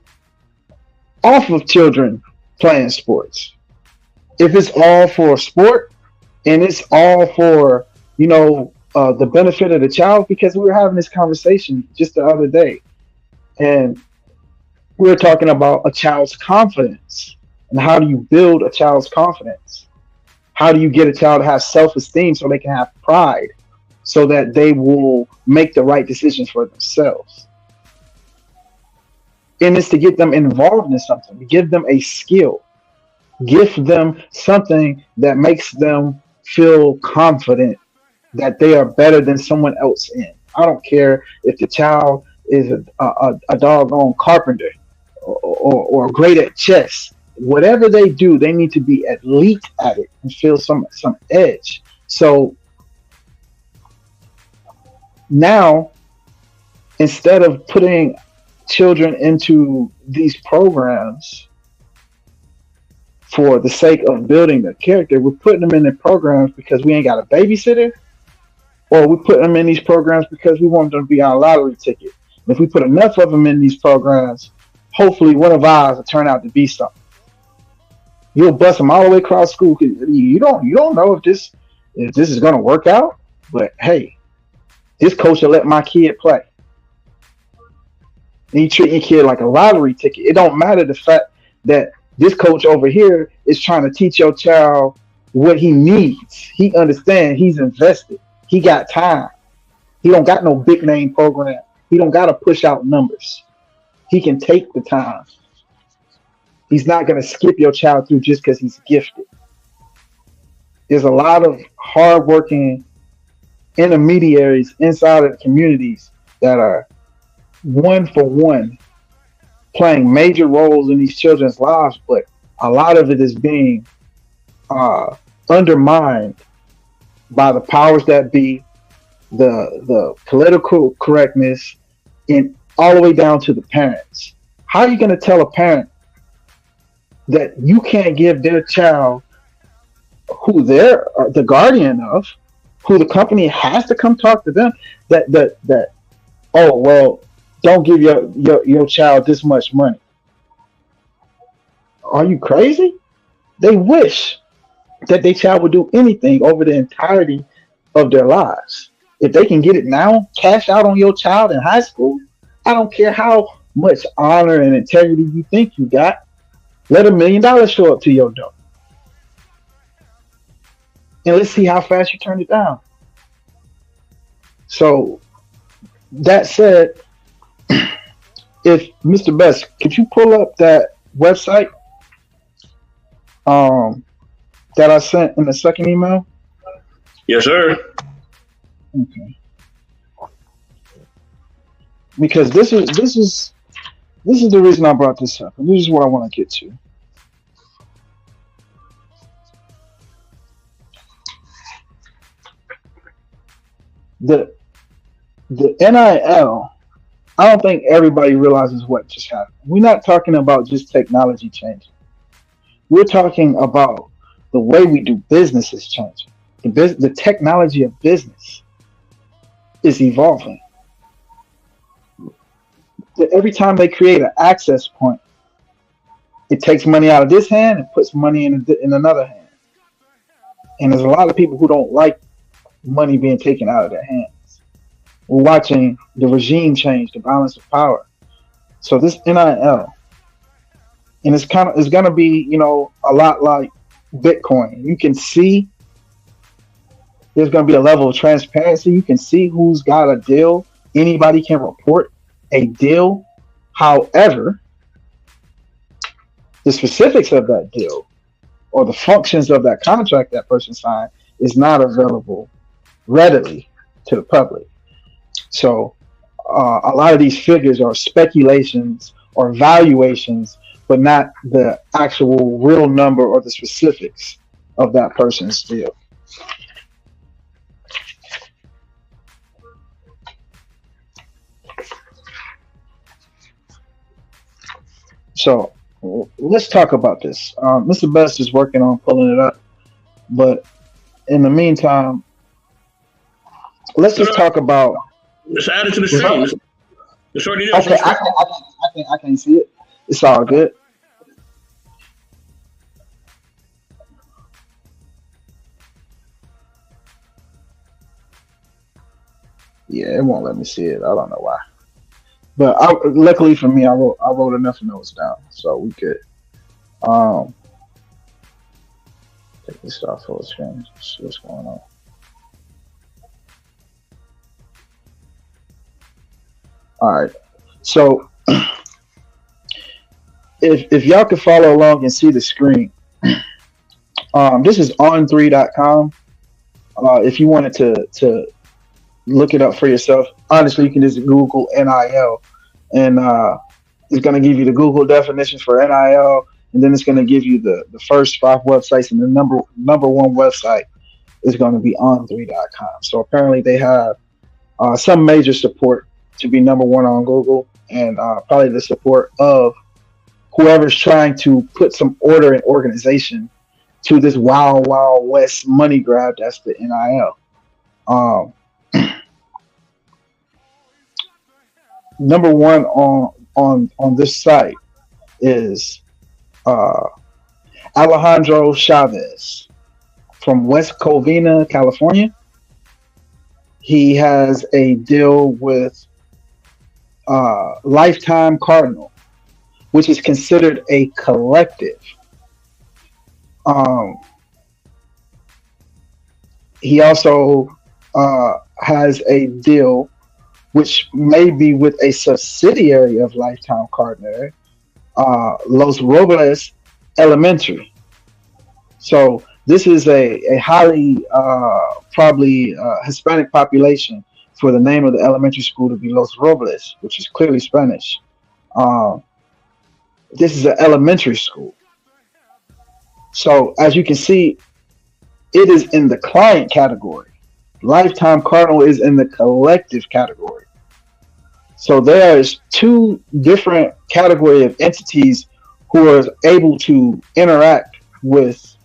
off of children playing sports. If it's all for sport and it's all for, the benefit of the child, because we were having this conversation just the other day, and we were talking about a child's confidence and how do you build a child's confidence? How do you get a child to have self-esteem so they can have pride, so that they will make the right decisions for themselves? And it's to get them involved in something, to give them a skill, give them something that makes them feel confident that they are better than someone else in. I don't care if the child is a doggone carpenter or great at chess. Whatever they do, they need to be elite at it and feel some edge. So now, instead of putting children into these programs for the sake of building their character, we're putting them in the programs because we ain't got a babysitter, or we put them in these programs because we want them to be on a lottery ticket. And if we put enough of them in these programs, hopefully one of ours will turn out to be something. You'll bust them all the way across school. You don't know if this is going to work out, but hey, this coach will let my kid play. And you treat your kid like a lottery ticket. It don't matter the fact that this coach over here is trying to teach your child what he needs. He understands. He's invested. He got time. He don't got no big name program. He don't got to push out numbers. He can take the time. He's not going to skip your child through just because he's gifted. There's a lot of hardworking intermediaries inside of the communities that are one-for-one playing major roles in these children's lives, but a lot of it is being undermined by the powers that be, the political correctness, and all the way down to the parents. How are you going to tell a parent that you can't give their child, who they're the guardian of, who the company has to come talk to them, that oh, well, don't give your child this much money? Are you crazy? They wish that their child would do anything over the entirety of their lives. If they can get it now, cash out on your child in high school, I don't care how much honor and integrity you think you got, let $1 million show up to your door. And let's see how fast you turn it down. So that said, if Mr. Best, could you pull up that website that I sent in the second email? Yes, sir. Okay. Because this is the reason I brought this up, and this is what I want to get to. The NIL, I don't think everybody realizes what just happened. We're not talking about just technology changing. We're talking about the way we do business is changing. The technology of business is evolving. Every time they create an access point, it takes money out of this hand and puts money in another hand. And there's a lot of people who don't like money being taken out of their hands. We're watching the regime change, the balance of power. So this NIL, and it's going to be, a lot like Bitcoin. You can see there's going to be a level of transparency. You can see who's got a deal. Anybody can report a deal. However, the specifics of that deal or the functions of that contract that person signed is not available readily to the public. So a lot of these figures are speculations or valuations, but not the actual real number or the specifics of that person's deal. So let's talk about this. Mr. Best is working on pulling it up, but in the meantime, let's just talk about. Just add it to the stream. Okay, I can't see it. It's all good. Yeah, it won't let me see it. I don't know why. But luckily for me, I wrote enough notes down, so we could take this off full screen. See what's going on. All right, so if y'all could follow along and see the screen, this is on3.com. If you wanted to look it up for yourself, honestly, you can just Google NIL, and it's going to give you the Google definition for NIL, and then it's going to give you the first 5 websites, and the number one website is going to be on3.com. So apparently they have some major support to be number one on Google, and probably the support of whoever's trying to put some order and organization to this wild west money grab that's the NIL. Number one on this site is Alejandro Chavez from West Covina, California. He has a deal with Lifetime Cardinal, which is considered a collective. He also has a deal which may be with a subsidiary of Lifetime Cardinal, Los Robles Elementary. So this is a highly probably Hispanic population for the name of the elementary school to be Los Robles, which is clearly Spanish. This is an elementary school. So as you can see, it is in the client category. Lifetime Cardinal is in the collective category. So there's 2 different category of entities who are able to interact with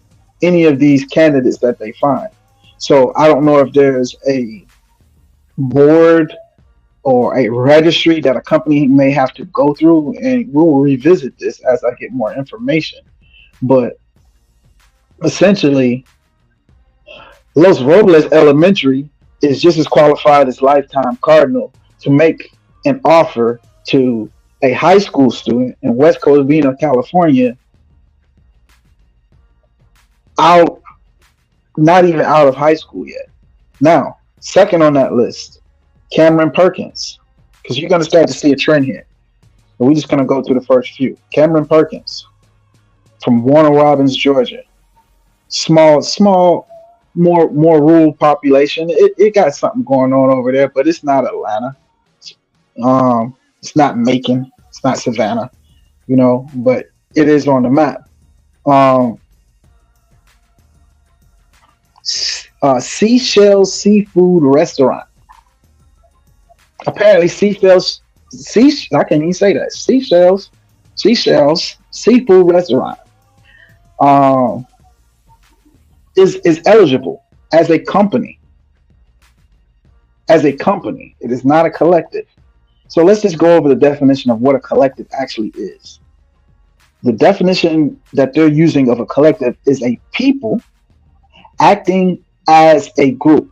any of these candidates that they find. So I don't know if there's a board or a registry that a company may have to go through, and we'll revisit this as I get more information. But essentially, Los Robles Elementary is just as qualified as Lifetime Cardinal to make an offer to a high school student in West Covina, California, not even out of high school yet. Now, second on that list, Cameron Perkins, because you're going to start to see a trend here. So we're just gonna go through the first few. Cameron Perkins from Warner Robins, Georgia. Small, more rural population. It got something going on over there, but it's not Atlanta. It's not Macon. It's not Savannah. But it is on the map. Seashells Seafood Restaurant. Apparently, I can't even say that. Seashells Seafood Restaurant is eligible as a company. As a company, it is not a collective. So let's just go over the definition of what a collective actually is. The definition that they're using of a collective is a people acting as a group.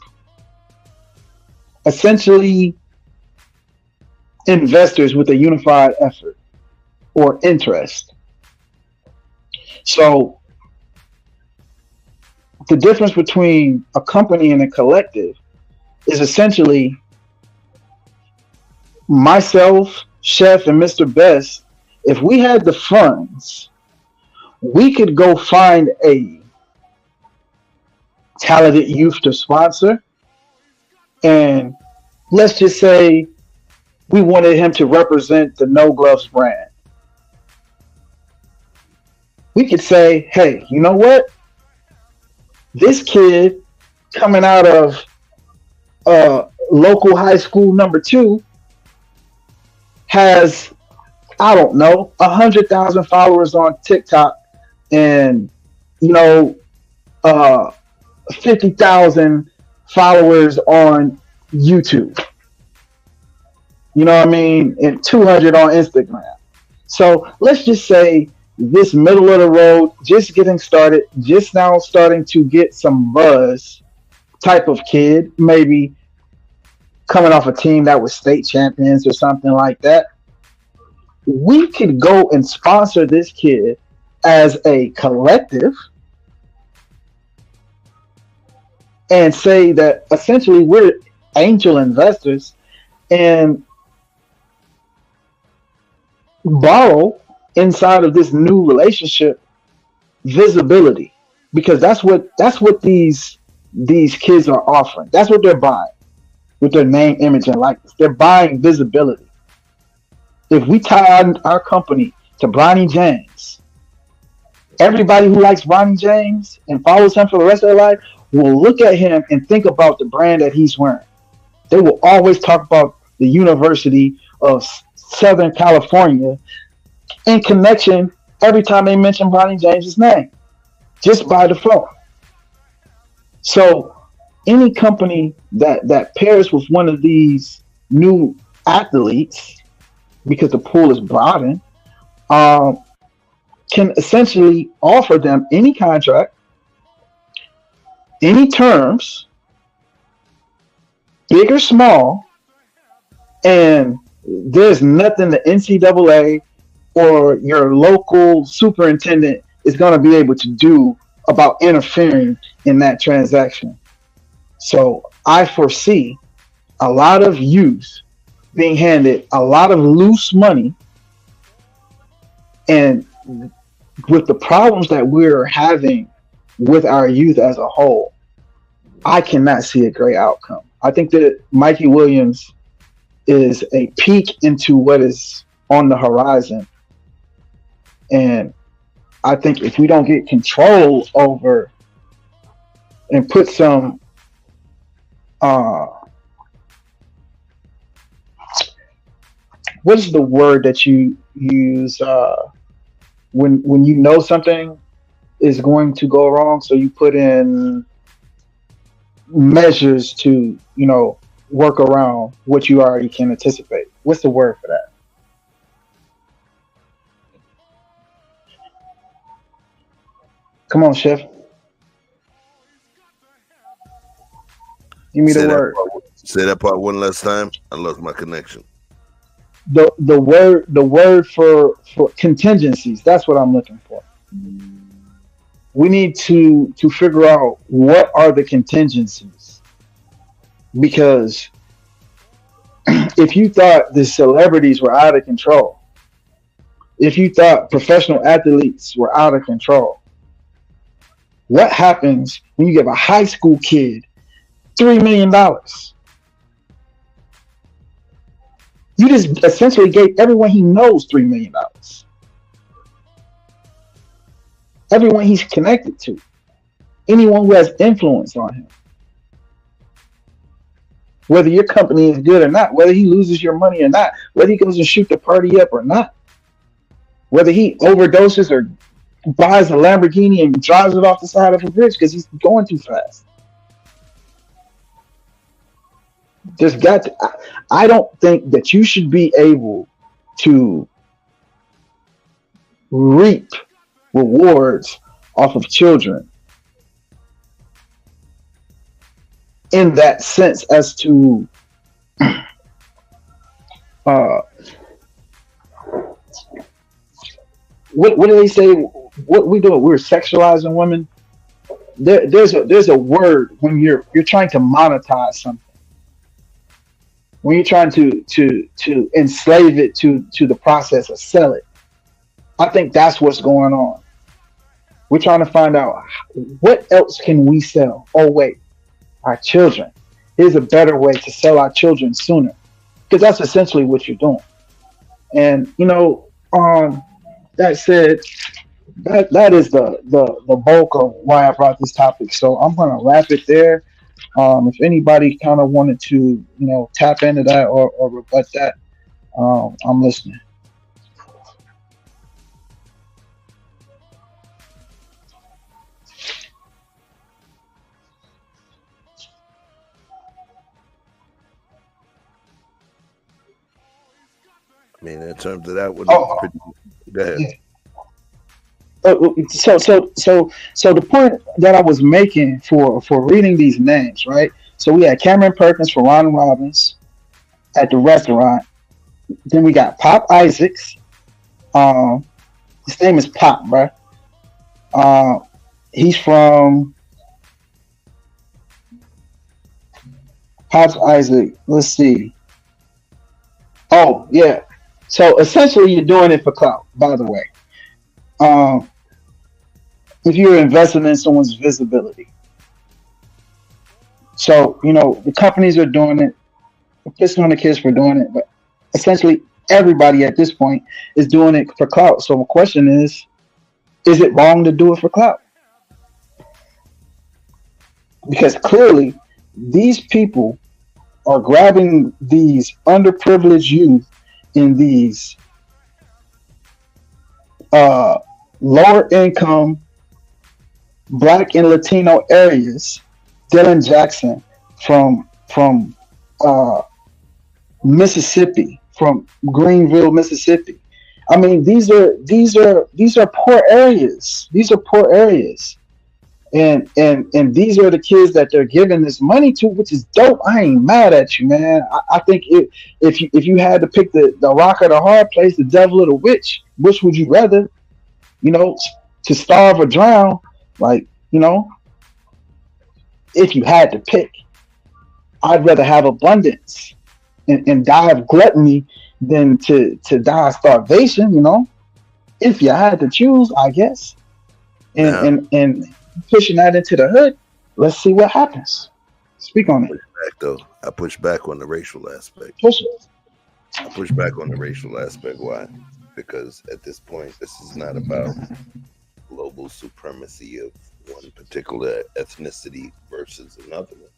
Essentially, investors with a unified effort or interest. So the difference between a company and a collective is essentially myself, Chef, and Mr. Best. If we had the funds, we could go find a talented youth to sponsor, and let's just say we wanted him to represent the No Gloves brand. We could say, hey, you know what? This kid coming out of local high school number 2 has, I don't know, 100,000 followers on TikTok and 50,000 followers on YouTube. You know what I mean? And 200 on Instagram. So let's just say this middle of the road, just getting started, just now starting to get some buzz type of kid, maybe coming off a team that was state champions or something like that. We could go and sponsor this kid as a collective and say that essentially we're angel investors and borrow inside of this new relationship visibility, because that's what these kids are offering. That's what they're buying with their name, image, and likeness. They're buying visibility. If we tie our company to Bronny James, everybody who likes Bronny James and follows him for the rest of their life will look at him and think about the brand that he's wearing. They will always talk about the University of Southern California in connection every time they mention Bronny James's name, just by default. So any company that pairs with one of these new athletes, because the pool is broadened, can essentially offer them any contract, any terms, big or small, and there's nothing the NCAA or your local superintendent is going to be able to do about interfering in that transaction. So I foresee a lot of youth being handed a lot of loose money, and with the problems that we're having with our youth as a whole, I cannot see a great outcome. I think that Mikey Williams is a peek into what is on the horizon. And I think if we don't get control over and put some what is the word that you use when you know something is going to go wrong, so you put in measures to work around what you already can anticipate? What's the word for that? Come on, Chef. Give me the word. Say that part one last time. I lost my connection. The word for contingencies. That's what I'm looking for. We need to figure out what are the contingencies, because if you thought the celebrities were out of control if you thought professional athletes were out of control, what happens when you give a high school kid $3 million? You just essentially gave everyone he knows $3 million. Everyone he's connected to, anyone who has influence on him. Whether your company is good or not, whether he loses your money or not, whether he goes and shoot the party up or not, whether he overdoses or buys a Lamborghini and drives it off the side of a bridge because he's going too fast. I don't think that you should be able to reap rewards off of children in that sense as to what do they say? What we do? We're sexualizing women. There's a word when you're trying to monetize something. When you're trying to enslave it to the process of sell it. I think that's what's going on. We're trying to find out what else can we sell. Oh wait, our children. Here's a better way to sell our children sooner, because that's essentially what you're doing. And that said, that is the bulk of why I brought this topic. So I'm gonna wrap it there. If anybody kind of wanted to, tap into that or rebut that, I'm listening. I mean, in terms of that, go ahead. So the point that I was making for reading these names, right? So we had Cameron Perkins for Ron Robbins at the restaurant. Then we got Pop Isaacs. His name is Pop, right? He's from Pop Isaac. Let's see. Oh yeah. So essentially, you're doing it for clout. By the way. If you're investing in someone's visibility. So, the companies are doing it, we're pissing on the kids for doing it, but essentially everybody at this point is doing it for clout. So the question is it wrong to do it for clout? Because clearly these people are grabbing these underprivileged youth in these lower income Black and Latino areas. Dylan Jackson from Mississippi, from Greenville, Mississippi. I mean, these are poor areas. These are poor areas, and these are the kids that they're giving this money to, which is dope. I ain't mad at you, man. I think if you had to pick the rock or the hard place, the devil or the witch, which would you rather? To starve or drown, if you had to pick, I'd rather have abundance and die of gluttony than to die of starvation, if you had to choose, I guess. And pushing that into the hood, let's see what happens. Speak on it. I push back on the racial aspect. I push back on the racial aspect. Why? Because at this point, this is not about global supremacy of one particular ethnicity versus another one.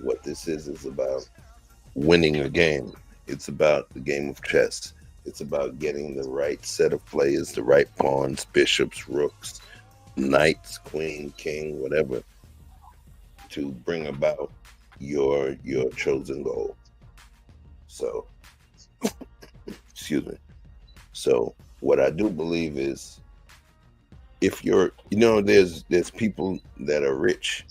What this is about winning a game. It's about the game of chess. It's about getting the right set of players, the right pawns, bishops, rooks, knights, queen, king, whatever, to bring about your chosen goal. So, excuse me. So what I do believe is, if you're, there's people that are rich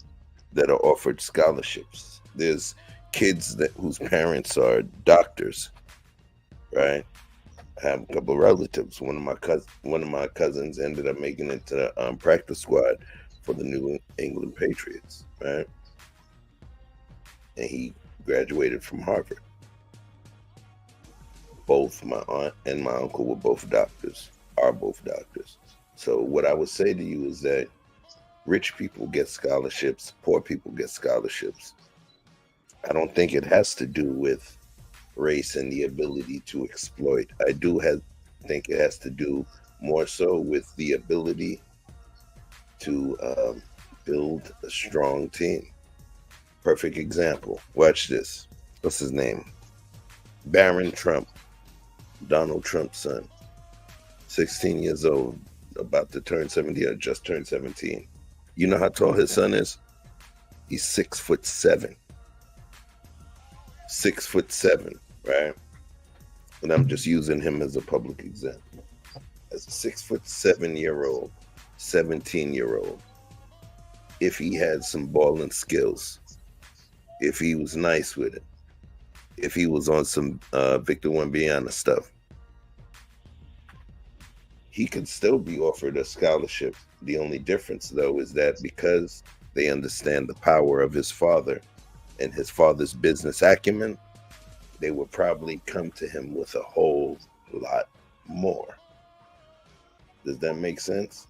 that are offered scholarships. There's kids whose parents are doctors, right? I have a couple of relatives. One of my cousins ended up making it to the practice squad for the New England Patriots, right? And he graduated from Harvard. both my aunt and my uncle were both doctors, are both doctors. So what I would say to you is that rich people get scholarships, poor people get scholarships. I don't think it has to do with race and the ability to exploit. I think it has to do more so with the ability to build a strong team. Perfect example. Watch this. What's his name? Barron Trump, Donald Trump's son. 16 years old, about to turn 17 or just turned 17. You know how tall his son is? He's 6'7". 6'7", right? And I'm just using him as a public example. As a 6'7" 17-year-old, if he had some balling skills, if he was nice with it, if he was on some Victor Wembanyama stuff, he could still be offered a scholarship. The only difference, though, is that because they understand the power of his father and his father's business acumen, they would probably come to him with a whole lot more. Does that make sense?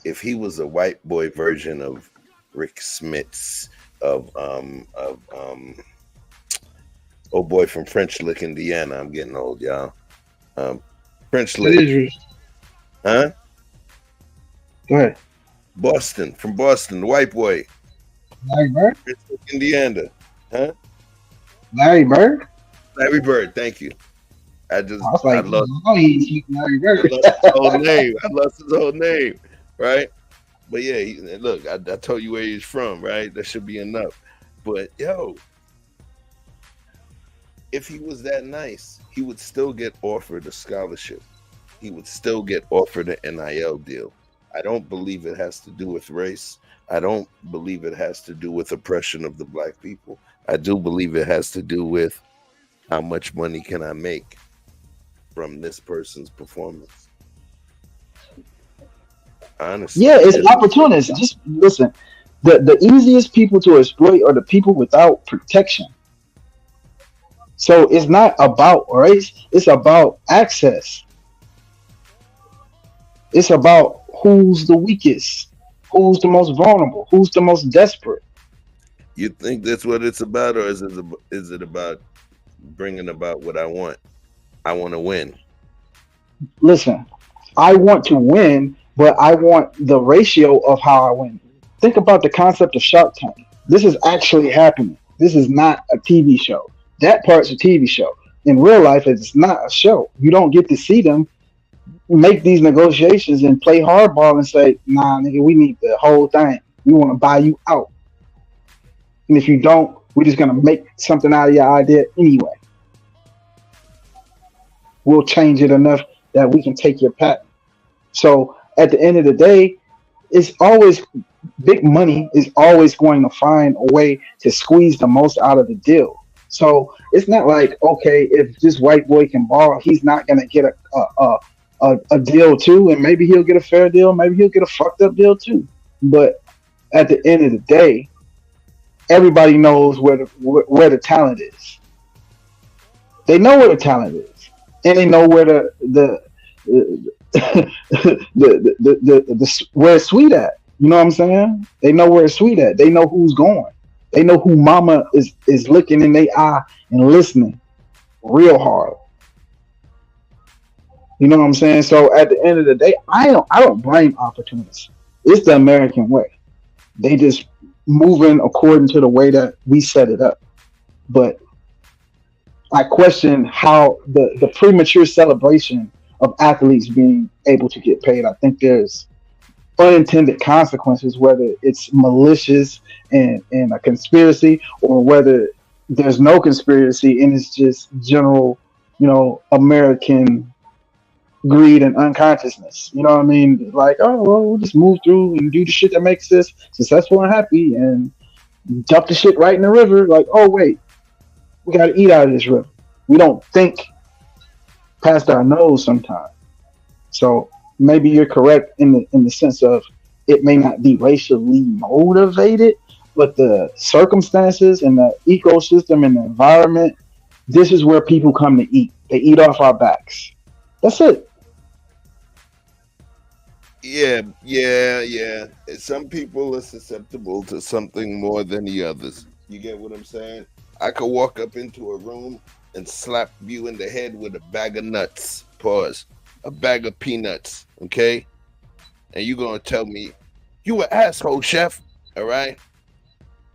If he was a white boy version of Rick Smits, of old boy from French Lick, Indiana. I'm getting old, y'all. French Lick. Huh? Go ahead. Boston, from Boston, the white boy. Larry Bird? French Lick, Indiana. Huh? Larry Bird? Larry Bird, thank you. I lost Larry Bird. I lost his whole name, right? But yeah, look, I told you where he's from, right? That should be enough. But yo, if he was that nice, he would still get offered a scholarship. He would still get offered an NIL deal. I don't believe it has to do with race. I don't believe it has to do with oppression of the black people. I do believe it has to do with how much money can I make from this person's performance. Honestly. Yeah, it's opportunists. Just listen. The easiest people to exploit are the people without protection. So it's not about race, it's about access. It's about who's the weakest, who's the most vulnerable, who's the most desperate. You think that's what it's about, or is it about bringing about what I want? I want to win. Listen, I want to win, but I want the ratio of how I win. Think about the concept of Shark Tank. This is actually happening. This is not a TV show. That part's a TV show. In real life, it's not a show. You don't get to see them make these negotiations and play hardball and say, nah, nigga, we need the whole thing. We want to buy you out. And if you don't, we're just going to make something out of your idea anyway. We'll change it enough that we can take your patent. So at the end of the day, it's always big money is always going to find a way to squeeze the most out of the deal. So it's not like, okay, if this white boy can ball, he's not going to get a deal too, and maybe he'll get a fair deal, maybe he'll get a fucked up deal too. But at the end of the day, everybody knows where the talent is. They know where the talent is, and they know where the where it's sweet at. You know what I'm saying? They know where it's sweet at. They know who's going. They know who mama is looking in their eye and listening real hard. You know what I'm saying? So at the end of the day, I don't blame opportunists. It's the American way. They just moving according to the way that we set it up. But I question how the premature celebration of athletes being able to get paid. I think there's unintended consequences, whether it's malicious and a conspiracy, or whether there's no conspiracy and it's just general, American greed and unconsciousness. You know what I mean? Like, oh, well, we'll just move through and do the shit that makes us successful and happy and dump the shit right in the river. Like, oh, wait, we got to eat out of this river. We don't think past our nose sometimes. So maybe you're correct in the sense of it may not be racially motivated, but the circumstances and the ecosystem and the environment, this is where people come to eat. They eat off our backs. That's it. Yeah. Some people are susceptible to something more than the others. You get what I'm saying? I could walk up into a room and slap you in the head with a bag of nuts. Pause. A bag of peanuts. Okay? And you're gonna tell me, you an asshole, chef. All right?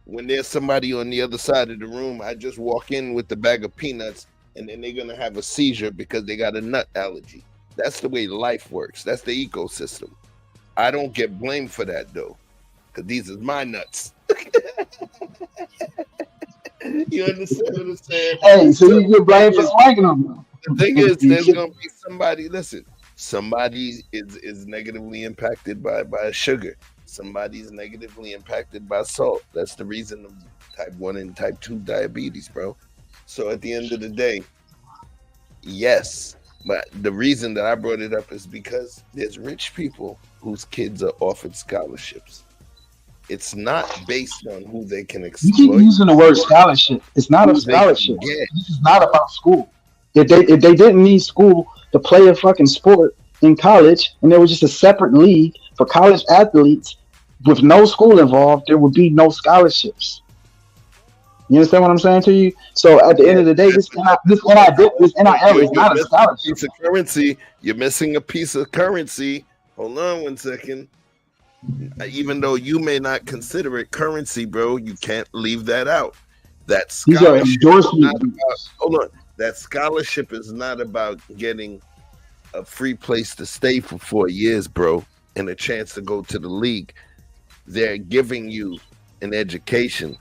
When there's somebody on the other side of the room, I just walk in with the bag of peanuts and then they're gonna have a seizure because they got a nut allergy. That's the way life works. That's the ecosystem. I don't get blamed for that though, because these is my nuts. You understand what I'm saying? Hey, so you get blamed for smacking them. The thing is, there's gonna be somebody. Listen, somebody is negatively impacted by sugar. Somebody's negatively impacted by salt. That's the reason of type 1 and type 2 diabetes, bro. So at the end of the day, yes. But the reason that I brought it up is because there's rich people whose kids are offered scholarships. It's not based on who they can exploit. You keep using the word scholarship. It's not a scholarship. This is not about school. If they didn't need school to play a fucking sport in college, and there was just a separate league for college athletes with no school involved, there would be no scholarships. You understand what I'm saying to you? So at the end of the day, this NIL is not a scholarship. Piece of currency. You're missing a piece of currency. Hold on 1 second. Even though you may not consider it currency, bro, you can't leave that out. That scholarship hold on. That scholarship is not about getting a free place to stay for 4 years, bro, and a chance to go to the league. They're giving you an education.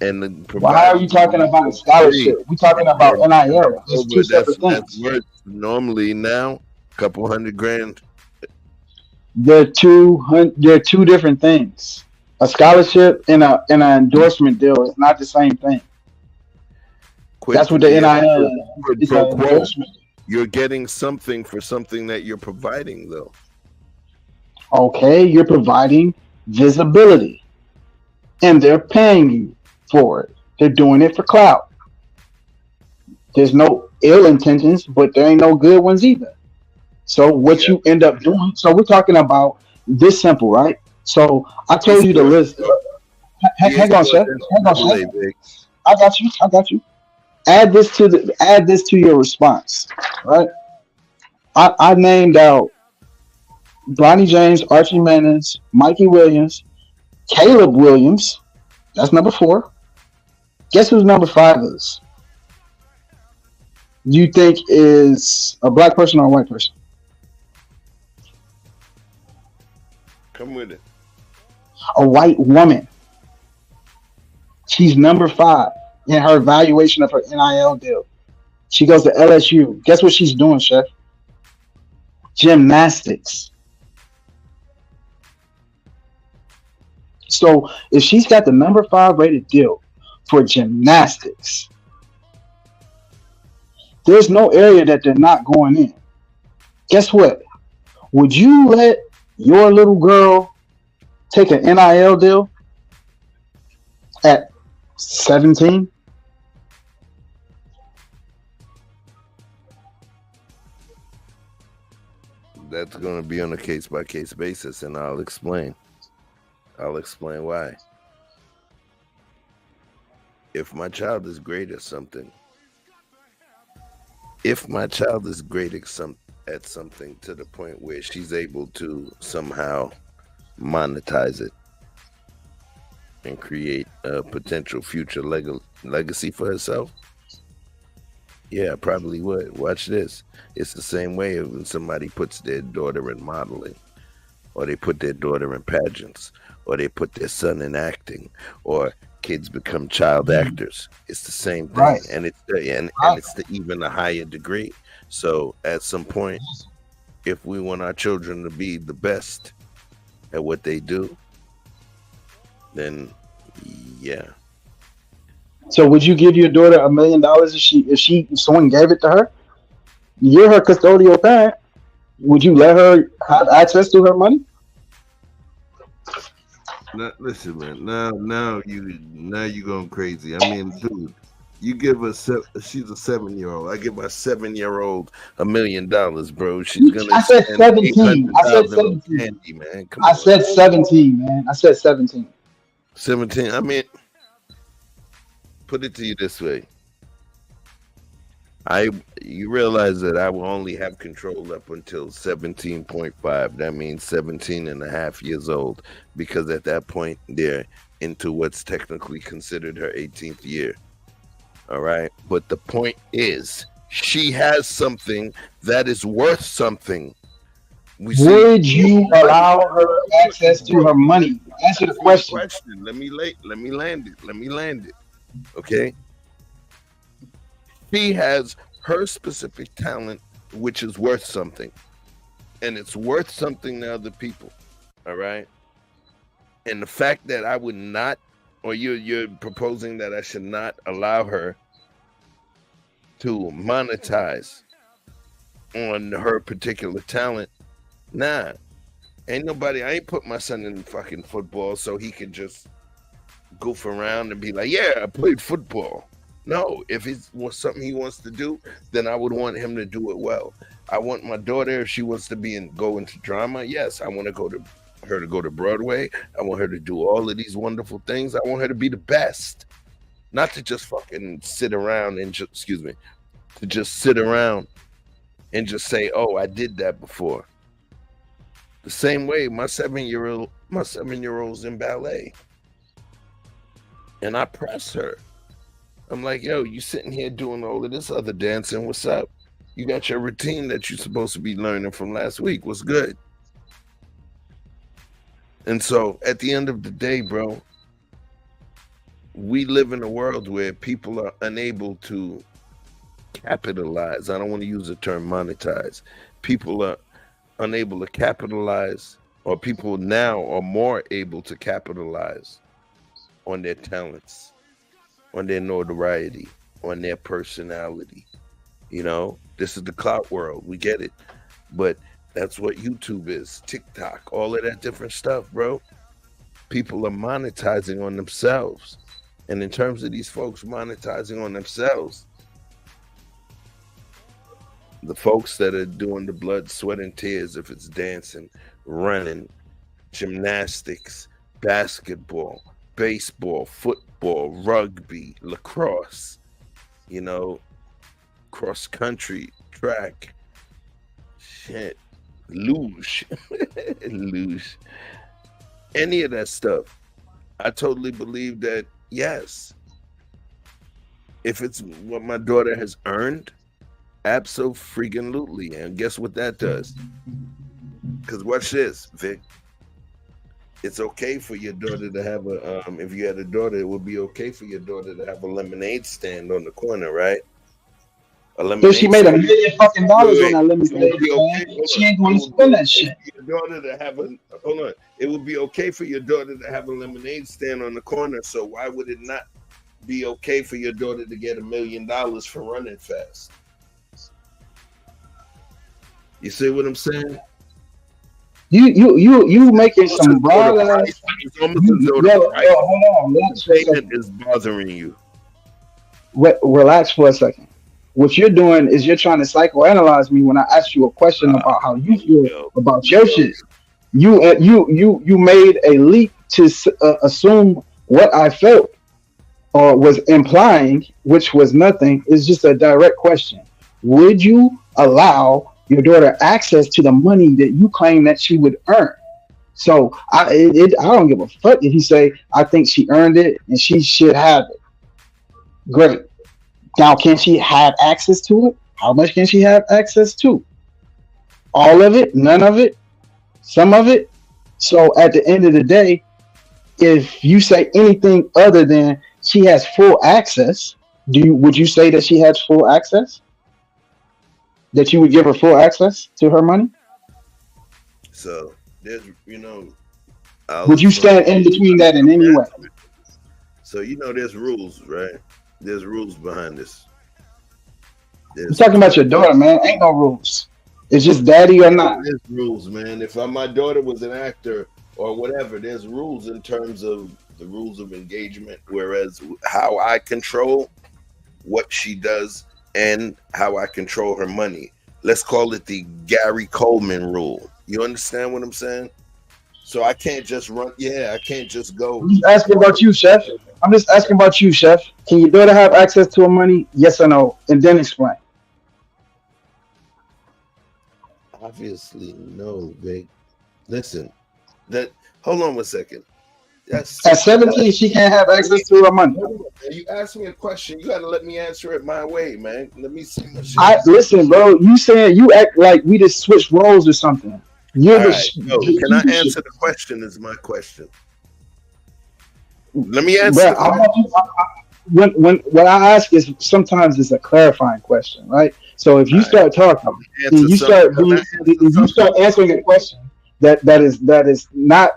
And why are you talking about a scholarship? We're talking about NIL. It's two separate things. That's normally now couple $100,000. They're two different things. A scholarship and an endorsement deal is not the same thing. That's what the NIL is. Endorsement. You're getting something for something that you're providing, though. Okay, you're providing visibility, and they're paying you for it. They're doing it for clout. There's no ill intentions, but there ain't no good ones either. So what you end up doing, so we're talking about this simple, right? So I told you the list. Hang on, Chef. I got you. Add this to your response, right? I named out Bronny James, Archie Manning, Mikey Williams, Caleb Williams. That's number 4. Guess who's number 5 is? You think is a black person or a white person? Come with it. A white woman. She's number 5 in her evaluation of her NIL deal. She goes to LSU. Guess what she's doing, Chef? Gymnastics. So if she's got the number 5 rated deal for gymnastics, there's no area that they're not going in. Guess what? Would you let your little girl take an NIL deal at 17? That's going to be on a case-by-case basis, and I'll explain. I'll explain why. If my child is great at something, at something to the point where she's able to somehow monetize it and create a potential future legacy for herself, yeah, I probably would. Watch this. It's the same way when somebody puts their daughter in modeling, or they put their daughter in pageants, or they put their son in acting, or kids become child actors. It's the same thing, right. And it's even a higher degree. So at some point, if we want our children to be the best at what they do, then yeah. So would you give your daughter $1 million if someone gave it to her? You're her custodial parent. Would you let her have access to her money? Listen, man. Now you going crazy. I mean, dude, You give her she's a 7-year-old. I give my 7-year-old $1 million, bro. She's gonna. I said spend 17. I said 800,000 on 17. candy, man. Come I on. said 17, man. I said 17. 17. I mean, put it to you this way. You realize that I will only have control up until 17.5. That means 17 and a half years old, because at that point they're into what's technically considered her 18th year. All right. But the point is, she has something that is worth something. Would you allow her access to her money? Answer the question. Let me land it. Okay. She has her specific talent, which is worth something, and it's worth something to other people. All right. And the fact that I would not, or you're proposing that I should not allow her to monetize on her particular talent. Nah, ain't nobody. I ain't put my son in fucking football so he could just goof around and be like, yeah, I played football. No, if it's something he wants to do, then I would want him to do it well. I want my daughter, if she wants to go into drama, yes, I want her to go to Broadway. I want her to do all of these wonderful things. I want her to be the best, not to just fucking sit around and to just sit around and just say, oh, I did that before. The same way my 7-year-old's in ballet, and I press her. I'm like, yo, you sitting here doing all of this other dancing. What's up? You got your routine that you're supposed to be learning from last week. What's good? And so at the end of the day, bro, we live in a world where people are unable to capitalize. I don't want to use the term monetize. People are unable to capitalize, or people now are more able to capitalize on their talents, on their notoriety, on their personality. You know, this is the clout world. We get it. But that's what YouTube is, TikTok, all of that different stuff, bro. People are monetizing on themselves. And in terms of these folks monetizing on themselves, the folks that are doing the blood, sweat, and tears, if it's dancing, running, gymnastics, basketball, baseball, football, rugby, lacrosse, you know, cross country, track, shit, luge, luge, any of that stuff. I totally believe that, yes, if it's what my daughter has earned, absolutely. And guess what that does? Because watch this, Vic. It's okay for your daughter to have if you had a daughter, it would be okay for your daughter to have a lemonade stand on the corner, right? So she made $1 million fucking dollars on that lemonade stand. She ain't going to spend that shit. Your daughter to have it would be okay for your daughter to have a lemonade stand on the corner. So why would it not be okay for your daughter to get $1 million for running fast? You see what I'm saying? You making some broad ass. Hold on. Is bothering you. Relax for a second. What you're doing is you're trying to psychoanalyze me when I asked you a question about how you feel about your shit. You made a leap to assume what I felt or was implying, which was nothing. It's just a direct question. Would you allow your daughter access to the money that you claim that she would earn? So I don't give a fuck if you say I think she earned it and she should have it. Great. Now, can she have access to it? How much can she have access to? All of it? None of it? Some of it? So at the end of the day, if you say anything other than she has full access, would you say that she has full access? That you would give her full access to her money? So there's, would you stand in between that in any way? So there's rules, right? There's rules behind this. You're talking about your daughter, man. Ain't no rules. It's just daddy or not. There's rules, man. If my daughter was an actor or whatever, there's rules in terms of the rules of engagement. Whereas how I control what she does and how I control her money. Let's call it the Gary Coleman rule. You understand what I'm saying? So I can't just run. Yeah, I can't just go. I'm just asking about you, Chef. I'm just asking about you, Chef. Can your daughter have access to her money? Yes or no? And then explain. Obviously, no, Vic. Listen, hold on one second. At 17, she can't have access to her money. You asked me a question. You got to let me answer it my way, man. Let me see my shit. Listen, bro. You saying you act like we just switched roles or something. You're All right, can I answer the question? Is my question. Let me answer. When what I ask is sometimes it's a clarifying question, right? So if you start talking, and you start answering a question that is not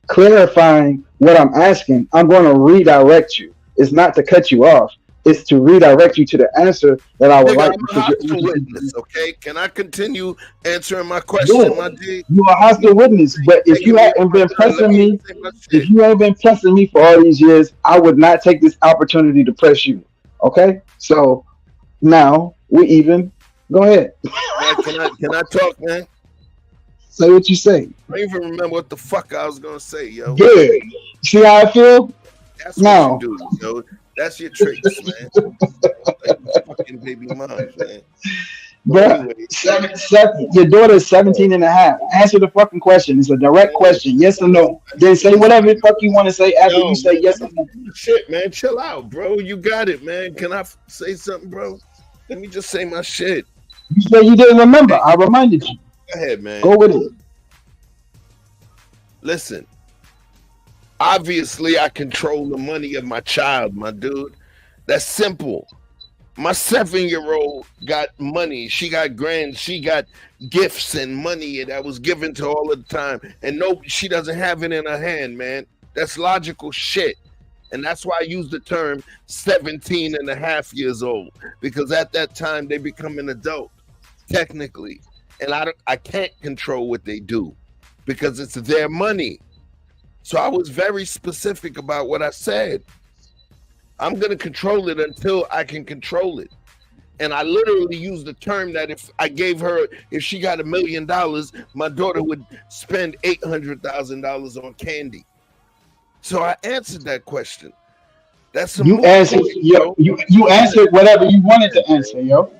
clarifying what I'm asking, I'm going to redirect you. It's not to cut you off. It's to redirect you to the answer that I would like. Witness, okay? Can I continue answering my question, my D? You're a hostile witness, but if you haven't been pressing me, for all these years, I would not take this opportunity to press you. Okay? So now we even. Go ahead. Can I talk, man? Say what you say. I don't even remember what the fuck I was gonna say, yo. Good. See how I feel? That's what you do, yo. That's your tricks, man. Like fucking baby mom, man. Bro, your daughter is 17 and a half. Answer the fucking question. It's a direct question. Yes or no. Then say whatever the fuck you want to say after you say yes or no. Shit, man. Chill out, bro. You got it, man. Can I say something, bro? Let me just say my shit. You said you didn't remember. I reminded you. Go ahead, man. Go with it. Listen. Obviously, I control the money of my child, my dude. That's simple. My 7-year-old got money. She got grants. She got gifts and money that was given to her all the time. And no, she doesn't have it in her hand, man. That's logical shit. And that's why I use the term 17 and a half years old. Because at that time, they become an adult, technically. And I can't control what they do because it's their money. So I was very specific about what I said. I'm going to control it until I can control it. And I literally used the term that if she got $1 million, my daughter would spend $800,000 on candy. So I answered that question. That's you answered. You answered whatever you wanted to answer, yo.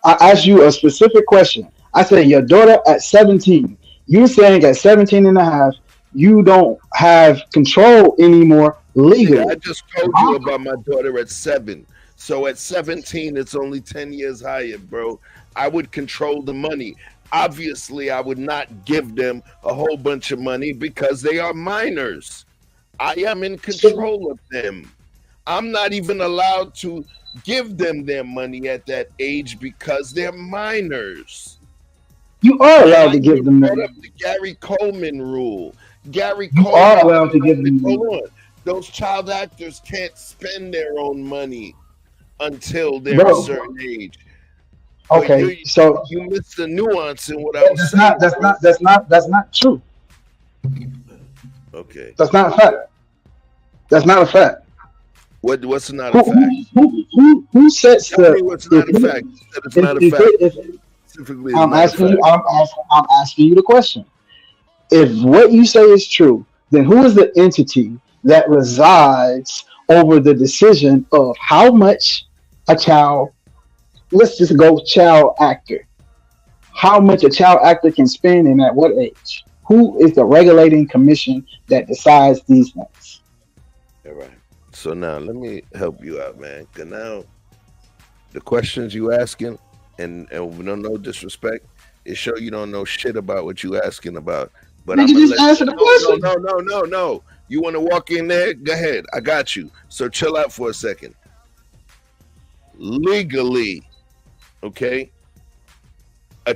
I asked you a specific question. I said your daughter at 17. You're saying at 17 and a half, you don't have control anymore legally. Yeah, I just told you about my daughter at 7. So at 17, it's only 10 years higher, bro. I would control the money. Obviously, I would not give them a whole bunch of money because they are minors. I am in control of them. I'm not even allowed to give them their money at that age because they're minors. You are allowed to give them money. The Gary Coleman rule. Gary You Coleman. are allowed to give them money. Hold on. Those child actors can't spend their own money until they're a certain age. Okay, so you missed the nuance in what I was saying. That's not true. Okay. That's not a fact. That's not a fact. What's not a fact? Who sets Tell me what's not a fact? It's not a fact. Specifically, I'm asking you the question. If what you say is true, then who is the entity that resides over the decision of how much a child, let's just go child actor, how much a child actor can spend and at what age? Who is the regulating commission that decides these things? All right. So now let me help you out, man. Because now the questions you asking, and no disrespect, it show you don't know shit about what you asking about. But I'm just answer the question. No. You want to walk in there? Go ahead. I got you. So chill out for a second. Legally, okay, can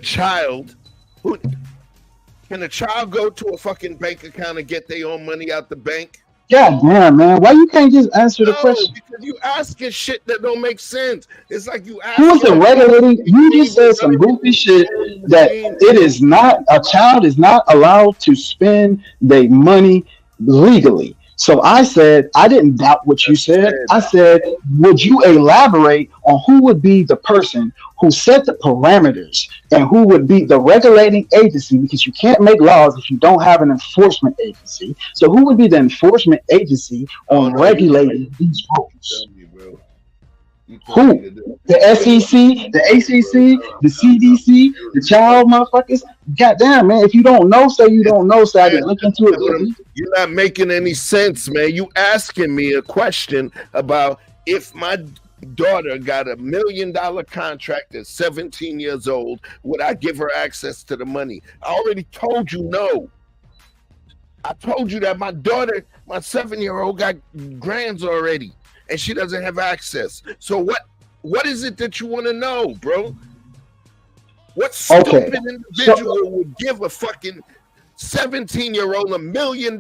a child go to a fucking bank account and get their own money out the bank? God damn, man. Why you can't just answer the question? Because you asking shit that don't make sense. It's like you ask. Who is the regulating? You just said some goofy shit that it is not, a child is not allowed to spend their money legally. So I said, I didn't doubt what you said. I said, would you elaborate on who would be the person who set the parameters and who would be the regulating agency? Because you can't make laws if you don't have an enforcement agency. So who would be the enforcement agency on regulating these rules? Who? The SEC, the ACC, the CDC, the child motherfuckers? Goddamn, man. If you don't know, say you don't know. So I didn't look into it. You're not making any sense, man. You asking me a question about if my daughter got $1 million contract at 17 years old, would I give her access to the money? I already told you no. I told you that my daughter, my 7-year-old, got grands already, and she doesn't have access. So what is it that you want to know, bro? What stupid individual would give a fucking 17-year-old $1 million?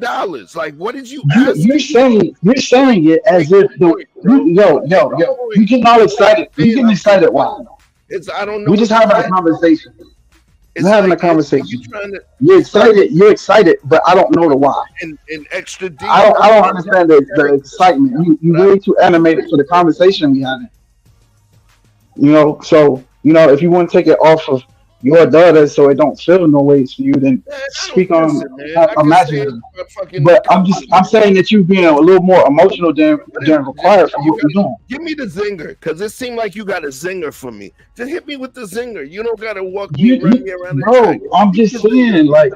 Like, what did you ask? You're saying it as if you getting all excited. You getting excited? Why? I don't know. We just having a conversation. We're having a conversation. You're excited, but I don't know the why. And extra deep. I don't understand the excitement. You way too animated for the conversation we having. So if you want to take it off of your daughter so it don't feel no ways for you, then speak on imagine. But I'm saying that you being a little more emotional than required for what you're doing. Give me the zinger, because it seemed like you got a zinger for me. Just hit me with the zinger. You don't gotta walk me around the bro, I'm just saying, like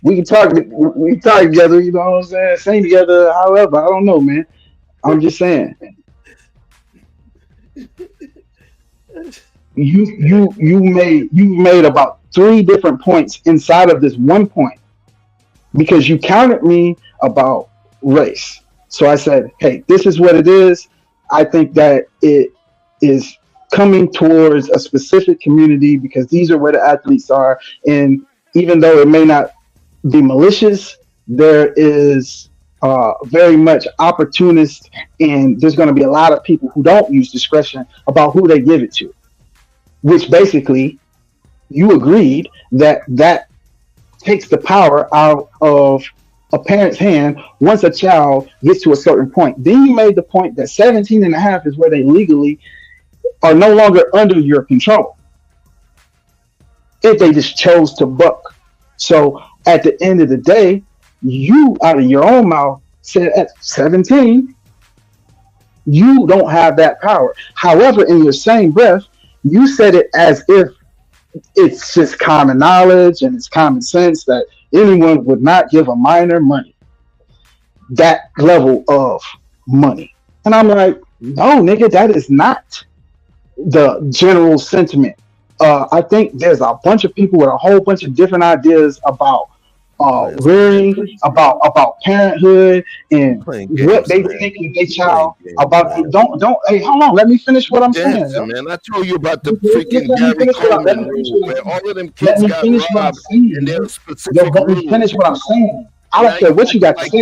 we can talk together, you know what I'm saying? Sing together, however, I don't know, man. I'm just saying. You made about 3 different points inside of this one point, because you countered me about race. So I said, hey, this is what it is. I think that it is coming towards a specific community because these are where the athletes are. And even though it may not be malicious, there is very much opportunist, and there's going to be a lot of people who don't use discretion about who they give it to, which basically you agreed that takes the power out of a parent's hand once a child gets to a certain point. Then you made the point that 17 and a half is where they legally are no longer under your control if they just chose to buck. So at the end of the day, you out of your own mouth said at 17 you don't have that power. However, in your same breath, you said it as if it's just common knowledge and it's common sense that anyone would not give a minor money, that level of money. And I'm like, no, nigga, that is not the general sentiment. I think there's a bunch of people with a whole bunch of different ideas about rearing, about parenthood, and what they think of their child about. Don't. Hey, hold on. Let me finish what I'm saying. Man, I told you about the freaking Gary Coleman rule, where all of them kids got robbed, and there's specific let me finish what I'm saying. I don't care what you got to say.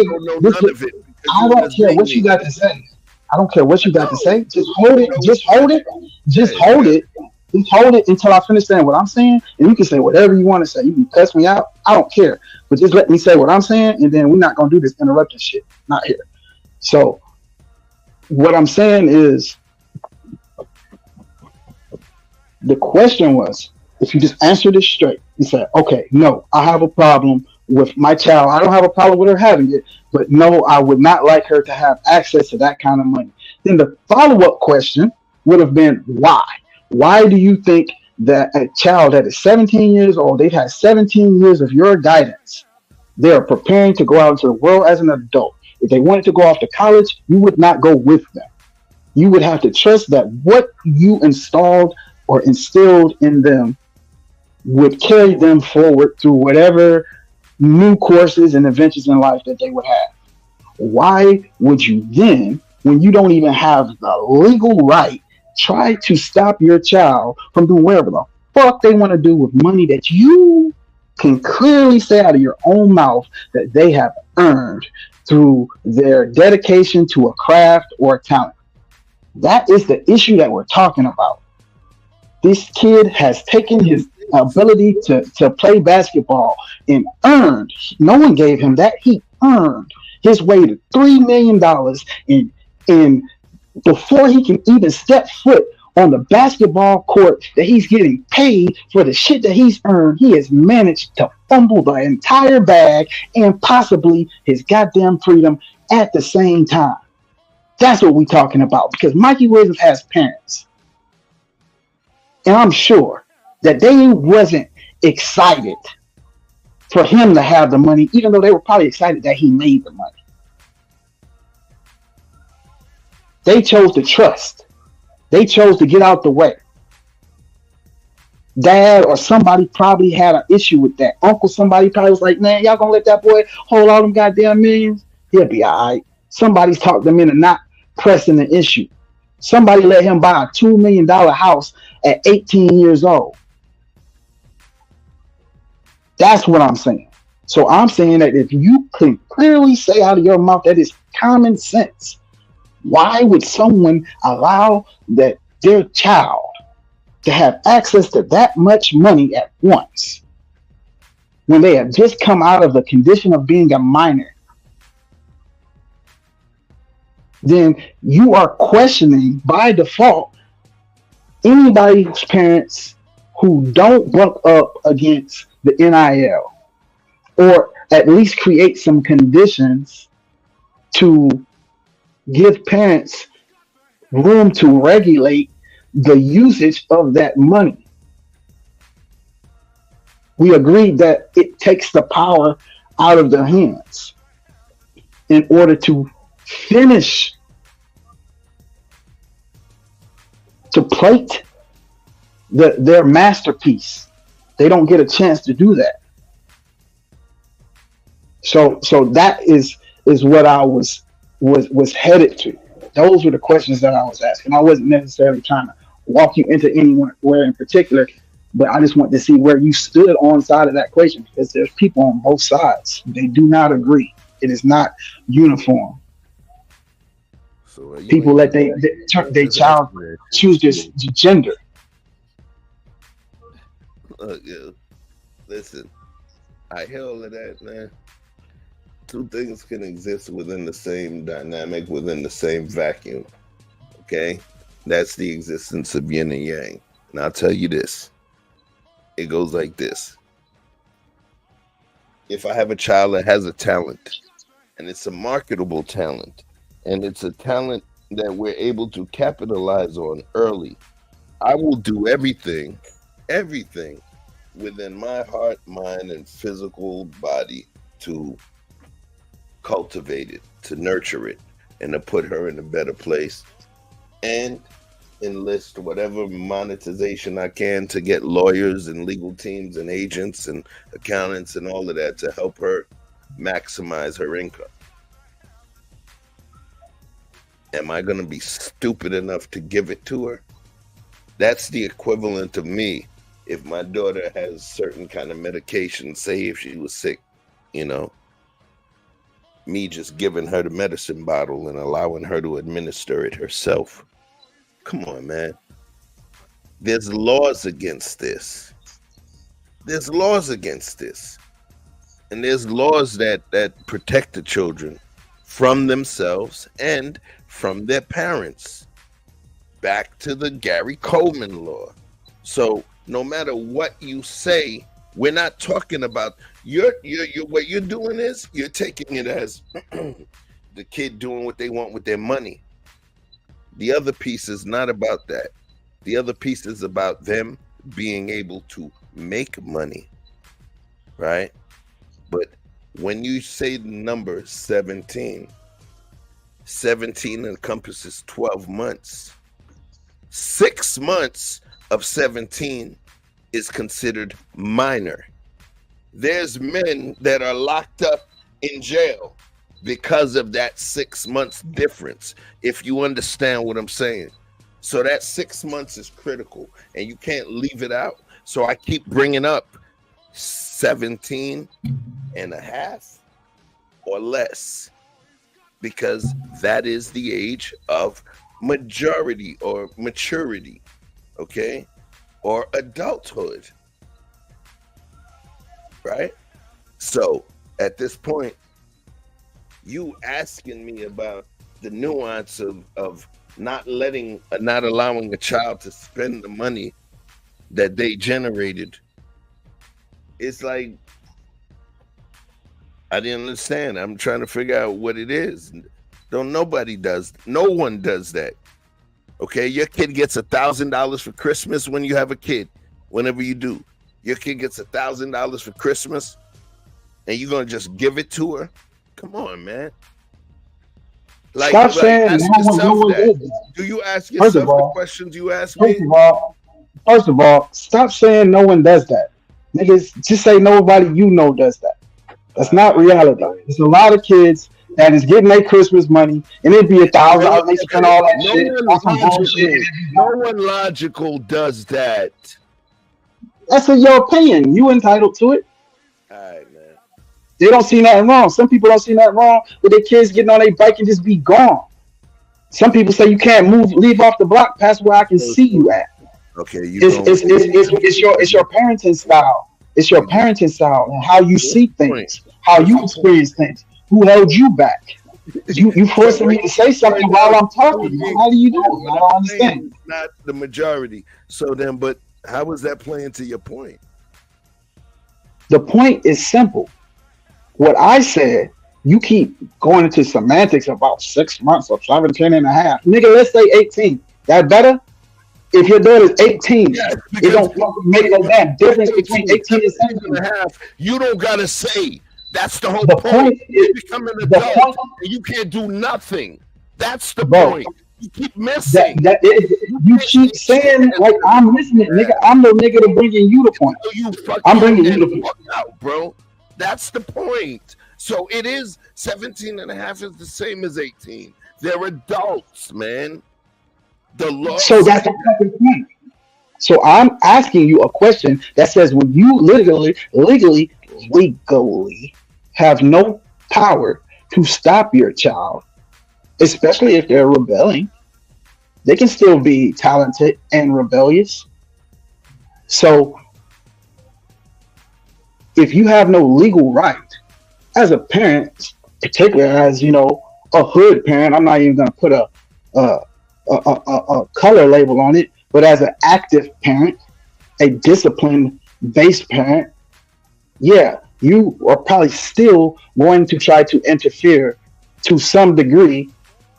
I don't care what you got to say. I don't care what you got to say. Just hold it. Just hold it. Just hold it. Just hold it until I finish saying what I'm saying, and you can say whatever you want to say. You can cuss me out. I don't care. But just let me say what I'm saying, and then we're not going to do this interrupting shit. Not here. So what I'm saying is, the question was, if you just answer this straight, you say, okay, no, I have a problem with my child. I don't have a problem with her having it, but no, I would not like her to have access to that kind of money. Then the follow-up question would have been, why? Why do you think that a child that is 17 years old, they've had 17 years of your guidance, they are preparing to go out into the world as an adult? If they wanted to go off to college, you would not go with them. You would have to trust that what you installed or instilled in them would carry them forward through whatever new courses and adventures in life that they would have. Why would you then, when you don't even have the legal right, try to stop your child from doing whatever the fuck they want to do with money that you can clearly say out of your own mouth that they have earned through their dedication to a craft or a talent? That is the issue that we're talking about. This kid has taken his ability to play basketball and earned. No one gave him that. He earned his way to $3 million, and before he can even step foot on the basketball court that he's getting paid for the shit that he's earned, he has managed to fumble the entire bag and possibly his goddamn freedom at the same time. That's what we're talking about, because Mikey Williams has parents. And I'm sure that they wasn't excited for him to have the money, even though they were probably excited that he made the money. They chose to trust. They chose to get out the way. Dad or somebody probably had an issue with that. Uncle somebody probably was like, man, y'all gonna let that boy hold all them goddamn millions? He'll be all right. Somebody's talked them into not pressing the issue. Somebody let him buy a $2 million house at 18 years old. That's what I'm saying. So I'm saying that if you can clearly say out of your mouth that is common sense, why would someone allow that their child to have access to that much money at once when they have just come out of the condition of being a minor? Then you are questioning by default anybody's parents who don't bump up against the NIL, or at least create some conditions to give parents room to regulate the usage of that money. We agreed that it takes the power out of their hands in order to finish, to plate their masterpiece. They don't get a chance to do that. So that is what I was headed to. Those were the questions that I was asking. I wasn't necessarily trying to walk you into anywhere in particular, but I just want to see where you stood on side of that equation, because there's people on both sides. They do not agree. It is not uniform. So people let they child choose this gender. Listen, I hear all of that, man. Two things can exist within the same dynamic, within the same vacuum. Okay? That's the existence of yin and yang. And I'll tell you this. It goes like this. If I have a child that has a talent, and it's a marketable talent, and it's a talent that we're able to capitalize on early, I will do everything within my heart, mind, and physical body to cultivate it, to nurture it, and to put her in a better place, and enlist whatever monetization I can to get lawyers and legal teams and agents and accountants and all of that to help her maximize her income. Am I going to be stupid enough to give it to her? That's the equivalent of me if my daughter has certain kind of medication, say if she was sick, me just giving her the medicine bottle and allowing her to administer it herself. Come on, man. There's laws against this. There's laws against this. And there's laws that protect the children from themselves and from their parents. Back to the Gary Coleman law. So no matter what you say, we're not talking about what you're doing is you're taking it as the kid doing what they want with their money. The other piece is not about that. The other piece is about them being able to make money, right? But when you say the number 17 encompasses 12 months. 6 months of 17 is considered minor. There's men that are locked up in jail because of that 6 months difference, if you understand what I'm saying. So that 6 months is critical, and you can't leave it out. So I keep bringing up 17 and a half or less, because that is the age of majority or maturity, okay, or adulthood. right? So at this point, you asking me about the nuance of not allowing a child to spend the money that they generated. It's like, I didn't understand. I'm trying to figure out what it is. No one does that. Okay, your kid gets $1,000 for Christmas when you have a kid. Whenever you do, your kid gets $1,000 for Christmas, and you're gonna just give it to her? Come on, man. Stop saying ask no yourself one that. does that. Do you ask First of yourself the all- questions you ask me? First of all, stop saying no one does that. Niggas, just say nobody you know does that. That's not reality. There's a lot of kids that is getting their Christmas money, and it'd be $1,000. They spend all that shit on some bullshit. No one logical does that. That's in your opinion. You entitled to it. All right, man. They don't see nothing wrong. Some people don't see nothing wrong with their kids getting on their bike and just be gone. Some people say you can't leave off the block past where I can see you at. Okay, It's your parenting style. It's your parenting style and how you see things, how you experience things. Who held you back? You forcing me to say something while I'm talking. How do you do it? I don't understand. It's not the majority. So then, but how is that playing to your point? The point is simple. What I said, you keep going into semantics about 6 months or 17 and a half. Nigga, let's say 18. That better? If your daughter's 18, it don't fucking make no damn difference between 18 and 17 and a half. You don't gotta say. That's the whole point. You're becoming an adult and you can't do nothing. That's the point. You keep missing. You keep saying like I'm missing it, nigga. I'm the nigga to bringing you the point. I'm bringing you the point. Out, bro. That's the point. So it is 17 and a half is the same as 18. They're adults, man. The law. So that's the fucking point. So I'm asking you a question that says when you legally have no power to stop your child, especially if they're rebelling, they can still be talented and rebellious. So if you have no legal right as a parent, particularly as a hood parent, I'm not even going to put a color label on it, but as an active parent, a disciplined based parent, yeah, you are probably still going to try to interfere to some degree,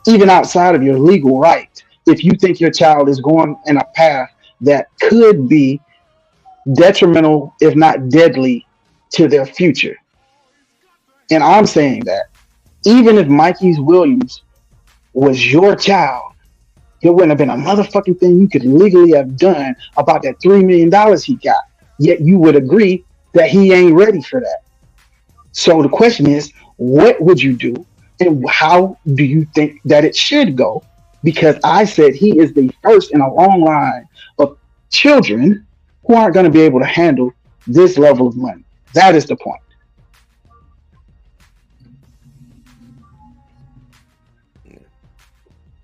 even outside of your legal right, if you think your child is going in a path that could be detrimental, if not deadly, to their future. And I'm saying that even if Mikey Williams was your child, there wouldn't have been a motherfucking thing you could legally have done about that $3 million he got. Yet you would agree that he ain't ready for that. So the question is, what would you do? And how do you think that it should go? Because I said he is the first in a long line of children who aren't going to be able to handle this level of money. That is the point.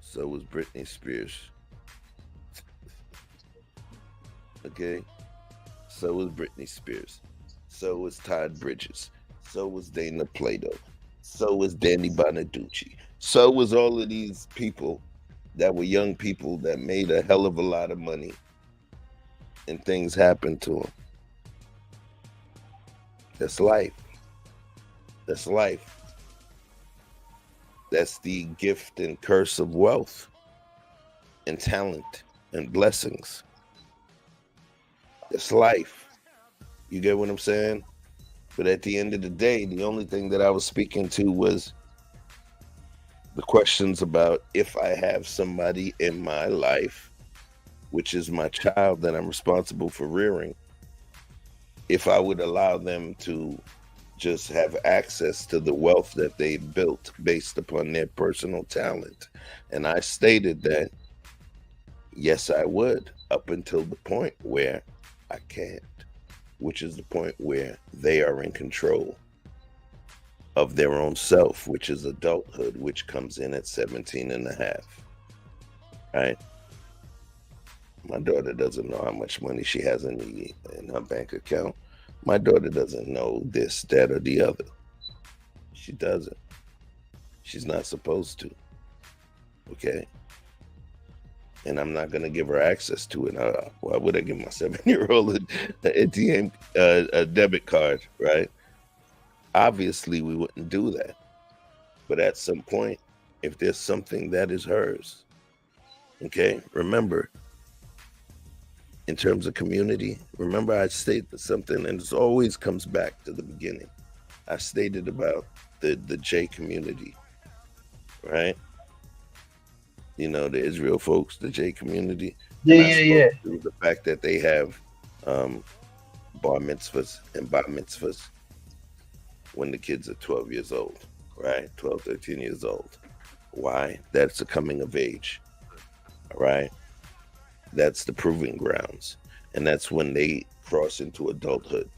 So was Britney Spears. Okay? So was Britney Spears. So was Todd Bridges. So was Dana Plato. So was Danny Bonaducci. So was all of these people that were young people that made a hell of a lot of money and things happened to them. That's life. That's life. That's the gift and curse of wealth and talent and blessings. It's life. You get what I'm saying? But at the end of the day, the only thing that I was speaking to was the questions about if I have somebody in my life, which is my child that I'm responsible for rearing, if I would allow them to just have access to the wealth that they built based upon their personal talent. And I stated that, yes, I would, up until the point where I can't, which is the point where they are in control of their own self, which is adulthood, which comes in at 17 and a half. Right? My daughter doesn't know how much money she has in her bank account. My daughter doesn't know this, that, or the other. She doesn't. She's not supposed to. Okay? And I'm not going to give her access to it. Why would I give my 7-year-old an ATM a debit card, right? Obviously, we wouldn't do that. But at some point, if there's something that is hers, okay, remember, in terms of community, remember I stated something, and it always comes back to the beginning. I stated about the J community, right? You know, the Israel folks, the J community. Yeah. The fact that they have bar mitzvahs and bar mitzvahs when the kids are 12 years old, right? 12, 13 years old. Why? That's a coming of age, all right? That's the proving grounds. And that's when they cross into adulthood.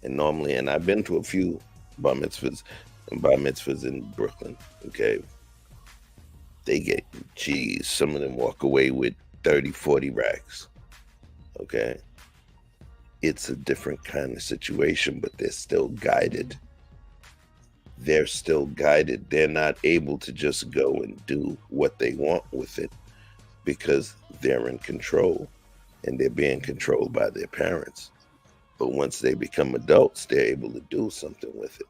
And normally, and I've been to a few bar mitzvahs in Brooklyn, okay? They get, geez, some of them walk away with 30, 40 racks, okay? It's a different kind of situation, but they're still guided. They're still guided. They're not able to just go and do what they want with it because they're in control and they're being controlled by their parents. But once they become adults, they're able to do something with it.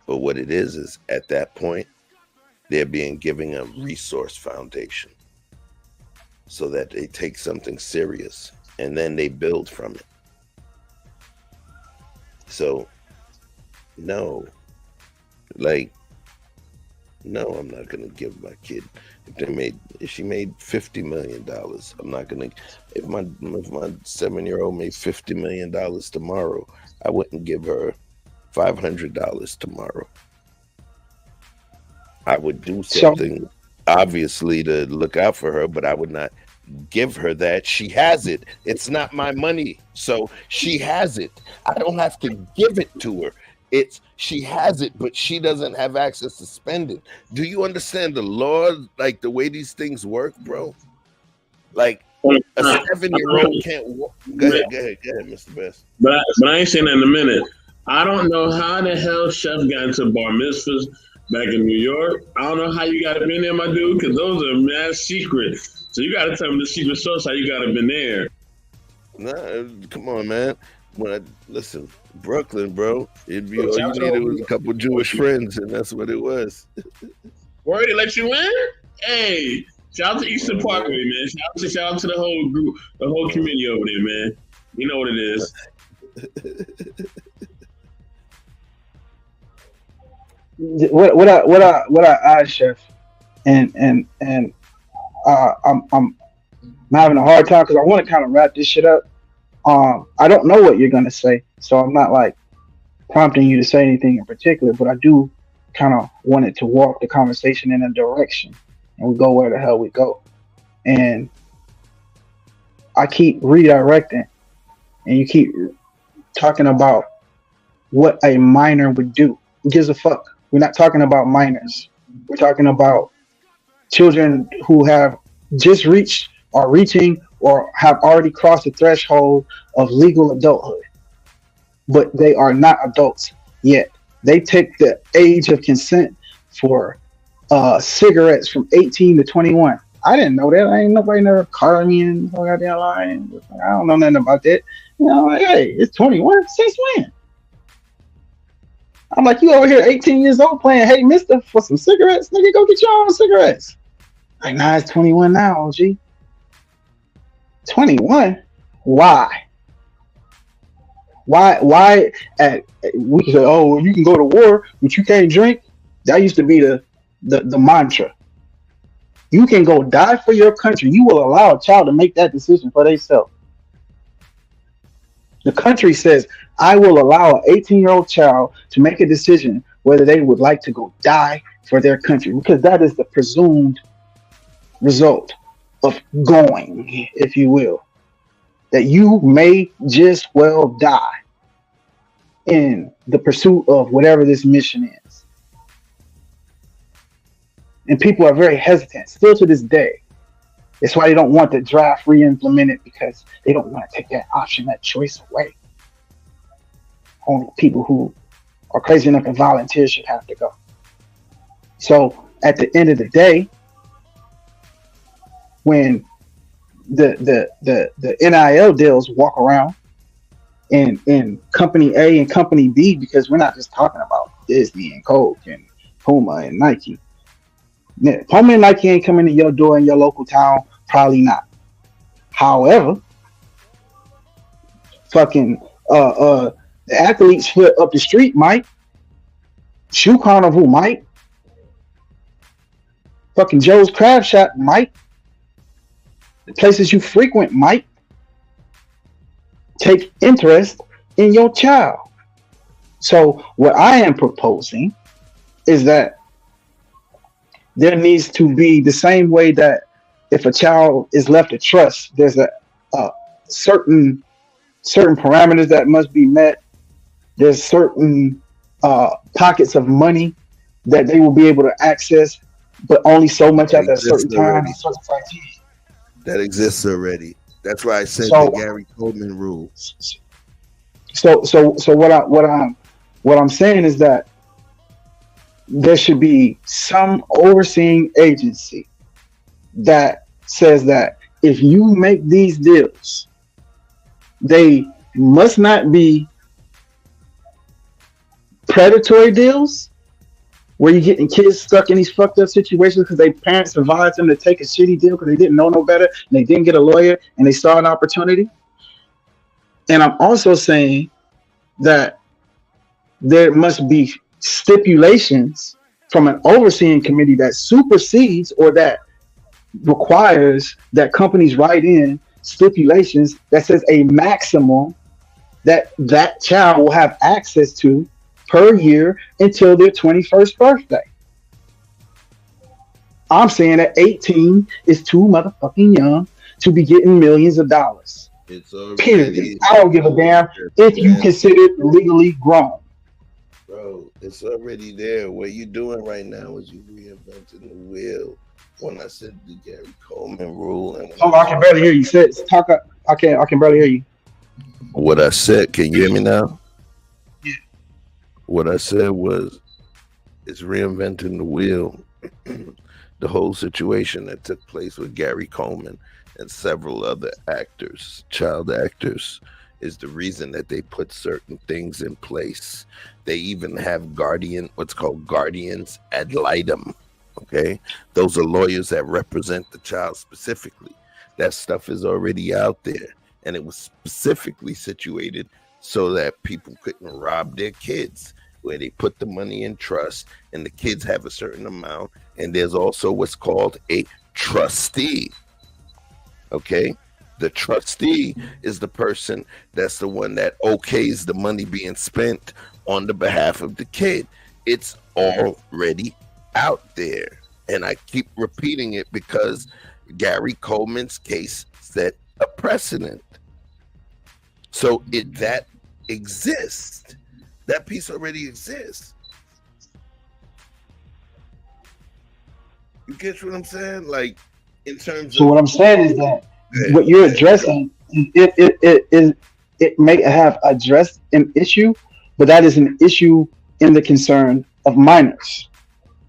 But what it is at that point, they're being given a resource foundation so that they take something serious and then they build from it. So, no, I'm not gonna give my kid if she made $50 million. I'm not gonna. If my 7-year-old made $50 million tomorrow, I wouldn't give her $500 tomorrow. I would do something, obviously, to look out for her, but I would not give her that. She has it. It's not my money, so she has it. I don't have to give it to her. She has it, but she doesn't have access to spend it. Do you understand the law, like the way these things work, bro? Like a 7-year-old can't walk. Go ahead, Mr. Best. But I ain't saying that in a minute. I don't know how the hell Chef got into bar mitzvahs back in New York. I don't know how you got it been there, my dude, because those are mad secret. So you got to tell me the secret source how you got it been there. Nah, come on, man. Listen, Brooklyn, bro. All you needed was a couple Jewish friends, and that's what it was. Word, they let you in? Hey, shout out to Eastern Parkway, man. Shout out to the whole group, the whole community over there, man. You know what it is. What I asked, Chef, and I'm having a hard time because I want to kind of wrap this shit up. I don't know what you're gonna say, so I'm not like prompting you to say anything in particular, but I do kind of wanted to walk the conversation in a direction, and we go where the hell we go. And I keep redirecting, and you keep talking about what a minor would do. Who gives a fuck? We're not talking about minors. We're talking about children who have just reached or reaching or have already crossed the threshold of legal adulthood, but they are not adults yet. They take the age of consent for cigarettes from 18 to 21. I didn't know that. Ain't nobody never called me in the goddamn line. I don't know nothing about that. You know, like, hey, it's 21. Since when? I'm like, you over here 18 years old playing Hey Mister for some cigarettes? Nigga, go get your own cigarettes. Like, nah, it's 21 now, OG. 21? Why? We can say, oh, you can go to war, but you can't drink. That used to be the mantra. You can go die for your country. You will allow a child to make that decision for themselves. The country says, I will allow an 18-year-old child to make a decision whether they would like to go die for their country, because that is the presumed result of going, if you will. That you may just well die in the pursuit of whatever this mission is. And people are very hesitant, still to this day. That's why they don't want the draft re-implemented, because they don't want to take that option, that choice away. Only people who are crazy enough and volunteer should have to go. So at the end of the day, when the NIL deals walk around in company A and company B, because we're not just talking about Disney and Coke and Puma and Nike. Puma and Nike ain't coming to your door in your local town, probably not. However, fucking the athletes foot up the street might. Shoe Carnival might. Fucking Joe's Crab Shop might. The places you frequent might take interest in your child. So what I am proposing is that there needs to be the same way that if a child is left a trust, there's a certain parameters that must be met. There's certain pockets of money that they will be able to access, but only so much at a certain time. That exists already. That's why I said the Gary Coleman rule. So what I'm saying is that there should be some overseeing agency that says that if you make these deals, they must not be predatory deals where you're getting kids stuck in these fucked up situations because their parents advised them to take a shitty deal because they didn't know no better and they didn't get a lawyer and they saw an opportunity. And I'm also saying that there must be stipulations from an overseeing committee that supersedes or that requires that companies write in stipulations that says a maximum that child will have access to per year until their 21st birthday. I'm saying that 18 is too motherfucking young to be getting millions of dollars. Period. I don't give a damn if you consider it legally grown. Bro, it's already there. What you're doing right now is you reinventing the wheel. When I said the Gary Coleman rule, and I can barely hear you. Talk up. I can barely hear you. What I said, can you hear me now? Yeah. What I said was, it's reinventing the wheel. The whole situation that took place with Gary Coleman and several other actors, child actors, is the reason that they put certain things in place. They even have what's called guardians ad litem. Okay, those are lawyers that represent the child specifically. That stuff is already out there, and it was specifically situated so that people couldn't rob their kids, where they put the money in trust and the kids have a certain amount. And there's also what's called a trustee. Okay, the trustee is the person that's the one that okays the money being spent on the behalf of the kid. It's already out there, and I keep repeating it because Gary Coleman's case set a precedent. So that exists. That piece already exists. You get what I'm saying? Like, in terms of what I'm saying is that what you're addressing, it may have addressed an issue, but that is an issue in the concern of minors.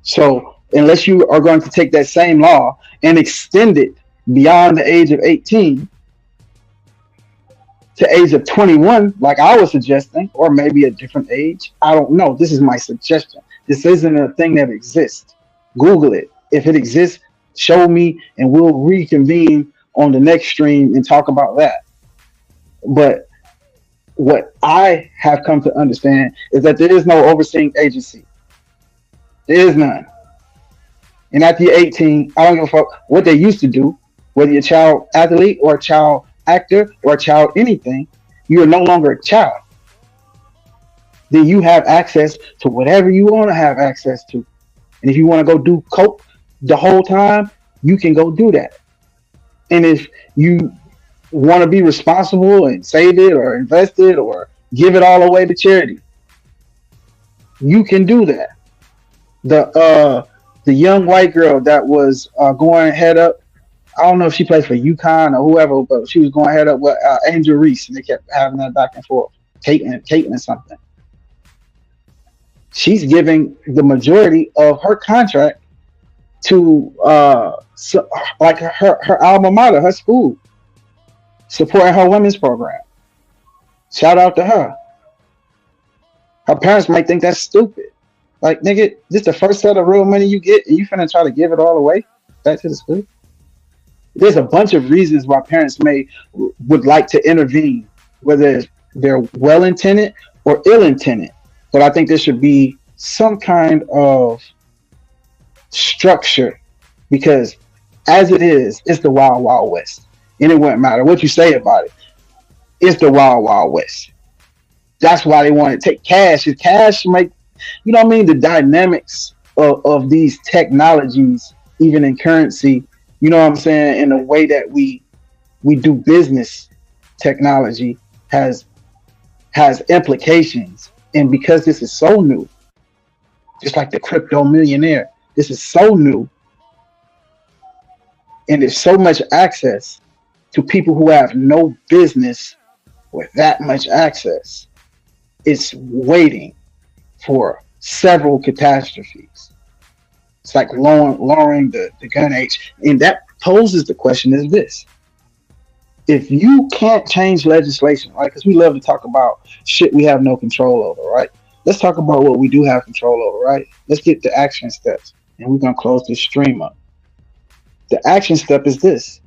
So unless you are going to take that same law and extend it beyond the age of 18 to age of 21, like I was suggesting, or maybe a different age, I don't know. This is my suggestion. This isn't a thing that exists. Google it. If it exists, show me, and we'll reconvene on the next stream and talk about that. But what I have come to understand is that there is no overseeing agency. There is none. And after you're 18, I don't give a fuck what they used to do, whether you're a child athlete or a child actor or a child anything, you are no longer a child. Then you have access to whatever you want to have access to. And if you want to go do coke the whole time, you can go do that. And if you want to be responsible and save it or invest it or give it all away to charity, you can do that. The young white girl that was going head up, I don't know if she plays for UConn or whoever, but she was going head up with Angel Reese, and they kept having that back and forth, Caitlin or something. she's giving the majority of her contract to like her alma mater, her school, supporting her women's program. Shout out to her. Her parents might think that's stupid. Like, nigga, this the first set of real money you get, and you finna try to give it all away back to the school? There's a bunch of reasons why parents would like to intervene, whether they're well-intended or ill-intended. But I think there should be some kind of structure, because as it is, it's the wild, wild west. And it wouldn't matter what you say about it. It's the wild, wild west. That's why they want to take cash. If cash make, you know what I mean, the dynamics of these technologies, even in currency, you know what I'm saying, in the way that we do business, technology has implications. And because this is so new, just like the crypto millionaire, this is so new, and there's so much access to people who have no business with that much access. It's waiting for several catastrophes. It's like lowering the gun age. And that poses the question is this. If you can't change legislation, right? Because we love to talk about shit we have no control over, right? Let's talk about what we do have control over, right? Let's get to action steps. And we're going to close this stream up. The action step is this.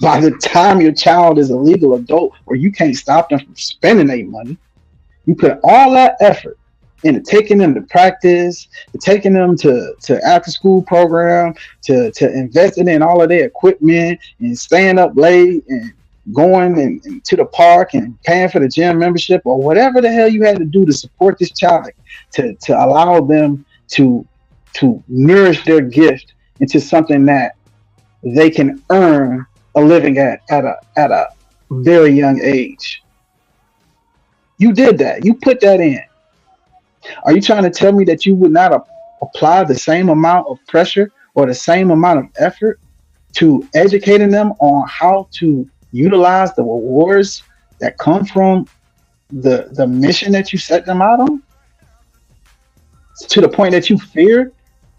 By the time your child is a legal adult or you can't stop them from spending their money, you put all that effort into taking them to practice, to taking them to after school program, to investing in all of their equipment and staying up late and going and to the park and paying for the gym membership or whatever the hell you had to do to support this child, to allow them to nourish their gift into something that they can earn a living at a very young age. You did that. You put that in. Are you trying to tell me that you would not apply the same amount of pressure or the same amount of effort to educating them on how to utilize the rewards that come from the mission that you set them out on? To the point that you fear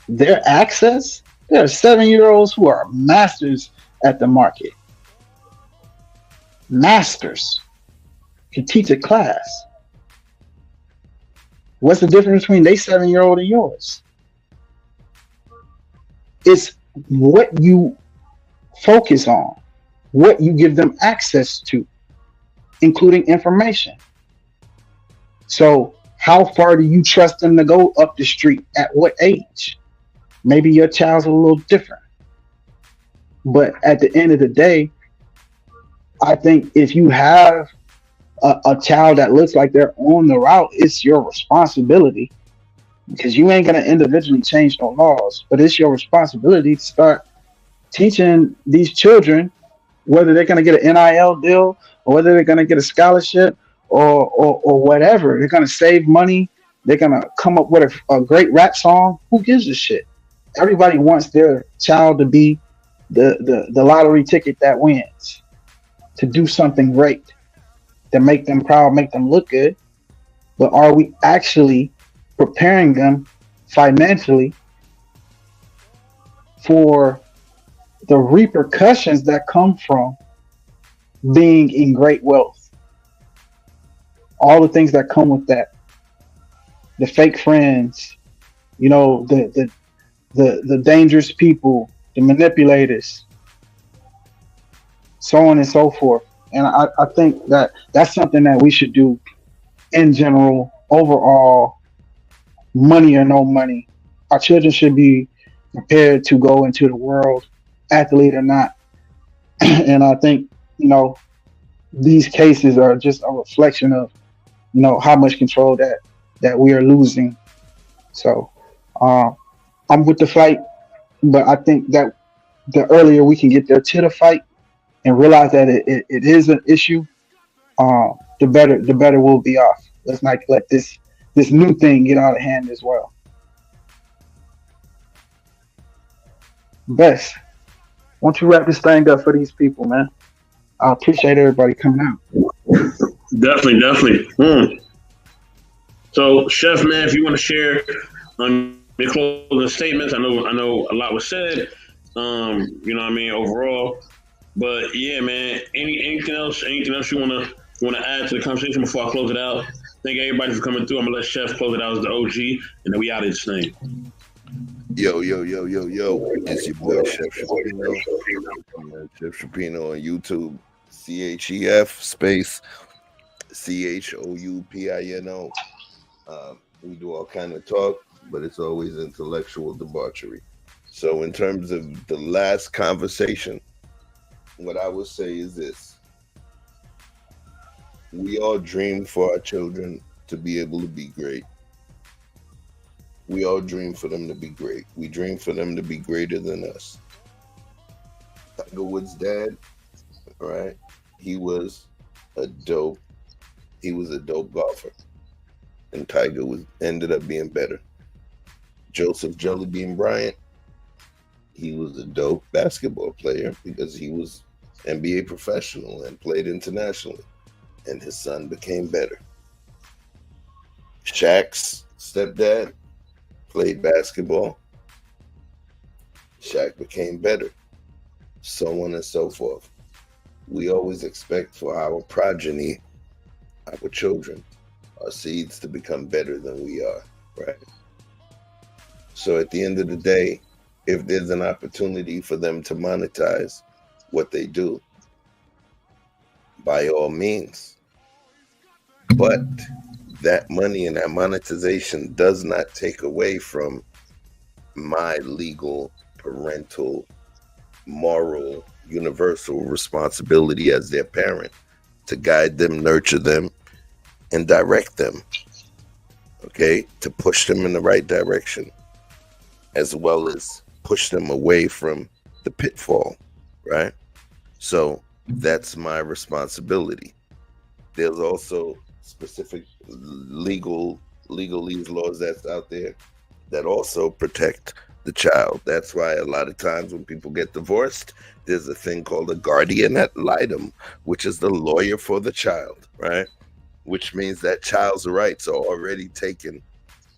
their access? There are 7-year-olds who are masters at the market. Masters can teach a class. What's the difference between they 7-year-old and yours? It's what you focus on, what you give them access to, including information. So how far do you trust them to go up the street? At what age? Maybe your child's a little different. But at the end of the day, I think if you have a child that looks like they're on the route, it's your responsibility, because you ain't going to individually change no laws, but it's your responsibility to start teaching these children whether they're going to get an NIL deal or whether they're going to get a scholarship or whatever. They're going to save money. They're going to come up with a great rap song. Who gives a shit? Everybody wants their child to be the lottery ticket that wins, to do something great, to make them proud, make them look good. But are we actually preparing them financially for the repercussions that come from being in great wealth? All the things that come with that. The fake friends, you know, the dangerous people, the manipulators, so on and so forth. And I think that that's something that we should do in general, overall, money or no money. Our children should be prepared to go into the world, athlete or not. And I think, you know, these cases are just a reflection of, you know, how much control that we are losing. So I'm with the fight, but I think that the earlier we can get there to the fight and realize that it is an issue, the better we'll be off. Let's not let this new thing get out of hand as well. Best, why don't you wrap this thing up for these people, man? I appreciate everybody coming out. Definitely. So, Chef, man, if you want to share your closing statements, I know a lot was said. You know what I mean, overall. But yeah, man, anything else you wanna add to the conversation before I close it out? Thank everybody for coming through. I'm gonna let Chef close it out as the OG, and then we out of this thing. Yo. It's your boy Chef Shapino. Chef Shapino on YouTube. CHEF space CHOUPINO. We do all kind of talk, but it's always intellectual debauchery. So in terms of the last conversation, what I would say is this. We all dream for our children to be able to be great. We all dream for them to be great. We dream for them to be greater than us. Tiger Woods' dad, right? He was a dope golfer. And Tiger ended up being better. Joseph Jellybean Bryant, he was a dope basketball player because he was NBA professional and played internationally. And his son became better. Shaq's stepdad played basketball. Shaq became better. So on and so forth. We always expect for our progeny, our children, our seeds to become better than we are, right? So at the end of the day, if there's an opportunity for them to monetize what they do, by all means. But that money and that monetization does not take away from my legal, parental, moral, universal responsibility as their parent to guide them, nurture them, and direct them, okay? To push them in the right direction, as well as push them away from the pitfall, right? So that's my responsibility. There's also specific legalese laws that's out there that also protect the child. That's why a lot of times when people get divorced, there's a thing called a guardian ad litem, which is the lawyer for the child, right? Which means that child's rights are already taken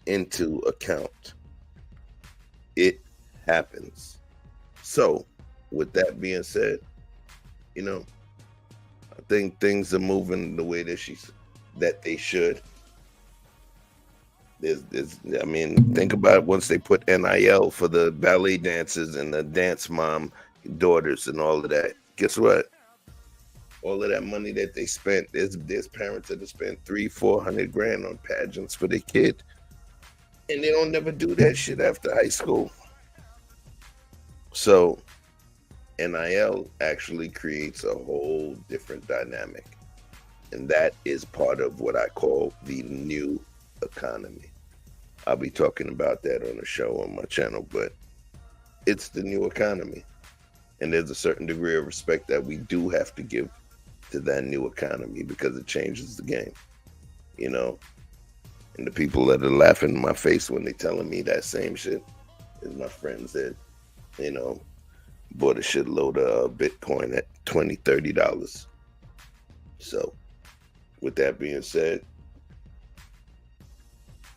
into account. It happens. So, with that being said, you know, I think things are moving the way that they should. I mean, think about it, once they put NIL for the ballet dancers and the dance mom daughters and all of that. Guess what? All of that money that they spent, there's parents that have spent $300,000-400,000 grand on pageants for their kid, and they don't never do that shit after high school. So NIL actually creates a whole different dynamic, and that is part of what I call the new economy. I'll be talking about that on a show on my channel, but it's the new economy, and there's a certain degree of respect that we do have to give to that new economy because it changes the game, you know. And the people that are laughing in my face when they telling me that same shit is my friends that, you know, bought a shitload of Bitcoin at $20-30. So with that being said,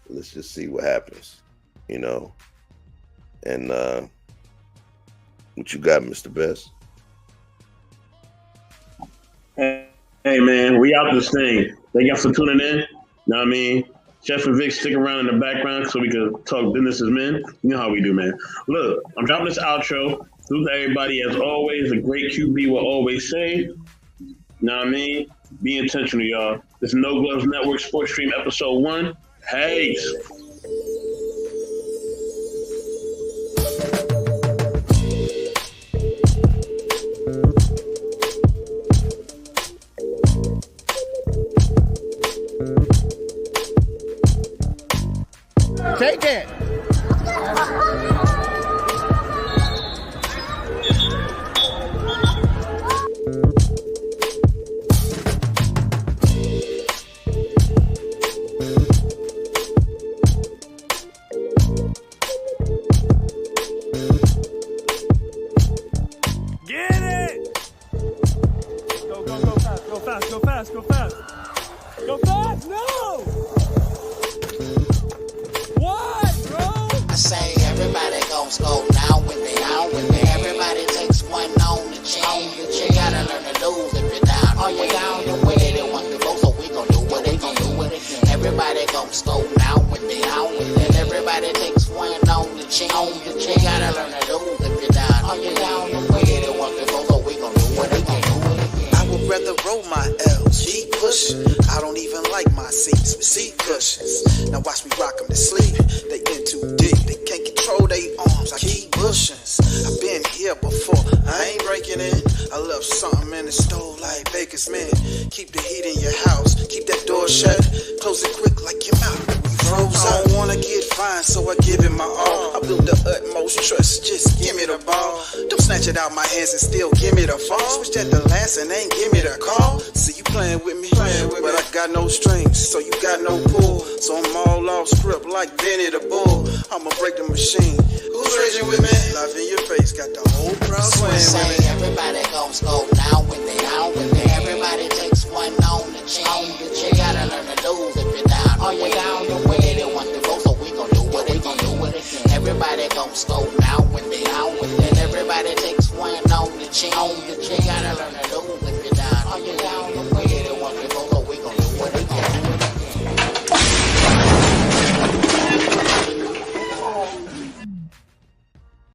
let's just see what happens, you know. And what you got, Mr. Best? Hey man, we out this thing. Thank y'all for tuning in. You know what I mean? Chef and Vic, stick around in the background so we can talk business as men. You know how we do, man. Look, I'm dropping this outro. To everybody, as always, a great QB will always say, you know what I mean? Be intentional, y'all. This is No Gloves Network Sports Stream Episode 1. Peace. Take it. Get it! Go fast, go fast, go fast, go fast. Go fast, no! say everybody gon' score now when they out. Everybody takes one on the chin. You gotta learn to lose if you're down. Are you down the way they want to go? So we gon' do what they gon' do with it. Everybody gon' score now when they out. Everybody takes one on the chin. You gotta learn to lose if you're down. Are you down the way they want to go? So we gon' do what they gon' do with it. I would rather roll my L's, keep pushing. I don't even like my seats with seat cushions. Now watch me rock them to sleep. They in too deep, they can't control their arms. I keep pushing. I've been here before, I ain't breaking in. I left something in the stove like Baker's Man. Keep the heat in your house, keep that door shut. Close it quick like your mouth. I don't wanna get fined, so I give it my all. I build the utmost trust, just give me the ball. Don't snatch it out my hands and still give me the fall. Switch that to last and ain't give me the call. See you playing with me, but I got no strings, so you got no pull. So I'm all off script like Benny the Bull. I'ma break the machine. Who's raging with me? Life in your face, got the whole crowd swaying with me. Everybody gon' score now when they out. Everybody takes one on the chin. You gotta learn to lose if you're down. Are you down the way they want to go? So we gon' do what they gon' do with it. Everybody gon' score now when they out. Everybody takes one on the chin. You gotta learn to